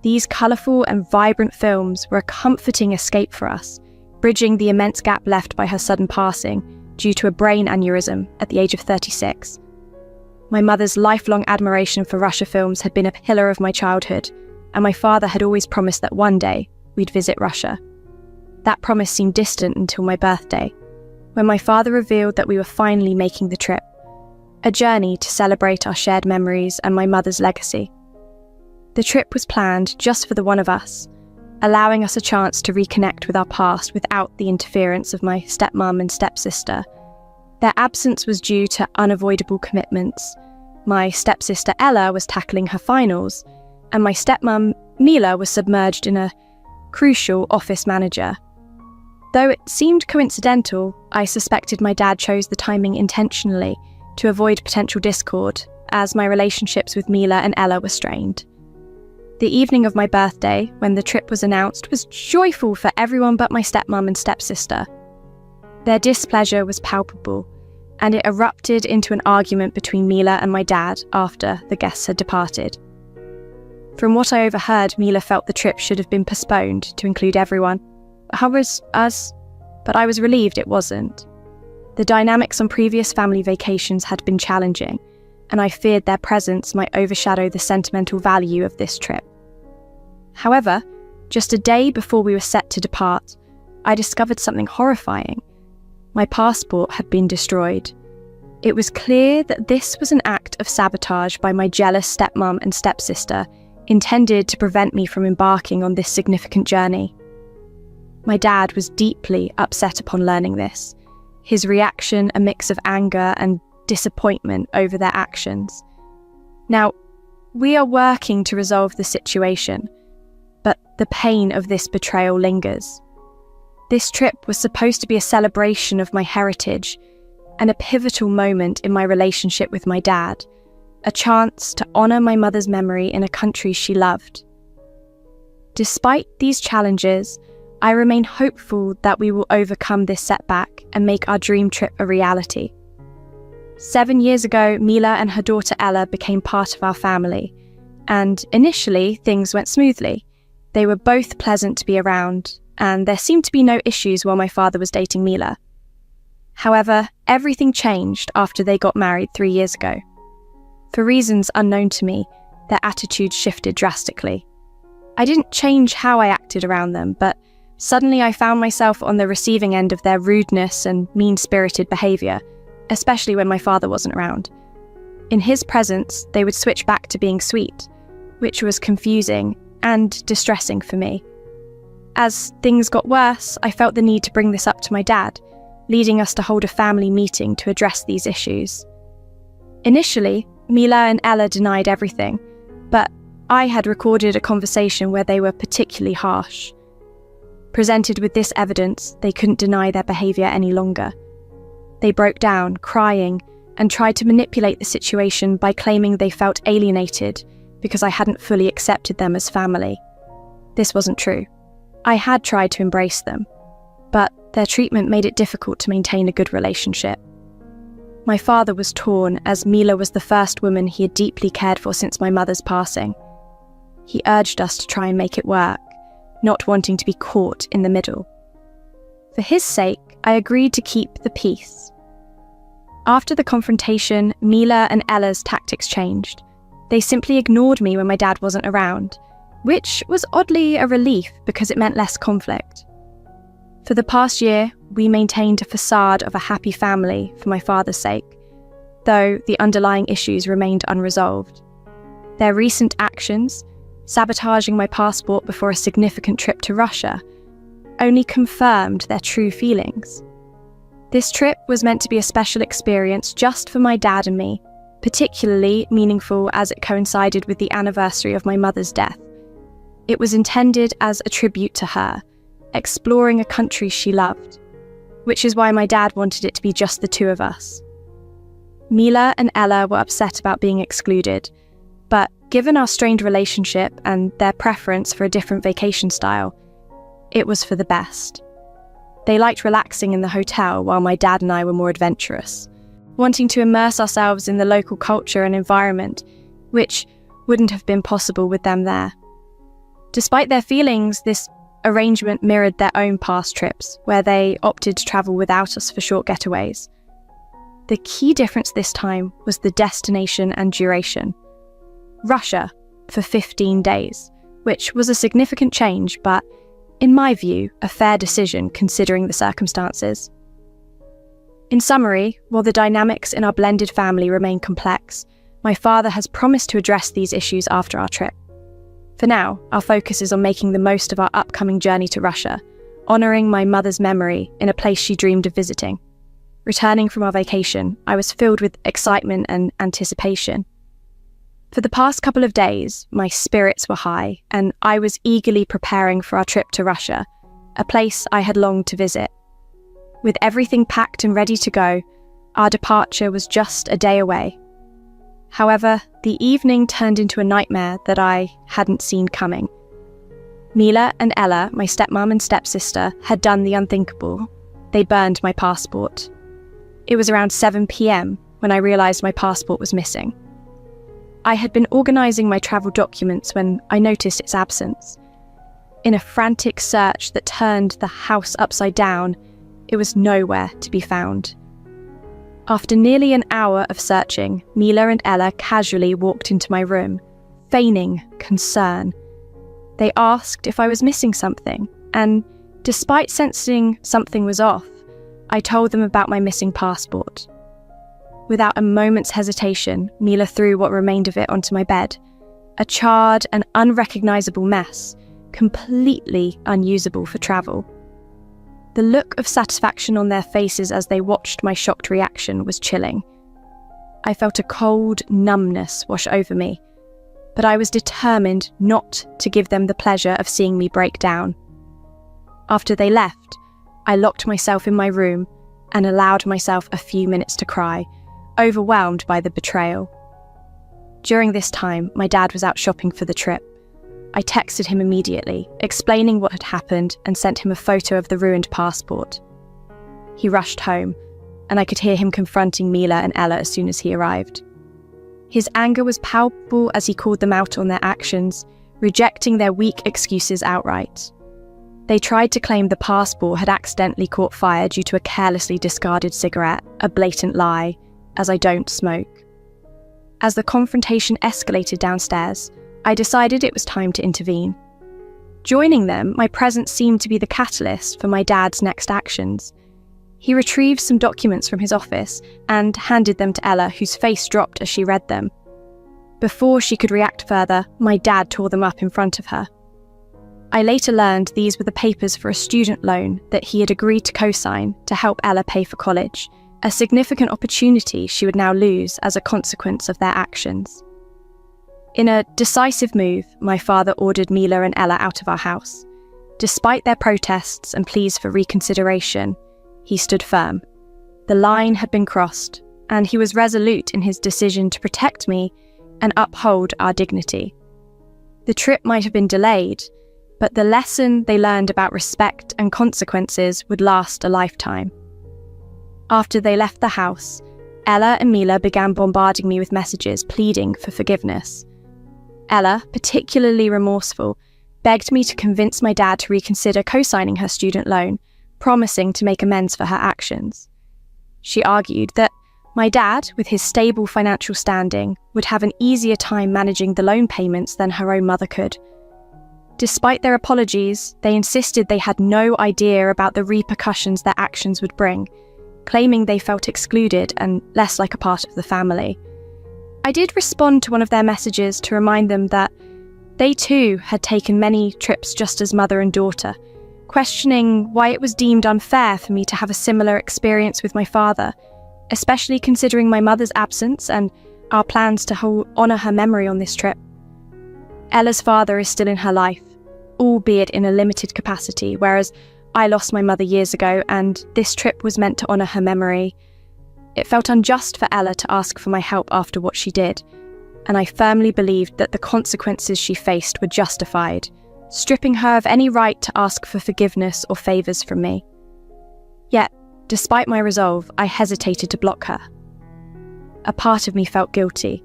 These colourful and vibrant films were a comforting escape for us, bridging the immense gap left by her sudden passing due to a brain aneurysm at the age of 36. My mother's lifelong admiration for Russia films had been a pillar of my childhood, and my father had always promised that one day we'd visit Russia. That promise seemed distant until my birthday, when my father revealed that we were finally making the trip, a journey to celebrate our shared memories and my mother's legacy. The trip was planned just for the one of us, allowing us a chance to reconnect with our past without the interference of my stepmom and stepsister. Their absence was due to unavoidable commitments. My stepsister Ella was tackling her finals, and my stepmom Mila was submerged in a crucial office manager. Though it seemed coincidental, I suspected my dad chose the timing intentionally to avoid potential discord, as my relationships with Mila and Ella were strained. The evening of my birthday, when the trip was announced, was joyful for everyone but my stepmom and stepsister. Their displeasure was palpable, and it erupted into an argument between Mila and my dad after the guests had departed. From what I overheard, Mila felt the trip should have been postponed to include everyone. Ours, us, but I was relieved it wasn't. The dynamics on previous family vacations had been challenging, and I feared their presence might overshadow the sentimental value of this trip. However, just a day before we were set to depart, I discovered something horrifying. My passport had been destroyed. It was clear that this was an act of sabotage by my jealous stepmom and stepsister, intended to prevent me from embarking on this significant journey. My dad was deeply upset upon learning this, his reaction a mix of anger and disappointment over their actions. Now, we are working to resolve the situation, but the pain of this betrayal lingers. This trip was supposed to be a celebration of my heritage and a pivotal moment in my relationship with my dad, a chance to honour my mother's memory in a country she loved. Despite these challenges, I remain hopeful that we will overcome this setback and make our dream trip a reality. 7 years ago, Mila and her daughter Ella became part of our family, and initially things went smoothly. They were both pleasant to be around, and there seemed to be no issues while my father was dating Mila. However, everything changed after they got married 3 years ago. For reasons unknown to me, their attitudes shifted drastically. I didn't change how I acted around them, but suddenly I found myself on the receiving end of their rudeness and mean-spirited behaviour, especially when my father wasn't around. In his presence, they would switch back to being sweet, which was confusing and distressing for me. As things got worse, I felt the need to bring this up to my dad, leading us to hold a family meeting to address these issues. Initially, Mila and Ella denied everything, but I had recorded a conversation where they were particularly harsh. Presented with this evidence, they couldn't deny their behaviour any longer. They broke down, crying, and tried to manipulate the situation by claiming they felt alienated because I hadn't fully accepted them as family. This wasn't true. I had tried to embrace them, but their treatment made it difficult to maintain a good relationship. My father was torn, as Mila was the first woman he had deeply cared for since my mother's passing. He urged us to try and make it work, not wanting to be caught in the middle. For his sake, I agreed to keep the peace. After the confrontation, Mila and Ella's tactics changed. They simply ignored me when my dad wasn't around, which was oddly a relief because it meant less conflict. For the past year, we maintained a facade of a happy family for my father's sake, though the underlying issues remained unresolved. Their recent actions, sabotaging my passport before a significant trip to Russia, only confirmed their true feelings. This trip was meant to be a special experience just for my dad and me, particularly meaningful as it coincided with the anniversary of my mother's death. It was intended as a tribute to her, exploring a country she loved, which is why my dad wanted it to be just the two of us. Mila and Ella were upset about being excluded, but given our strained relationship and their preference for a different vacation style, it was for the best. They liked relaxing in the hotel while my dad and I were more adventurous, wanting to immerse ourselves in the local culture and environment, which wouldn't have been possible with them there. Despite their feelings, this arrangement mirrored their own past trips, where they opted to travel without us for short getaways. The key difference this time was the destination and duration. Russia for 15 days, which was a significant change, but in my view, a fair decision considering the circumstances. In summary, while the dynamics in our blended family remain complex, my father has promised to address these issues after our trip. For now, our focus is on making the most of our upcoming journey to Russia, honouring my mother's memory in a place she dreamed of visiting. Returning from our vacation, I was filled with excitement and anticipation. For the past couple of days, my spirits were high, and I was eagerly preparing for our trip to Russia, a place I had longed to visit. With everything packed and ready to go, our departure was just a day away. However, the evening turned into a nightmare that I hadn't seen coming. Mila and Ella, my stepmom and stepsister, had done the unthinkable. They burned my passport. It was around 7 p.m. when I realised my passport was missing. I had been organising my travel documents when I noticed its absence. In a frantic search that turned the house upside down, it was nowhere to be found. After nearly an hour of searching, Mila and Ella casually walked into my room, feigning concern. They asked if I was missing something, and despite sensing something was off, I told them about my missing passport. Without a moment's hesitation, Mila threw what remained of it onto my bed, a charred and unrecognisable mess, completely unusable for travel. The look of satisfaction on their faces as they watched my shocked reaction was chilling. I felt a cold numbness wash over me, but I was determined not to give them the pleasure of seeing me break down. After they left, I locked myself in my room and allowed myself a few minutes to cry, overwhelmed by the betrayal. During this time, my dad was out shopping for the trip. I texted him immediately, explaining what had happened and sent him a photo of the ruined passport. He rushed home, and I could hear him confronting Mila and Ella as soon as he arrived. His anger was palpable as he called them out on their actions, rejecting their weak excuses outright. They tried to claim the passport had accidentally caught fire due to a carelessly discarded cigarette, a blatant lie, as I don't smoke. As the confrontation escalated downstairs, I decided it was time to intervene. Joining them, my presence seemed to be the catalyst for my dad's next actions. He retrieved some documents from his office and handed them to Ella, whose face dropped as she read them. Before she could react further, my dad tore them up in front of her. I later learned these were the papers for a student loan that he had agreed to co-sign to help Ella pay for college, a significant opportunity she would now lose as a consequence of their actions. In a decisive move, my father ordered Mila and Ella out of our house. Despite their protests and pleas for reconsideration, he stood firm. The line had been crossed, and he was resolute in his decision to protect me and uphold our dignity. The trip might have been delayed, but the lesson they learned about respect and consequences would last a lifetime. After they left the house, Ella and Mila began bombarding me with messages pleading for forgiveness. Ella, particularly remorseful, begged me to convince my dad to reconsider co-signing her student loan, promising to make amends for her actions. She argued that my dad, with his stable financial standing, would have an easier time managing the loan payments than her own mother could. Despite their apologies, they insisted they had no idea about the repercussions their actions would bring, claiming they felt excluded and less like a part of the family. I did respond to one of their messages to remind them that they too had taken many trips just as mother and daughter, questioning why it was deemed unfair for me to have a similar experience with my father, especially considering my mother's absence and our plans to honour her memory on this trip. Ella's father is still in her life, albeit in a limited capacity, whereas I lost my mother years ago and this trip was meant to honour her memory. It felt unjust for Ella to ask for my help after what she did, and I firmly believed that the consequences she faced were justified, stripping her of any right to ask for forgiveness or favours from me. Yet, despite my resolve, I hesitated to block her. A part of me felt guilty,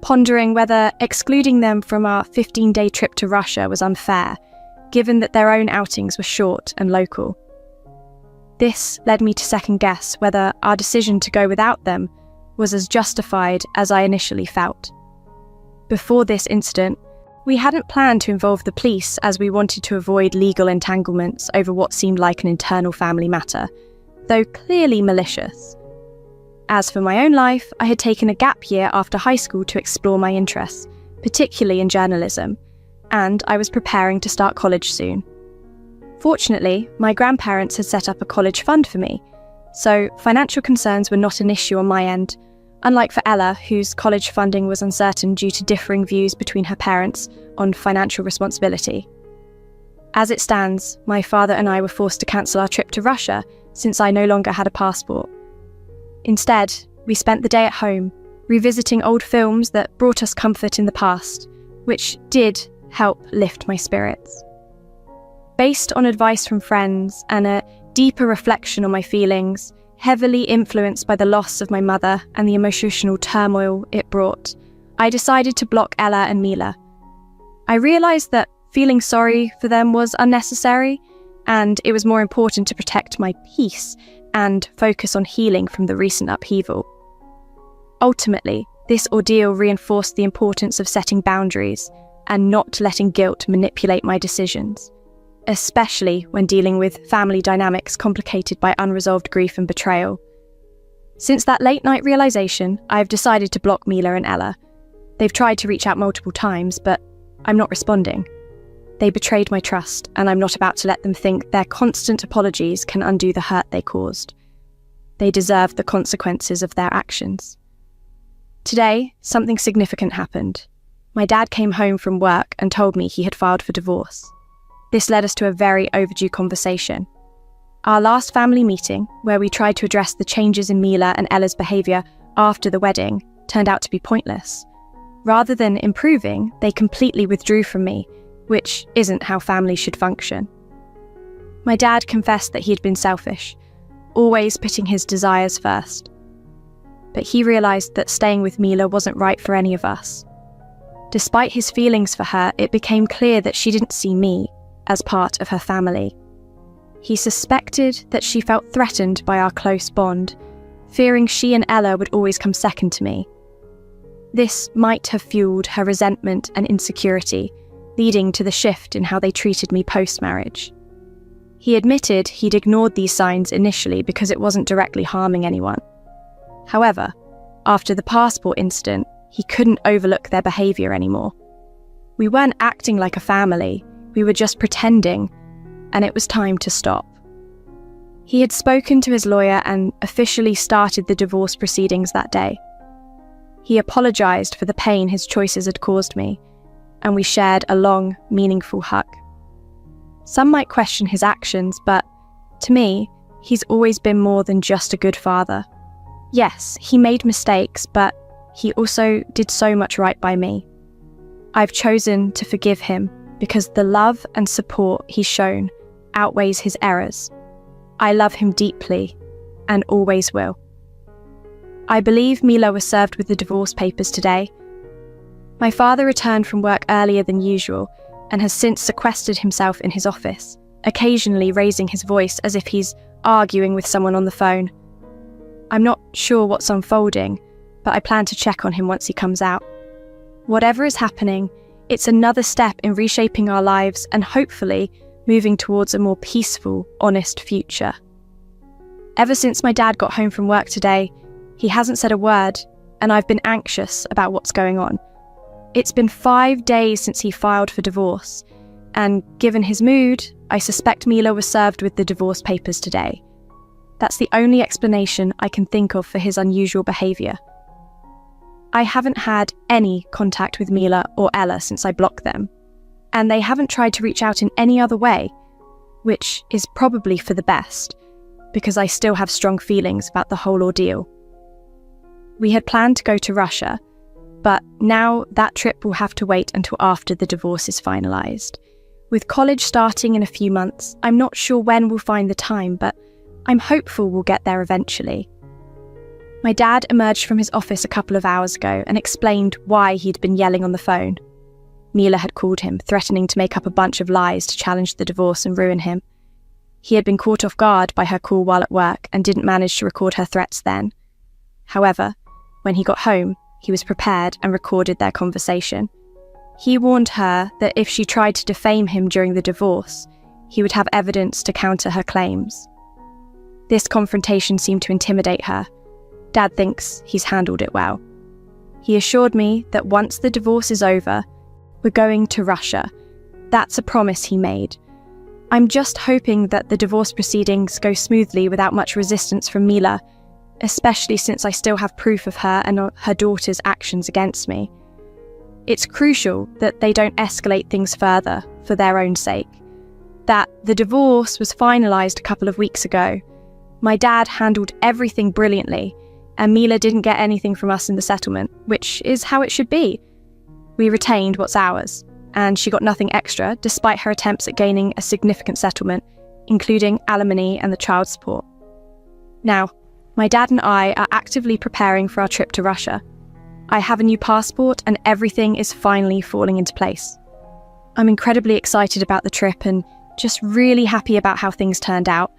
pondering whether excluding them from our 15-day trip to Russia was unfair, given that their own outings were short and local. This led me to second-guess whether our decision to go without them was as justified as I initially felt. Before this incident, we hadn't planned to involve the police as we wanted to avoid legal entanglements over what seemed like an internal family matter, though clearly malicious. As for my own life, I had taken a gap year after high school to explore my interests, particularly in journalism, and I was preparing to start college soon. Fortunately, my grandparents had set up a college fund for me, so financial concerns were not an issue on my end, unlike for Ella, whose college funding was uncertain due to differing views between her parents on financial responsibility. As it stands, my father and I were forced to cancel our trip to Russia since I no longer had a passport. Instead, we spent the day at home, revisiting old films that brought us comfort in the past, which did help lift my spirits. Based on advice from friends and a deeper reflection on my feelings, heavily influenced by the loss of my mother and the emotional turmoil it brought, I decided to block Ella and Mila. I realised that feeling sorry for them was unnecessary, and it was more important to protect my peace and focus on healing from the recent upheaval. Ultimately, this ordeal reinforced the importance of setting boundaries, and not letting guilt manipulate my decisions, especially when dealing with family dynamics complicated by unresolved grief and betrayal. Since that late-night realization, I've decided to block Mila and Ella. They've tried to reach out multiple times, but I'm not responding. They betrayed my trust, and I'm not about to let them think their constant apologies can undo the hurt they caused. They deserve the consequences of their actions. Today, something significant happened. My dad came home from work and told me he had filed for divorce. This led us to a very overdue conversation. Our last family meeting, where we tried to address the changes in Mila and Ella's behaviour after the wedding, turned out to be pointless. Rather than improving, they completely withdrew from me, which isn't how families should function. My dad confessed that he had been selfish, always putting his desires first. But he realised that staying with Mila wasn't right for any of us. Despite his feelings for her, it became clear that she didn't see me as part of her family. He suspected that she felt threatened by our close bond, fearing she and Ella would always come second to me. This might have fueled her resentment and insecurity, leading to the shift in how they treated me post-marriage. He admitted he'd ignored these signs initially because it wasn't directly harming anyone. However, after the passport incident, he couldn't overlook their behaviour anymore. We weren't acting like a family, we were just pretending, and it was time to stop. He had spoken to his lawyer and officially started the divorce proceedings that day. He apologised for the pain his choices had caused me, and we shared a long, meaningful hug. Some might question his actions, but to me, he's always been more than just a good father. Yes, he made mistakes, but he also did so much right by me. I've chosen to forgive him because the love and support he's shown outweighs his errors. I love him deeply and always will. I believe Mila was served with the divorce papers today. My father returned from work earlier than usual and has since sequestered himself in his office, occasionally raising his voice as if he's arguing with someone on the phone. I'm not sure what's unfolding, but I plan to check on him once he comes out. Whatever is happening, it's another step in reshaping our lives and hopefully moving towards a more peaceful, honest future. Ever since my dad got home from work today, he hasn't said a word, and I've been anxious about what's going on. It's been 5 days since he filed for divorce, and given his mood, I suspect Mila was served with the divorce papers today. That's the only explanation I can think of for his unusual behaviour. I haven't had any contact with Mila or Ella since I blocked them, and they haven't tried to reach out in any other way, which is probably for the best, because I still have strong feelings about the whole ordeal. We had planned to go to Russia, but now that trip will have to wait until after the divorce is finalised. With college starting in a few months, I'm not sure when we'll find the time, but I'm hopeful we'll get there eventually. My dad emerged from his office a couple of hours ago and explained why he'd been yelling on the phone. Mila had called him, threatening to make up a bunch of lies to challenge the divorce and ruin him. He had been caught off guard by her call while at work and didn't manage to record her threats then. However, when he got home, he was prepared and recorded their conversation. He warned her that if she tried to defame him during the divorce, he would have evidence to counter her claims. This confrontation seemed to intimidate her. Dad thinks he's handled it well. He assured me that once the divorce is over, we're going to Russia. That's a promise he made. I'm just hoping that the divorce proceedings go smoothly without much resistance from Mila, especially since I still have proof of her and her daughter's actions against me. It's crucial that they don't escalate things further for their own sake. That the divorce was finalised a couple of weeks ago. My dad handled everything brilliantly, and Mila didn't get anything from us in the settlement, which is how it should be. We retained what's ours, and she got nothing extra despite her attempts at gaining a significant settlement, including alimony and the child support. Now, my dad and I are actively preparing for our trip to Russia. I have a new passport and everything is finally falling into place. I'm incredibly excited about the trip and just really happy about how things turned out.